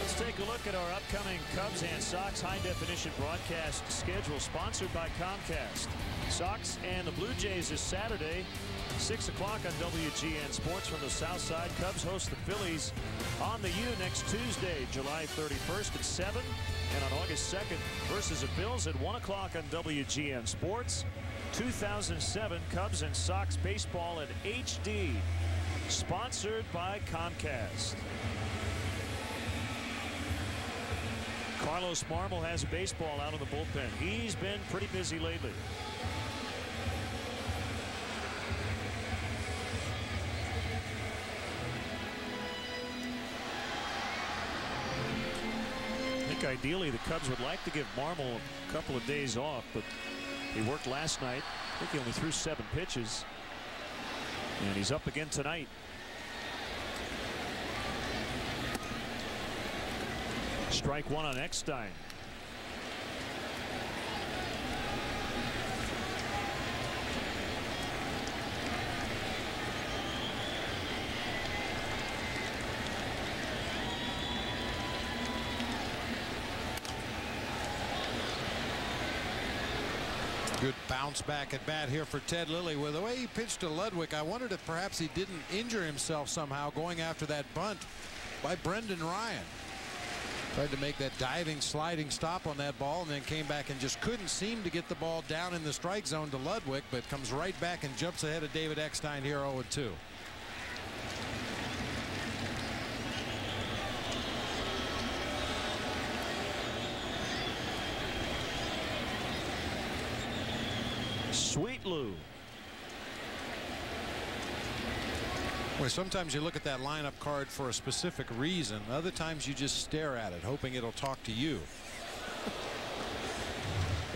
S7: Let's take a look at our upcoming Cubs and Sox high-definition broadcast schedule, sponsored by Comcast. Sox and the Blue Jays is Saturday, 6 o'clock on WGN Sports from the South Side. Cubs host the Phillies on the U next Tuesday, July 31st at 7. And on August 2nd versus the Bills at 1 o'clock on WGN Sports. 2007 Cubs and Sox baseball in HD, sponsored by Comcast. Carlos Marmol has a baseball out of the bullpen. He's been pretty busy lately. I think ideally the Cubs would like to give Marmol a couple of days off, but he worked last night. I think he only threw 7 pitches. And he's up again tonight. Strike 1 on Eckstein.
S8: Good bounce back at bat here for Ted Lilly. With the way he pitched to Ludwig, I wondered if perhaps he didn't injure himself somehow going after that bunt by Brendan Ryan. Tried to make that diving, sliding stop on that ball and then came back and just couldn't seem to get the ball down in the strike zone to Ludwig, but comes right back and jumps ahead of David Eckstein here 0-2.
S7: Sweet Lou.
S8: Well, sometimes you look at that lineup card for a specific reason. Other times you just stare at it, hoping it'll talk to you.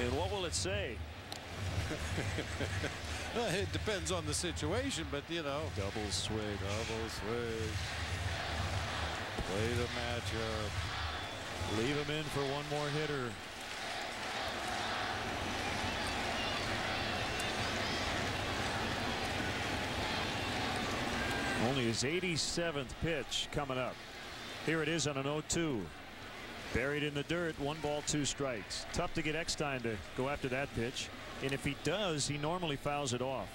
S7: And what will it say?
S8: Well, it depends on the situation, but you know.
S7: Double swing.
S8: Double swing. Play the matchup.
S7: Leave him in for one more hitter. Only his 87th pitch coming up. Here it is on an 0-2. Buried in the dirt, 1 ball, 2 strikes. Tough to get Eckstein to go after that pitch. And if he does, he normally fouls it off.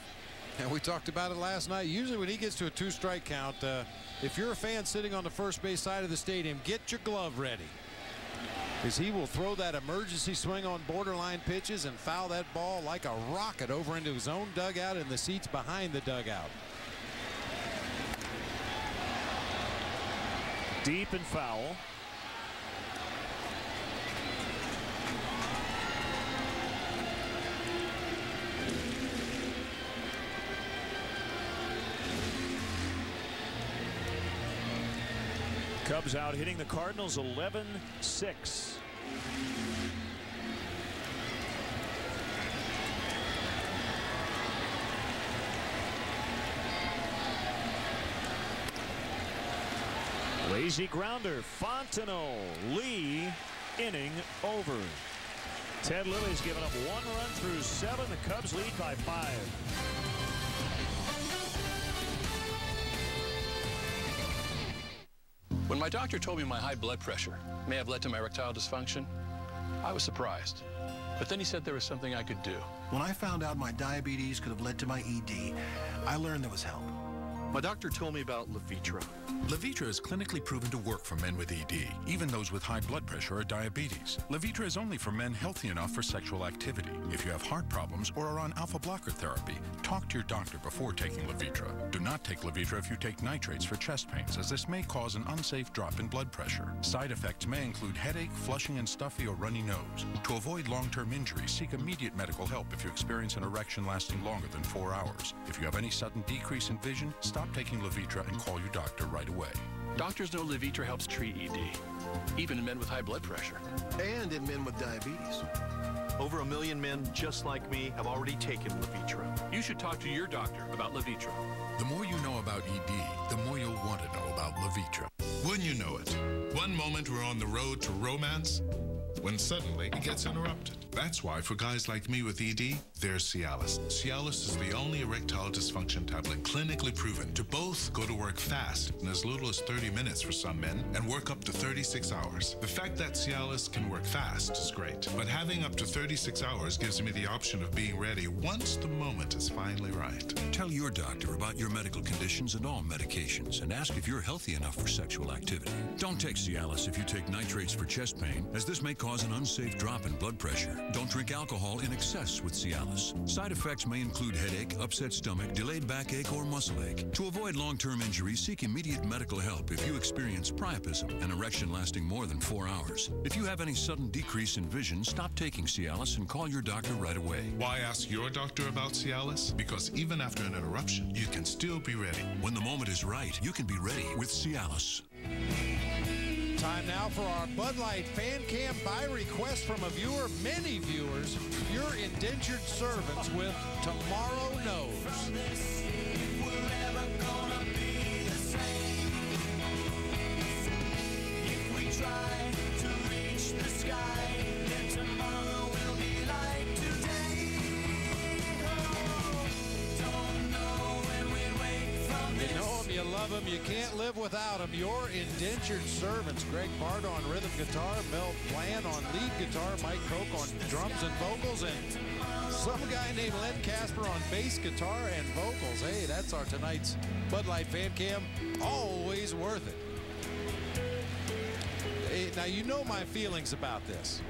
S8: And we talked about it last night. Usually when he gets to a 2-strike count, if you're a fan sitting on the first base side of the stadium, get your glove ready. Because he will throw that emergency swing on borderline pitches and foul that ball like a rocket over into his own dugout and the seats behind the dugout.
S7: Deep and foul. Cubs out hitting the Cardinals 11-6. Lazy grounder, Fontenot, Lee, inning over. Ted Lilly's given up 1 run through 7. The Cubs lead by 5.
S2: When my doctor told me my high blood pressure may have led to my erectile dysfunction, I was surprised. But then he said there was something I could do.
S13: When I found out my diabetes could have led to my ED, I learned there was help.
S19: My doctor told me about Levitra.
S20: Levitra is clinically proven to work for men with ED, even those with high blood pressure or diabetes. Levitra is only for men healthy enough for sexual activity. If you have heart problems or are on alpha blocker therapy, talk to your doctor before taking Levitra. Do not take Levitra if you take nitrates for chest pains, as this may cause an unsafe drop in blood pressure. Side effects may include headache, flushing and stuffy or runny nose. To avoid long-term injury, seek immediate medical help if you experience an erection lasting longer than 4 hours. If you have any sudden decrease in vision, stop Stop taking Levitra and call your doctor right away.
S2: Doctors know Levitra helps treat ED, even in men with high blood pressure.
S13: And in men with diabetes.
S19: Over 1 million men just like me have already taken Levitra.
S2: You should talk to your doctor about Levitra.
S20: The more you know about ED, the more you'll want to know about Levitra.
S1: Wouldn't you know it? One moment we're on the road to romance, when suddenly it gets interrupted. That's why for guys like me with ED, there's Cialis. Cialis is the only erectile dysfunction tablet clinically proven to both go to work fast in as little as 30 minutes for some men and work up to 36 hours. The fact that Cialis can work fast is great, but having up to 36 hours gives me the option of being ready once the moment is finally right.
S3: Tell your doctor about your medical conditions and all medications and ask if you're healthy enough for sexual activity. Don't take Cialis if you take nitrates for chest pain, as this may cause an unsafe drop in blood pressure. Don't drink alcohol in excess with Cialis. Side effects may include headache, upset stomach, delayed backache, or muscle ache. To avoid long-term injury, seek immediate medical help if you experience priapism, an erection lasting more than 4 hours. If you have any sudden decrease in vision, stop taking Cialis and call your doctor right away.
S1: Why ask your doctor about Cialis? Because even after an interruption, you can still be ready.
S3: When the moment is right, you can be ready with Cialis.
S8: Time now for our Bud Light Fan Cam by request from a viewer, many viewers, your indentured servants with Tomorrow Knows.
S11: If we try to reach the sky, then tomorrow will be like today. Oh, don't know when we wake from this.
S8: You know them, you love them, you can't live without them. Your indentured servants, Greg Bard on rhythm guitar, Mel Bland on lead guitar, Mike Koch on drums and vocals, and some guy named Len Casper on bass guitar and vocals. Hey, that's our tonight's Bud Light Fan Cam. Always worth it. Hey, now, you know my feelings about this.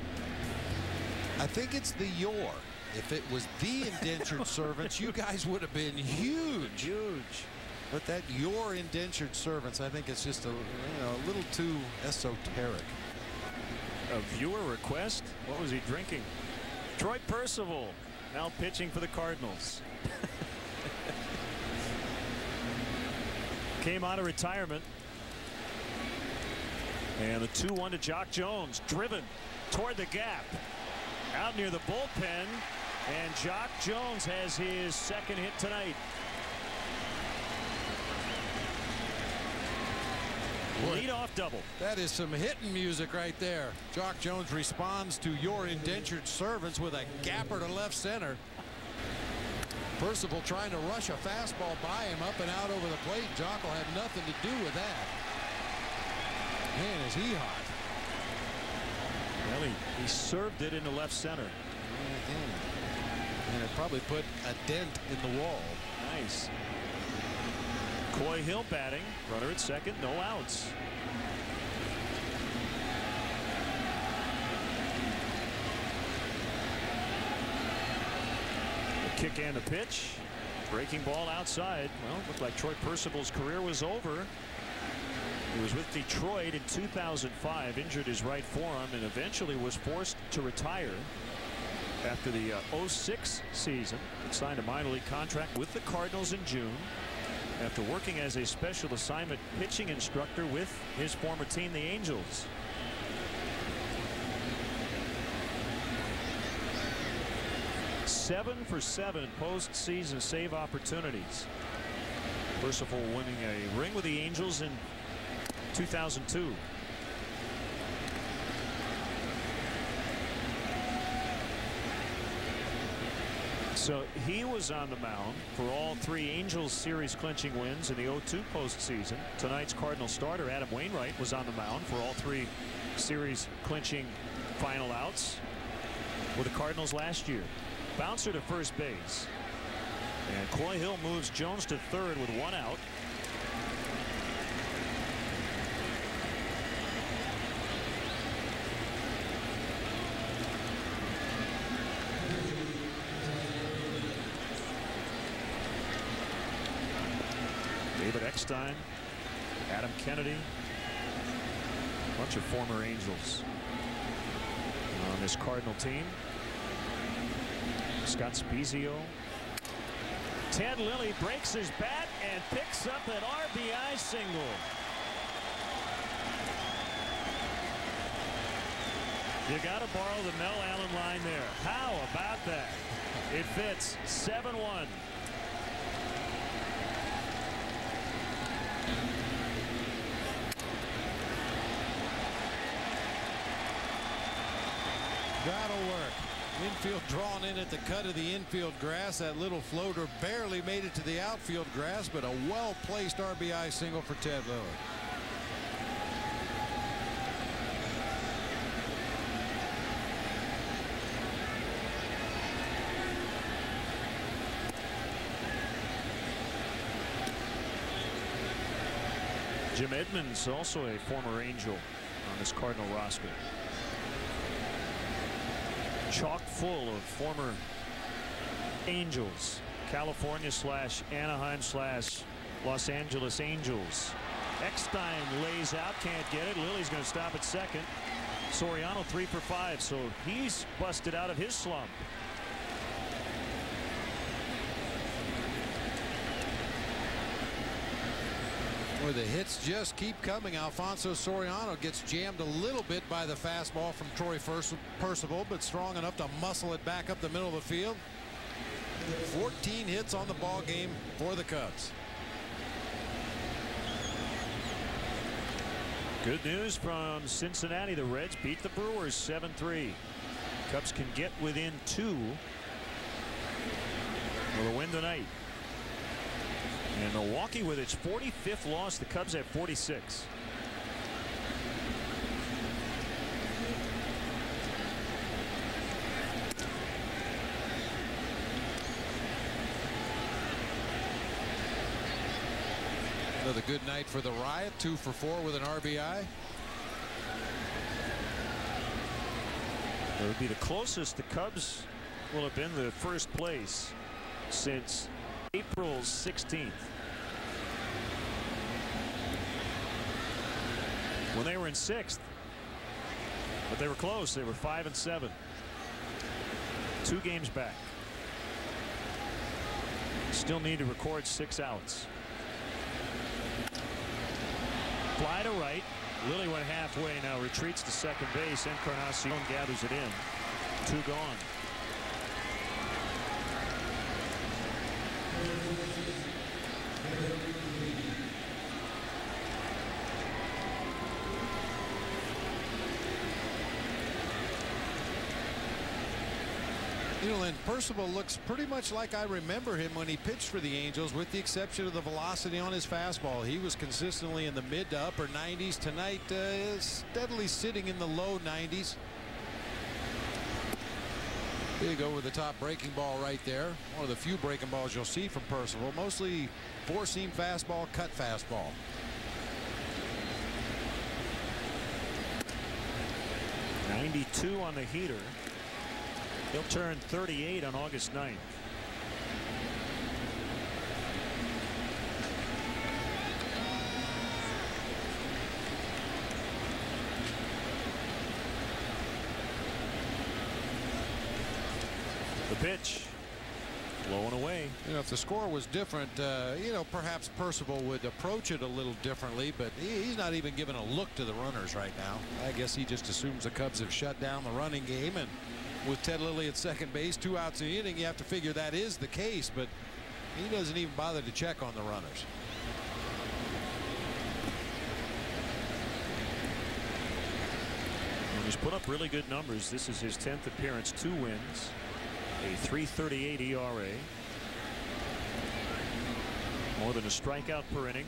S8: I think it's the your. If it was the indentured servants, you guys would have been huge. Huge. But that your indentured servants, I think it's just a little too esoteric.
S7: A viewer request? What was he drinking? Troy Percival now pitching for the Cardinals. Came out of retirement. And the 2-1 to Jock Jones, driven toward the gap. Out near the bullpen, and Jock Jones has his second hit tonight. Leadoff double.
S8: That is some hitting music right there. Jock Jones responds to your indentured servants with a gapper to left center. Percival trying to rush a fastball by him up and out over the plate. Jock will have nothing to do with that. Man, is he hot.
S7: Well, he served it into left center.
S8: And it probably put a dent in the wall.
S7: Nice. Coy Hill batting. Runner at second, no outs. The kick and the pitch. Breaking ball outside. Well, it looked like Troy Percival's career was over. He was with Detroit in 2005, injured his right forearm, and eventually was forced to retire after the 06 season. He signed a minor league contract with the Cardinals in June after working as a special assignment pitching instructor with his former team, the Angels. Seven for 7 postseason save opportunities. Percival winning a ring with the Angels in 2002. So he was on the mound for all 3 Angels series clinching wins in the 02 postseason. Tonight's Cardinal starter Adam Wainwright was on the mound for all 3 series clinching final outs with the Cardinals last year. Bouncer to first base, and Coy Hill moves Jones to third with 1 out. David Eckstein, Adam Kennedy, a bunch of former Angels on this Cardinal team. Scott Spezio. Ted Lilly breaks his bat and picks up an RBI single. You got to borrow the Mel Allen line there. How about that? It fits. 7-1.
S8: That'll work. Infield drawn in at the cut of the infield grass. That little floater barely made it to the outfield grass, but a well-placed RBI single for Ted Lilly.
S7: Jim Edmonds, also a former Angel on this Cardinal roster. Chock full of former Angels. California / Anaheim / Los Angeles Angels. Eckstein lays out, can't get it. Lilly's going to stop at second. Soriano 3 for 5, so he's busted out of his slump.
S8: Where the hits just keep coming. Alfonso Soriano gets jammed a little bit by the fastball from Troy Percival, but strong enough to muscle it back up the middle of the field. 14 hits on the ball game for the Cubs.
S7: Good news from Cincinnati. The Reds beat the Brewers 7-3. Cubs can get within 2 with a win tonight. And Milwaukee with its 45th loss. The Cubs have 46.
S8: Another good night for the Riot. 2 for 4 with an RBI.
S7: It would be the closest the Cubs will have been to first place since April 16th. When they were in 6th. But they were close. They were 5-7. 2 games back. Still need to record 6 outs. Fly to right. Lilly went halfway, now retreats to second base. Encarnacion gathers it in. 2 gone.
S8: You know, and Percival looks pretty much like I remember him when he pitched for the Angels, with the exception of the velocity on his fastball. He was consistently in the mid to upper 90s. Tonight is steadily sitting in the low 90s. There you go with the top breaking ball right there. One of the few breaking balls you'll see from Percival. Mostly 4-seam fastball, cut fastball.
S7: .92 on the heater. He'll turn 38 on August 9th. The pitch. Blowing away.
S8: You know, if the score was different, you know, perhaps Percival would approach it a little differently, but he's not even giving a look to the runners right now. I guess he just assumes the Cubs have shut down the running game, and with Ted Lilly at second base, 2 outs in the inning, you have to figure that is the case, but he doesn't even bother to check on the runners.
S7: And he's put up really good numbers. This is his 10th appearance, 2 wins, a .338 ERA, more than a strikeout per inning.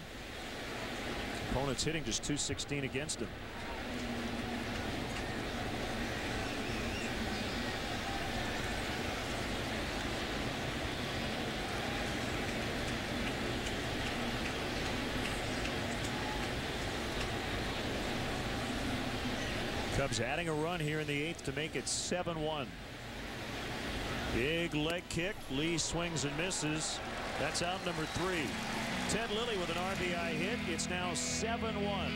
S7: Opponents hitting just .216 against him. Cubs adding a run here in the 8th to make it 7-1. Big leg kick. Lee swings and misses. That's out number 3. Ted Lilly with an RBI hit. It's now 7-1.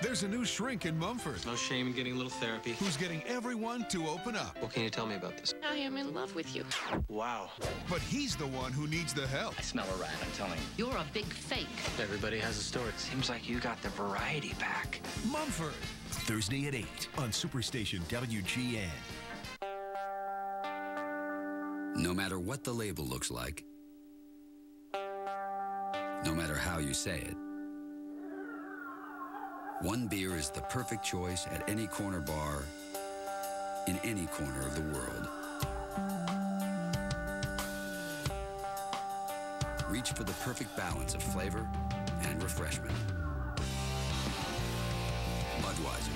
S16: There's a new shrink in Mumford.
S17: No shame in getting a little therapy.
S16: Who's getting everyone to open up.
S17: What can you tell me about this?
S22: I am in love with you.
S17: Wow.
S16: But he's the one who needs the help.
S17: I smell a rat, I'm telling you.
S22: You're a big fake.
S17: Everybody has a story.
S15: Seems like you got the variety pack.
S6: Mumford, Thursday at 8 on Superstation WGN.
S5: No matter what the label looks like, no matter how you say it, one beer is the perfect choice at any corner bar in any corner of the world. Reach for the perfect balance of flavor and refreshment. Budweiser.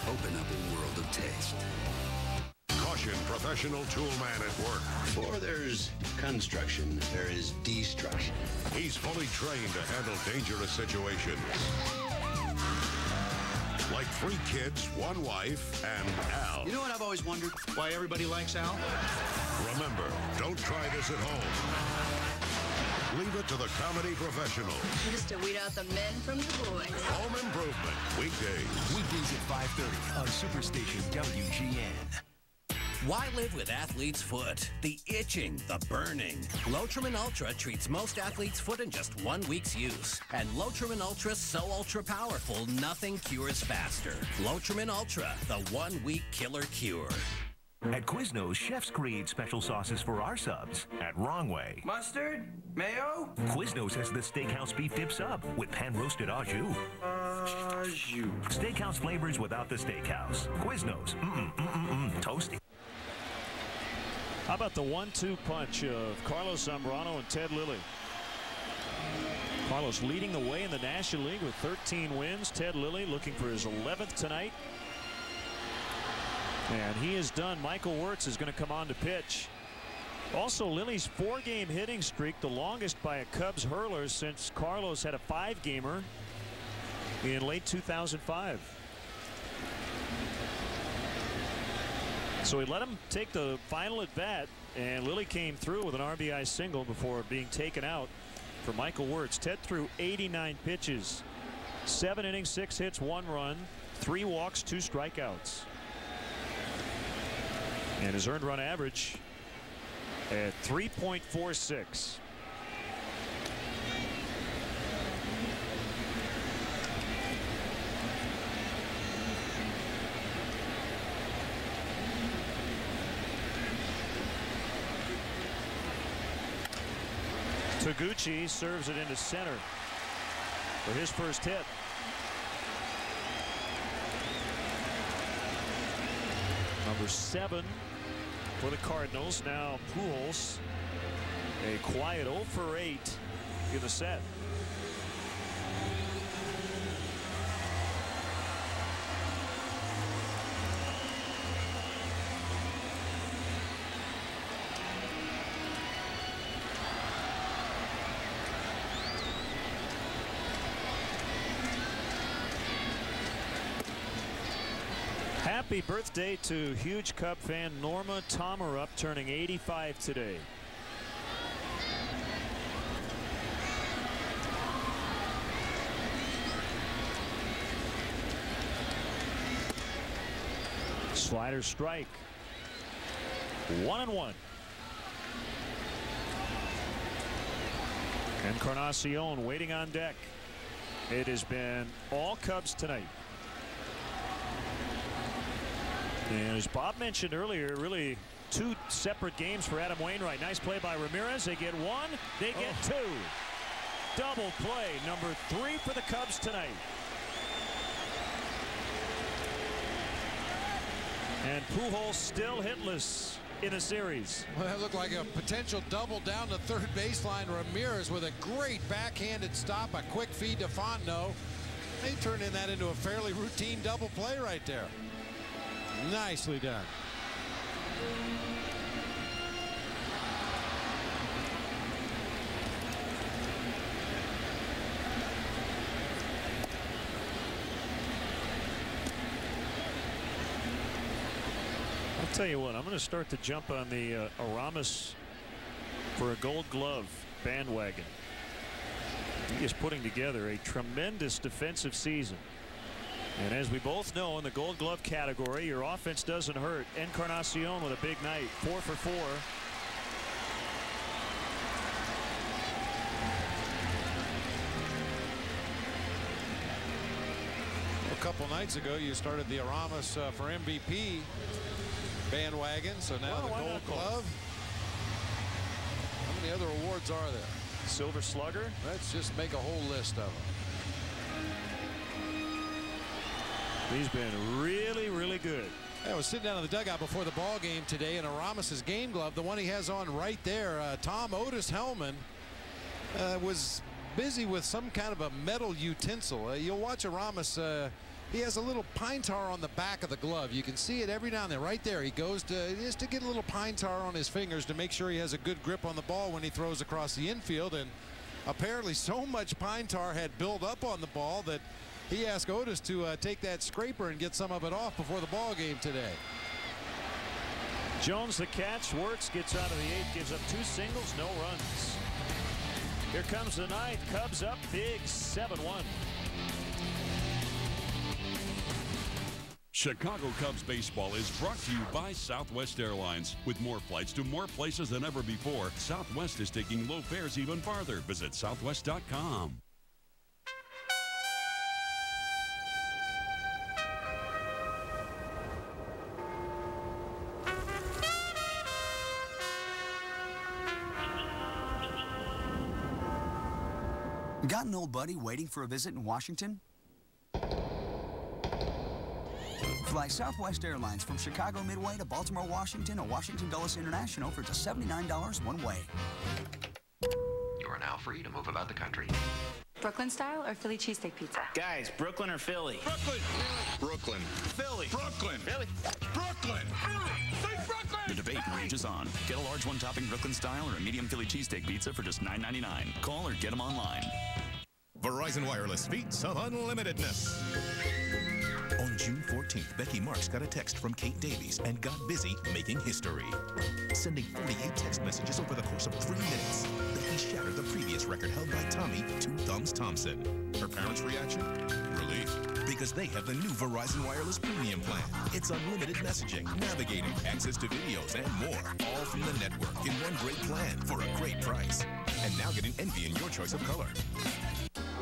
S5: Open up a world of taste.
S26: Caution, professional toolman at work.
S23: Before there's construction, there is destruction.
S26: He's fully trained to handle dangerous situations. Like 3 kids, 1 wife, and Al.
S24: You know what I've always wondered? Why everybody likes Al?
S26: Remember, don't try this at home. Leave it to the comedy professional.
S21: Just to weed out the men from the boys.
S26: Home Improvement, weekdays.
S6: Weekdays at 5:30 on Superstation WGN.
S25: Why live with athlete's foot? The itching, the burning. Lotrimin Ultra treats most athlete's foot in just 1 week's use. And Lotrimin Ultra is so ultra powerful, nothing cures faster. Lotrimin Ultra, the 1 week killer cure.
S6: At Quiznos, chefs create special sauces for our subs. At Wrong Way,
S14: Mustard? Mayo?
S6: Quiznos has the Steakhouse Beef Dip Sub with pan-roasted au jus. Steakhouse flavors without the steakhouse. Quiznos. Toasty.
S7: How about the 1-2 punch of Carlos Zambrano and Ted Lilly? Carlos leading the way in the National League with 13 wins. Ted Lilly looking for his 11th tonight. And he is done. Michael Wirtz is going to come on to pitch. Also, Lilly's 4-game hitting streak, the longest by a Cubs hurler since Carlos had a 5-gamer in late 2005. So he let him take the final at bat, and Lilly came through with an RBI single before being taken out for Michael Wirtz. Ted threw 89 pitches, 7 innings, 6 hits, 1 run, 3 walks, 2 strikeouts. And his earned run average at 3.46. Taguchi serves it into center for his first hit. Number 7 for the Cardinals. Now Pujols, a quiet 0 for 8 in the set. Happy birthday to huge Cub fan Norma Tomarup, turning 85 today. Slider strike. 1-1. Encarnacion waiting on deck. It has been all Cubs tonight. And as Bob mentioned earlier, really 2 separate games for Adam Wainwright. Nice play by Ramirez. They get 1, they get 2. Double play, number 3 for the Cubs tonight. And Pujols still hitless in the series.
S8: Well, that looked like a potential double down the third baseline. Ramirez with a great backhanded stop, a quick feed to Fontenot. They turned in that into a fairly routine double play right there. Nicely done.
S7: I'll tell you what, I'm going to start to jump on the Aramis for a Gold Glove bandwagon. He is putting together a tremendous defensive season. And as we both know, in the Gold Glove category, your offense doesn't hurt. Encarnacion with a big night, 4 for 4.
S8: A couple nights ago, you started the Aramis for MVP bandwagon, so now the Gold Glove. How many other awards are there?
S7: Silver Slugger.
S8: Let's just make a whole list of them.
S7: He's been really, really good.
S8: I was sitting down in the dugout before the ball game today, and Aramis's game glove, the one he has on right there, Tom Otis Hellman, was busy with some kind of a metal utensil. You'll watch Aramis. He has a little pine tar on the back of the glove. You can see it every now and then right there. He goes to just to get a little pine tar on his fingers to make sure he has a good grip on the ball when he throws across the infield. And apparently so much pine tar had built up on the ball that he asked Otis to take that scraper and get some of it off before the ball game today.
S7: Jones the catch, works, gets out of the 8th, gives up 2 singles, no runs. Here comes the 9th. Cubs up big, 7-1.
S4: Chicago Cubs baseball is brought to you by Southwest Airlines. With more flights to more places than ever before, Southwest is taking low fares even farther. Visit southwest.com.
S9: Got an old buddy waiting for a visit in Washington? Fly Southwest Airlines from Chicago Midway to Baltimore, Washington, or Washington Dulles International for just $79 one way.
S10: You are now free to move about the country.
S12: Brooklyn style or Philly cheesesteak pizza?
S15: Guys, Brooklyn or Philly?
S10: Brooklyn. Brooklyn.
S15: Philly.
S10: Brooklyn.
S15: Philly.
S10: Brooklyn. Philly. Say Brooklyn.
S13: The debate rages on. Get a large one-topping Brooklyn style or a medium Philly cheesesteak pizza for just $9.99. Call or get them online.
S18: Verizon Wireless feats some unlimitedness. On June 14th, Becky Marks got a text from Kate Davies and got busy making history. Sending 48 text messages over the course of 3 minutes. Becky shattered the previous record held by Tommy Two Thumbs Thompson. Her parents' reaction? Relief. Because they have the new Verizon Wireless Premium plan. It's unlimited messaging, navigating, access to videos, and more. All from the network in one great plan for a great price. And now get an envy in your choice of color.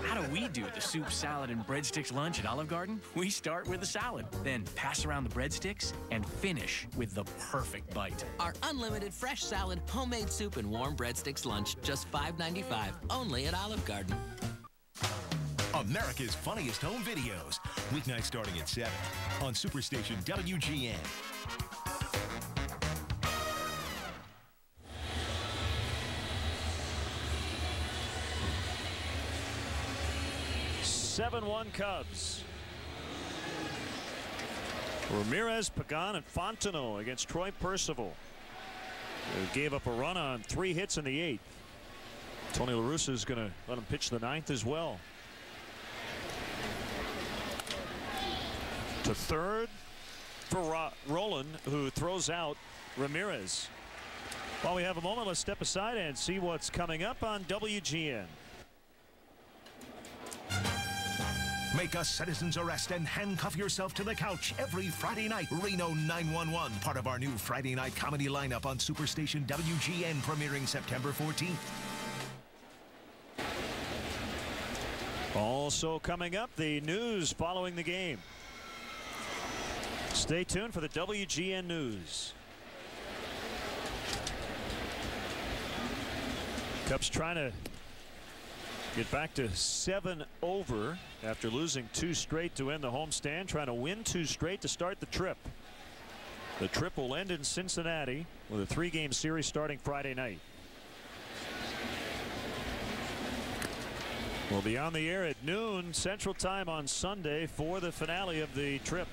S27: How do we do the soup, salad, and breadsticks lunch at Olive Garden? We start with the salad, then pass around the breadsticks, and finish with the perfect bite.
S28: Our unlimited fresh salad, homemade soup, and warm breadsticks lunch, just $5.95, only at Olive Garden.
S6: America's Funniest Home Videos, weeknights starting at 7 on Superstation WGN.
S7: (7-1) Cubs. Ramirez, Pagan, and Fontenot against Troy Percival, who gave up a run on 3 hits in the 8th. Tony La Russa is going to let him pitch the 9th as well. To third for Roland, who throws out Ramirez. While we have a moment, let's step aside and see what's coming up on WGN.
S6: Make a citizen's arrest and handcuff yourself to the couch every Friday night. Reno 911, part of our new Friday night comedy lineup on Superstation WGN, premiering September 14th.
S7: Also coming up, the news following the game. Stay tuned for the WGN News. Cubs trying to get back to 7 over after losing 2 straight to end the homestand, trying to win 2 straight to start the trip. The trip will end in Cincinnati with a 3-game series starting Friday night. We'll be on the air at noon Central Time on Sunday for the finale of the trip.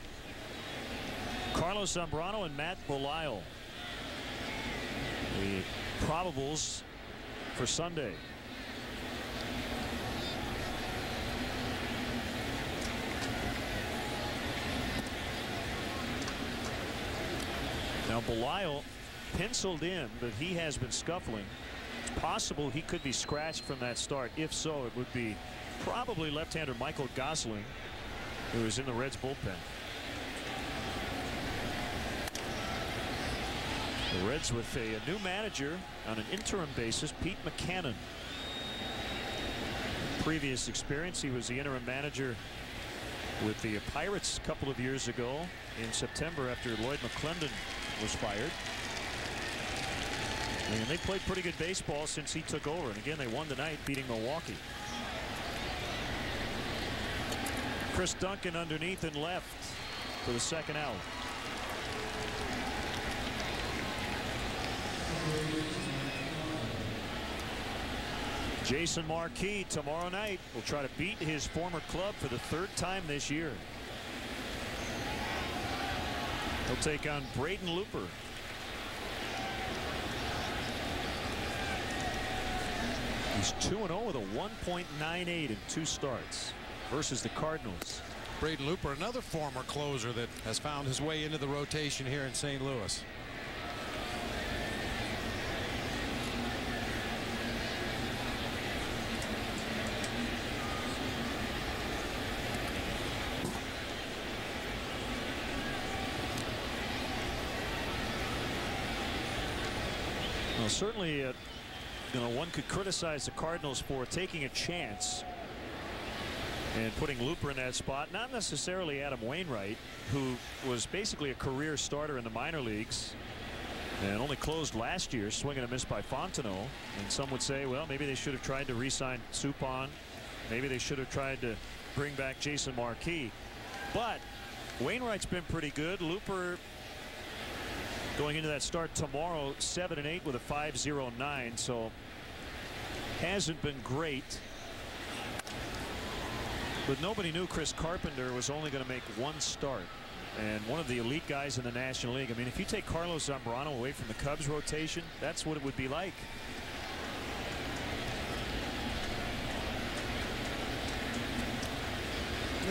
S7: Carlos Zambrano and Matt Belisle, the probables for Sunday. Now Belisle penciled in that he has been scuffling. It's possible he could be scratched from that start. If so, it would be probably left-hander Michael Gosling. who is in the Reds bullpen. The Reds with a new manager on an interim basis, Pete McCannon. Previous experience, he was the interim manager with the Pirates a couple of years ago in September after Lloyd McClendon was fired. And they played pretty good baseball since he took over. And again, they won tonight, beating Milwaukee. Chris Duncan underneath and left for the second out. Jason Marquis tomorrow night will try to beat his former club for the third time this year. He'll take on Braden Looper. He's 2-0 with a 1.98 in 2 starts versus the Cardinals.
S8: Braden Looper, another former closer that has found his way into the rotation here in St. Louis.
S7: Well, certainly, one could criticize the Cardinals for taking a chance and putting Looper in that spot. Not necessarily Adam Wainwright, who was basically a career starter in the minor leagues and only closed last year, swing and a miss by Fontenot. And some would say, well, maybe they should have tried to re-sign Suppan. Maybe they should have tried to bring back Jason Marquis. But Wainwright's been pretty good. Looper, going into that start tomorrow, 7-8 with a 5.09, so hasn't been great. But nobody knew Chris Carpenter was only going to make 1 start, and one of the elite guys in the National League. I mean, if you take Carlos Zambrano away from the Cubs rotation, that's what it would be like.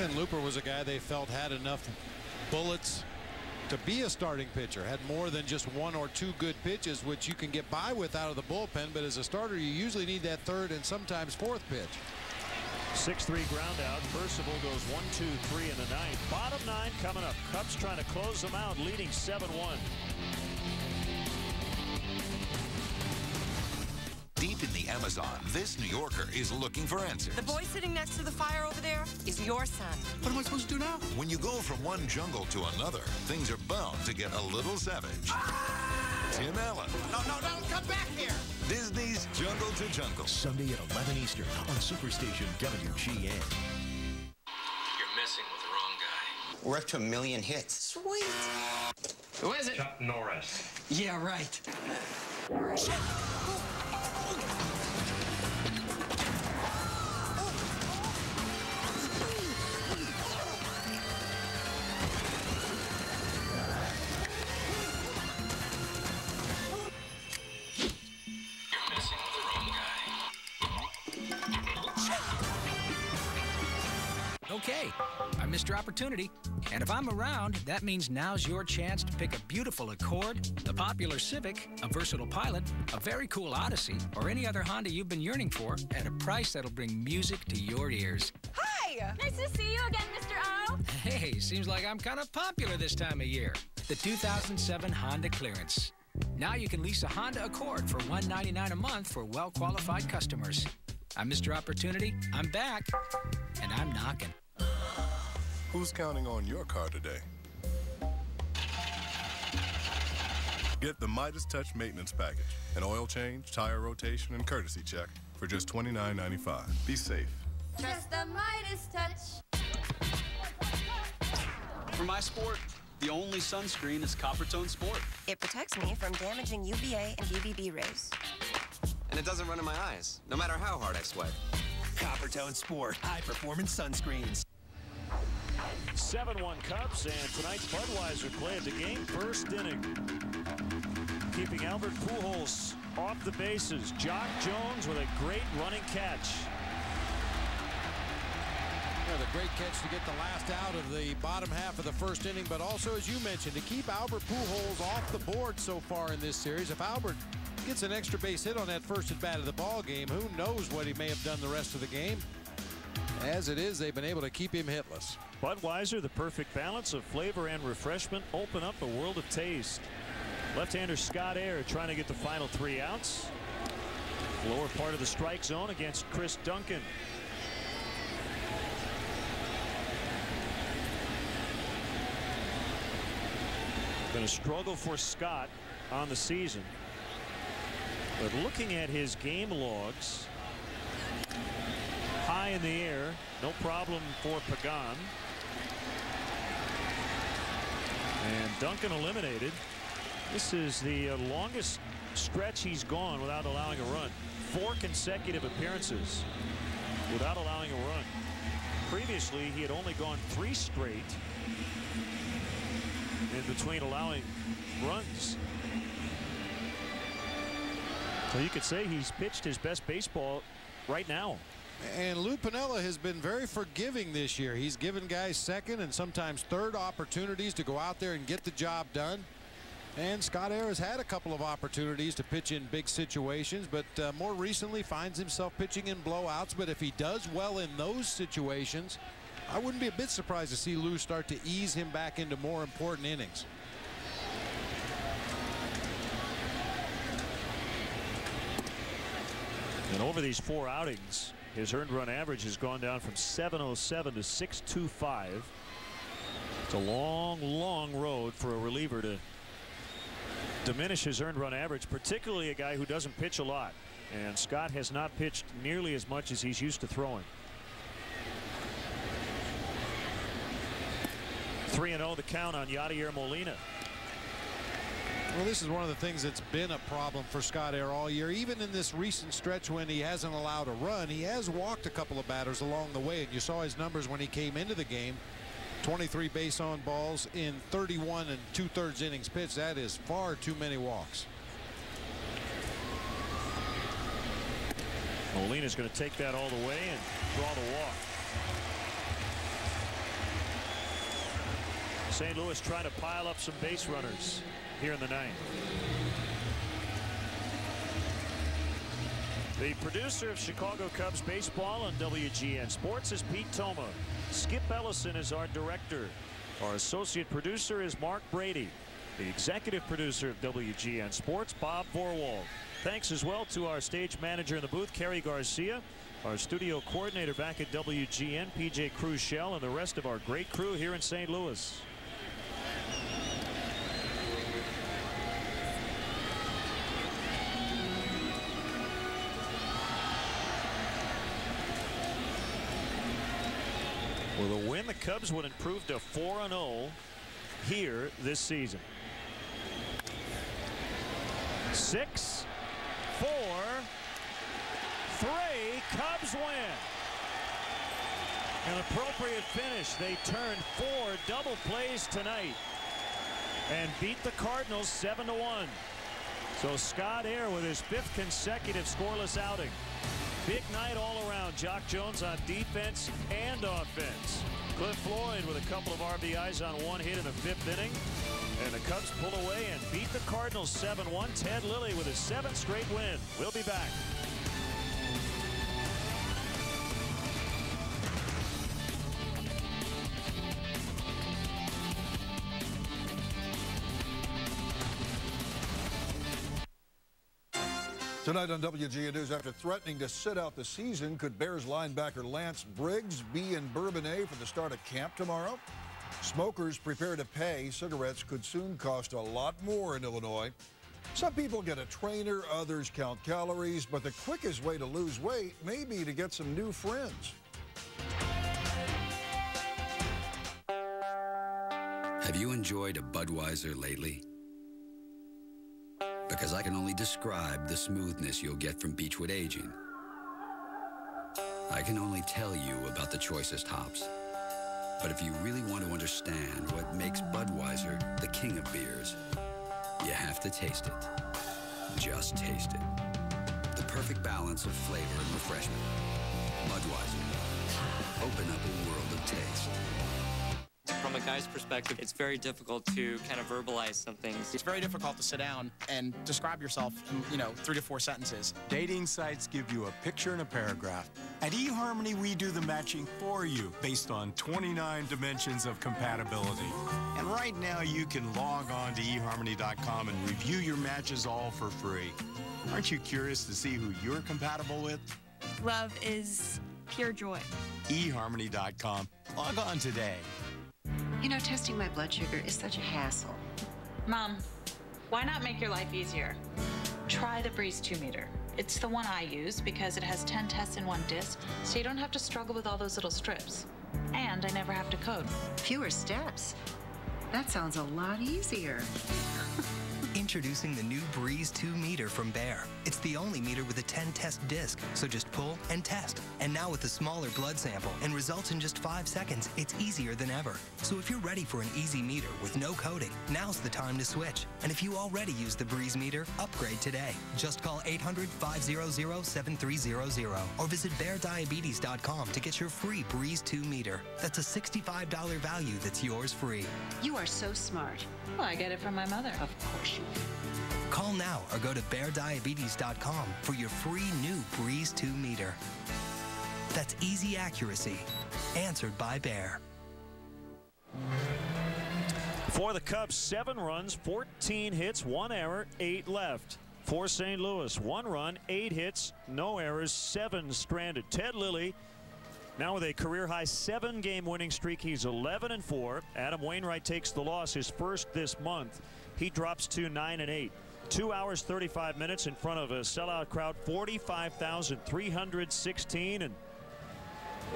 S8: And Looper was a guy they felt had enough bullets to be a starting pitcher, had more than just 1 or 2 good pitches, which you can get by with out of the bullpen, but as a starter you usually need that 3rd and sometimes 4th pitch.
S7: 6-3 ground out. Percival goes 1-2-3 in the 9th. Bottom 9 coming up. Cubs trying to close them out, leading 7-1.
S1: Deep in the Amazon, this New Yorker is looking for answers.
S2: The boy sitting next to the fire over there is your son.
S1: What am I supposed to do now? When you go from one jungle to another, things are bound to get a little savage. Tim Allen.
S3: No, come back here.
S1: Disney's Jungle to Jungle.
S6: Sunday at 11 Eastern on Superstation WGN.
S17: You're messing with the wrong guy.
S3: We're up to 1 million hits.
S2: Sweet.
S17: Who is it?
S3: Chuck Norris.
S2: Yeah, right.
S11: Okay, I'm Mr. Opportunity, and if I'm around, that means now's your chance to pick a beautiful Accord, the popular Civic, a versatile Pilot, a very cool Odyssey, or any other Honda you've been yearning for at a price that'll bring music to your ears.
S21: Hi! Nice to see you again, Mr. O.
S11: Hey, seems like I'm kind of popular this time of year. The 2007 Honda Clearance. Now you can lease a Honda Accord for $199 a month for well-qualified customers. I'm Mr. Opportunity, I'm back, and I'm knocking.
S16: Who's counting on your car today? Get the Midas Touch Maintenance Package. An oil change, tire rotation, and courtesy check for just $29.95. Be safe.
S21: Trust the Midas Touch.
S19: For my sport, the only sunscreen is Coppertone Sport.
S21: It protects me from damaging UVA and UVB rays.
S10: And it doesn't run in my eyes, no matter how hard I sweat.
S6: Coppertone Sport, high-performance sunscreens.
S7: 7-1 Cubs, and tonight's Budweiser play of the game, first inning. Keeping Albert Pujols off the bases. Jock Jones with a great running catch.
S8: Yeah, the great catch to get the last out of the bottom half of the first inning, but also, as you mentioned, to keep Albert Pujols off the board so far in this series. If Albert gets an extra base hit on that first at bat of the ball game, who knows what he may have done the rest of the game. As it is, they've been able to keep him hitless.
S7: Budweiser, the perfect balance of flavor and refreshment. Open up a world of taste. Left-hander Scott Air trying to get the final 3 outs. Lower part of the strike zone against Chris Duncan. Been a struggle for Scott on the season. But looking at his game logs, high in the air, no problem for Pagan. And Duncan eliminated. This is the longest stretch he's gone without allowing a run. 4 consecutive appearances without allowing a run. Previously, he had only gone 3 straight in between allowing runs. So you could say he's pitched his best baseball right now.
S8: And Lou Piniella has been very forgiving this year. He's given guys second and sometimes third opportunities to go out there and get the job done. And Scott Air has had a couple of opportunities to pitch in big situations, but more recently finds himself pitching in blowouts. But if he does well in those situations, I wouldn't be a bit surprised to see Lou start to ease him back into more important innings.
S7: And over these 4 outings, his earned run average has gone down from 707 to 625. It's a long, long road for a reliever to diminish his earned run average, particularly a guy who doesn't pitch a lot. And Scott has not pitched nearly as much as he's used to throwing. 3-0 the count on Yadier Molina.
S8: Well, this is one of the things that's been a problem for Scott Air all year. Even in this recent stretch when he hasn't allowed a run, he has walked a couple of batters along the way. And you saw his numbers when he came into the game. 23 base on balls in 31 2/3 innings pitched. That is far too many walks.
S7: Molina's going to take that all the way and draw the walk. St. Louis trying to pile up some base runners here in the 9th. The producer of Chicago Cubs baseball on WGN Sports is Pete Toma. Skip Ellison is our director. Our associate producer is Mark Brady. The executive producer of WGN Sports, Bob Vorwald. Thanks as well to our stage manager in the booth, Kerry Garcia, our studio coordinator back at WGN, PJ Crushell, and the rest of our great crew here in St. Louis. With a win, the Cubs would improve to 4-0 here this season. 6, 4, 3. Cubs win. An appropriate finish. They turned 4 double plays tonight and beat the Cardinals 7-1. So Scott Air with his 5th consecutive scoreless outing. Big night all around. Jock Jones on defense and offense. Cliff Floyd with a couple of RBIs on 1 hit in the 5th inning. And the Cubs pull away and beat the Cardinals 7-1. Ted Lilly with his 7th straight win. We'll be back.
S5: Tonight on WGN News, after threatening to sit out the season, could Bears linebacker Lance Briggs be in Bourbonnais for the start of camp tomorrow? Smokers prepare to pay. Cigarettes could soon cost a lot more in Illinois. Some people get a trainer, others count calories, but the quickest way to lose weight may be to get some new friends.
S14: Have you enjoyed a Budweiser lately? Because I can only describe the smoothness you'll get from Beechwood aging. I can only tell you about the choicest hops. But if you really want to understand what makes Budweiser the king of beers, you have to taste it. Just taste it. The perfect balance of flavor and refreshment. Budweiser. Open up a world of taste.
S4: From a guy's perspective, it's very difficult to kind of verbalize some things.
S9: It's very difficult to sit down and describe yourself in, 3 to 4 sentences.
S20: Dating sites give you a picture and a paragraph. At eHarmony, we do the matching for you based on 29 dimensions of compatibility. And right now, you can log on to eHarmony.com and review your matches all for free. Aren't you curious to see who you're compatible with?
S22: Love is pure joy.
S20: eHarmony.com. Log on today.
S23: You know, testing my blood sugar is such a hassle.
S24: Mom, why not make your life easier? Try the Breeze 2 meter. It's the one I use because it has 10 tests in one disc, so you don't have to struggle with all those little strips. And I never have to code.
S23: Fewer steps. That sounds a lot easier.
S25: Introducing the new Breeze 2 meter from Bayer. It's the only meter with a 10-test disc, so just pull and test. And now with a smaller blood sample and results in just 5 seconds, it's easier than ever. So if you're ready for an easy meter with no coding, now's the time to switch. And if you already use the Breeze meter, upgrade today. Just call 800-500-7300 or visit BayerDiabetes.com to get your free Breeze 2 meter. That's a $65 value that's yours free.
S23: You are so smart.
S24: Well, I get it from my mother.
S23: Of course you do.
S25: Call now or go to BayerDiabetes.com for your free new Breeze 2 meter. That's easy accuracy. Answered by Bayer.
S7: For the Cubs, 7 runs, 14 hits, 1 error, 8 left. For St. Louis, 1 run, 8 hits, no errors, 7 stranded. Ted Lilly now with a career-high 7-game winning streak. He's 11-4. Adam Wainwright takes the loss, his first this month. He drops to 9-8. 2 hours, 35 minutes in front of a sellout crowd, 45,316. And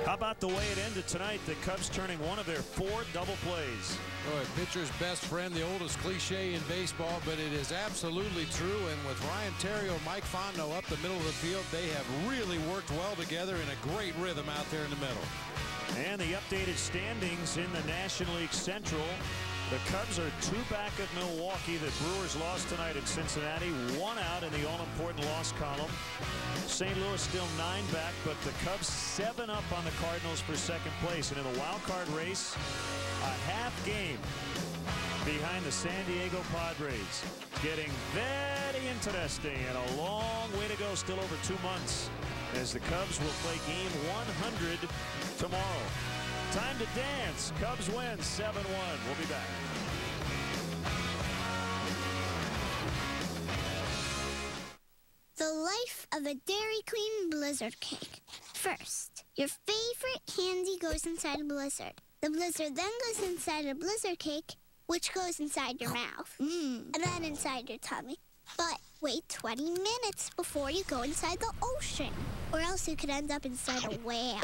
S7: how about the way it ended tonight? The Cubs turning one of their 4 double plays.
S8: Oh, a pitcher's best friend, the oldest cliche in baseball, but it is absolutely true. And with Ryan Theriot, Mike Fontenot up the middle of the field, they have really worked well together in a great rhythm out there in the middle.
S7: And the updated standings in the National League Central. The Cubs are 2 back of Milwaukee. The Brewers lost tonight at Cincinnati, 1 out in the all-important loss column. St. Louis still 9 back, but the Cubs 7 up on the Cardinals for second place. And in the wild card race, a half game behind the San Diego Padres. Getting very interesting and a long way to go, still over 2 months, as the Cubs will play game 100 tomorrow. Time to dance. Cubs win 7-1. We'll be back.
S26: The life of a Dairy Queen Blizzard cake. First, your favorite candy goes inside a blizzard. The blizzard then goes inside a blizzard cake, which goes inside your mouth. And then inside your tummy. But wait 20 minutes before you go inside the ocean. Or else you could end up inside a whale.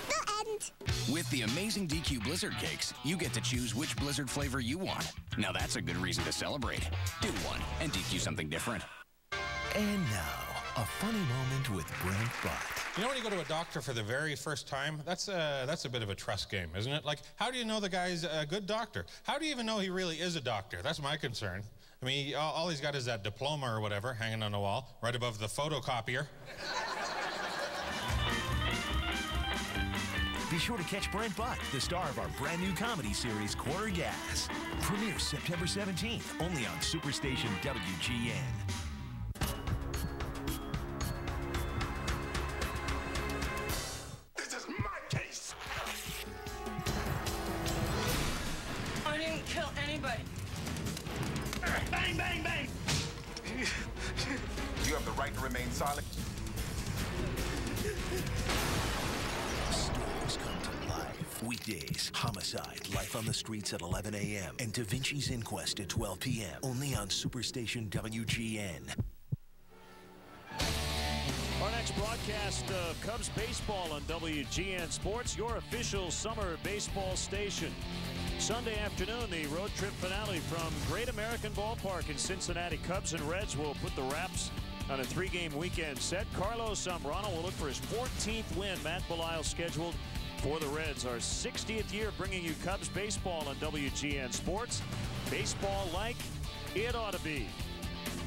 S26: The end.
S29: With the amazing DQ Blizzard Cakes, you get to choose which Blizzard flavor you want. Now that's a good reason to celebrate. Do one and DQ something different.
S18: And now, a funny moment with Brent Butt.
S30: You know, when you go to a doctor for the very first time, that's a bit of a trust game, isn't it? Like, how do you know the guy's a good doctor? How do you even know he really is a doctor? That's my concern. I mean, all he's got is that diploma or whatever hanging on the wall, right above the photocopier.
S6: Be sure to catch Brent Butt, the star of our brand new comedy series, Quarter Gas. Premieres September 17th, only on Superstation WGN.
S3: This is my case.
S24: I didn't kill anybody.
S3: Bang, bang, bang. You have the right to remain silent.
S6: Stories come to life. Weekdays, Homicide, Life on the Streets at 11 a.m. and Da Vinci's Inquest at 12 p.m. Only on Superstation WGN.
S7: Our next broadcast of Cubs baseball on WGN Sports, your official summer baseball station. Sunday afternoon, the road trip finale from Great American Ballpark in Cincinnati. Cubs and Reds will put the wraps on a 3-game weekend set. Carlos Zambrano will look for his 14th win. Matt Belisle scheduled for the Reds. Our 60th year bringing you Cubs baseball on WGN Sports. Baseball like it ought to be.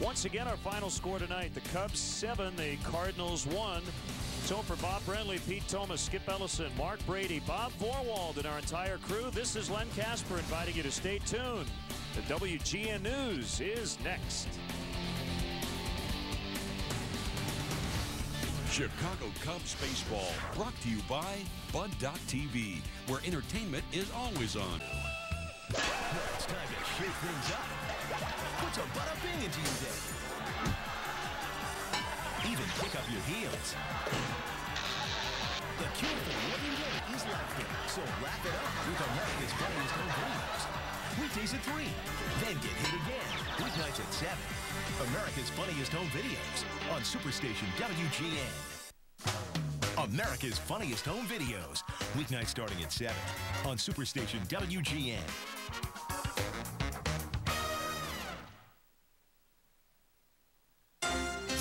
S7: Once again, our final score tonight, the Cubs 7, the Cardinals 1. So for Bob Brentley, Pete Thomas, Skip Ellison, Mark Brady, Bob Vorwald, and our entire crew, this is Len Casper inviting you to stay tuned. The WGN News is next.
S1: Chicago Cubs baseball, brought to you by Bud.TV, where entertainment is always on.
S6: It's time to shake things up. Put some bada bing into your day. Even kick up your heels. The cure for the working day is laughter, so laugh it up with America's Funniest Home Videos. Weekdays at 3, then get hit again. Weeknights at 7. America's Funniest Home Videos on Superstation WGN. America's Funniest Home Videos. Weeknights starting at 7 on Superstation WGN.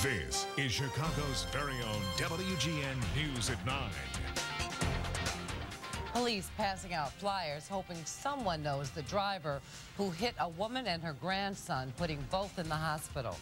S2: This is Chicago's very own WGN News at 9.
S11: Police passing out flyers hoping someone knows the driver who hit a woman and her grandson, putting both in the hospital.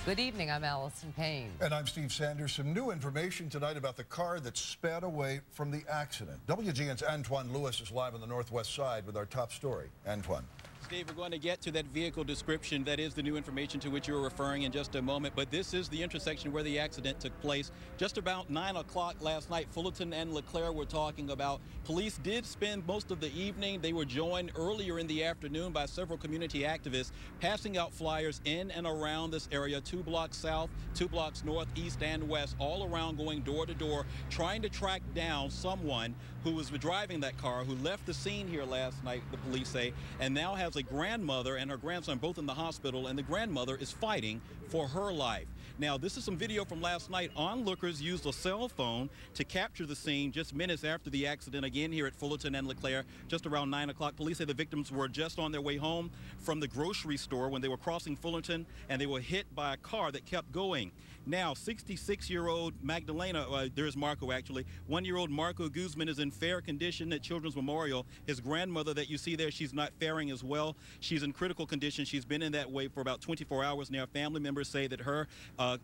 S11: Good evening, I'm Allison Payne.
S5: And I'm Steve Sanders. Some new information tonight about the car that sped away from the accident. WGN's Antoine Lewis is live on the northwest side with our top story. Antoine.
S19: Steve, we're going to get to that vehicle description. That is the new information to which you're referring in just a moment. But this is the intersection where the accident took place. Just about 9 o'clock last night, Fullerton and LeClaire were talking about. Police did spend most of the evening. They were joined earlier in the afternoon by several community activists passing out flyers in and around this area, 2 blocks south, 2 blocks north, east, and west, all around, going door to door, trying to track down someone who was driving that car, who left the scene here last night, the police say, and now has a grandmother and her grandson both in the hospital, and the grandmother is fighting for her life. Now, this is some video from last night. Onlookers used a cell phone to capture the scene just minutes after the accident, again here at Fullerton and LeClaire, just around 9 o'clock. Police say the victims were just on their way home from the grocery store when they were crossing Fullerton, and they were hit by a car that kept going. Now, 66-year-old Magdalena, there's Marco actually, 1-year-old Marco Guzman is in fair condition at Children's Memorial. His grandmother that you see there, she's not faring as well. She's in critical condition. She's been in that way for about 24 hours now. Family members say that her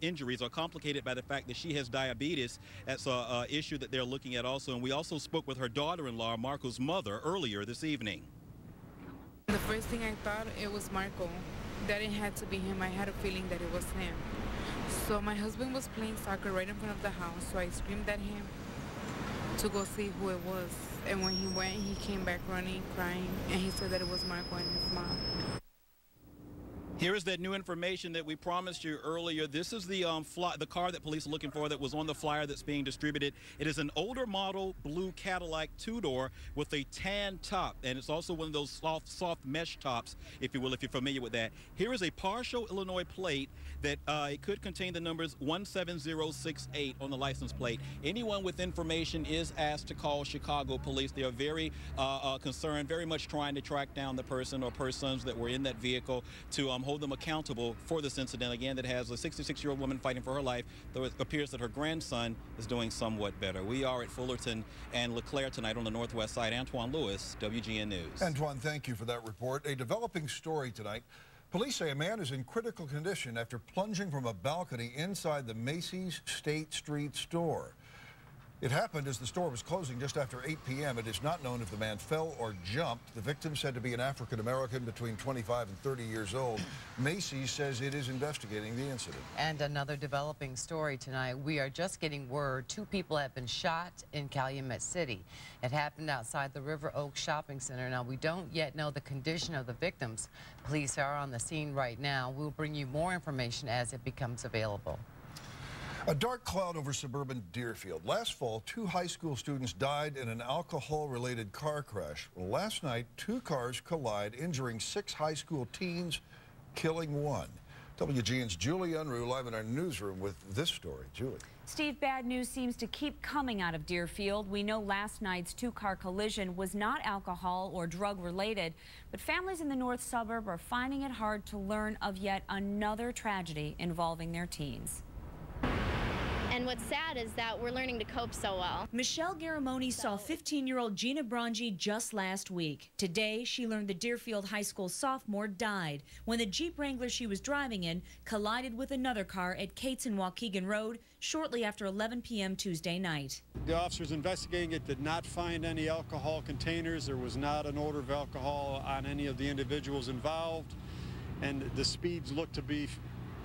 S19: injuries are complicated by the fact that she has diabetes. That's an issue that they're looking at also. And we also spoke with her daughter-in-law, Marco's mother, earlier this evening.
S12: The first thing I thought, it was Marco. That it had to be him. I had a feeling that it was him. So my husband was playing soccer right in front of the house, so I screamed at him to go see who it was. And when he went, he came back running, crying, and he said that it was Marco and his mom.
S19: Here is that new information that we promised you earlier. This is the car that police are looking for that was on the flyer that's being distributed. It is an older model blue Cadillac 2-door with a tan top, and it's also one of those soft mesh tops, if you will, if you're familiar with that. Here is a partial Illinois plate that it could contain the numbers 17068 on the license plate. Anyone with information is asked to call Chicago police. They are very concerned, very much trying to track down the person or persons that were in that vehicle to hold them accountable for this incident, again, that has a 66-year-old woman fighting for her life, though it appears that her grandson is doing somewhat better. We are at Fullerton and LeClaire tonight on the northwest side. Antoine Lewis, WGN News.
S5: Antoine, thank you for that report. A developing story tonight. Police say a man is in critical condition after plunging from a balcony inside the Macy's State Street store. It happened as the store was closing just after 8 p.m. It is not known if the man fell or jumped. The victim said to be an African-American between 25 and 30 years old. Macy's says it is investigating the incident.
S11: And another developing story tonight. We are just getting word 2 people have been shot in Calumet City. It happened outside the River Oaks Shopping Center. Now, we don't yet know the condition of the victims. Police are on the scene right now. We'll bring you more information as it becomes available.
S5: A dark cloud over suburban Deerfield. Last fall, 2 high school students died in an alcohol-related car crash. Well, last night, 2 cars collide, injuring 6 high school teens, killing 1. WGN's Julie Unruh live in our newsroom with this story. Julie.
S13: Steve, bad news seems to keep coming out of Deerfield. We know last night's 2-car collision was not alcohol or drug related, but families in the north suburb are finding it hard to learn of yet another tragedy involving their teens.
S4: And what's sad is that we're learning to cope so well.
S13: Michelle Garamoni saw 15-year-old Gina Brangi just last week. Today, she learned the Deerfield High School sophomore died when the Jeep Wrangler she was driving in collided with another car at Cates and Waukegan Road shortly after 11 p.m. Tuesday night.
S9: The officers investigating it did not find any alcohol containers. There was not an odor of alcohol on any of the individuals involved, and the speeds look to be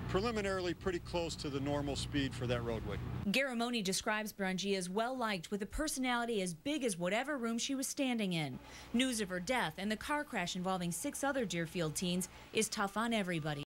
S9: preliminarily pretty close to the normal speed for that roadway.
S13: Garamoni describes Brangi as well-liked with a personality as big as whatever room she was standing in. News of her death and the car crash involving 6 other Deerfield teens is tough on everybody.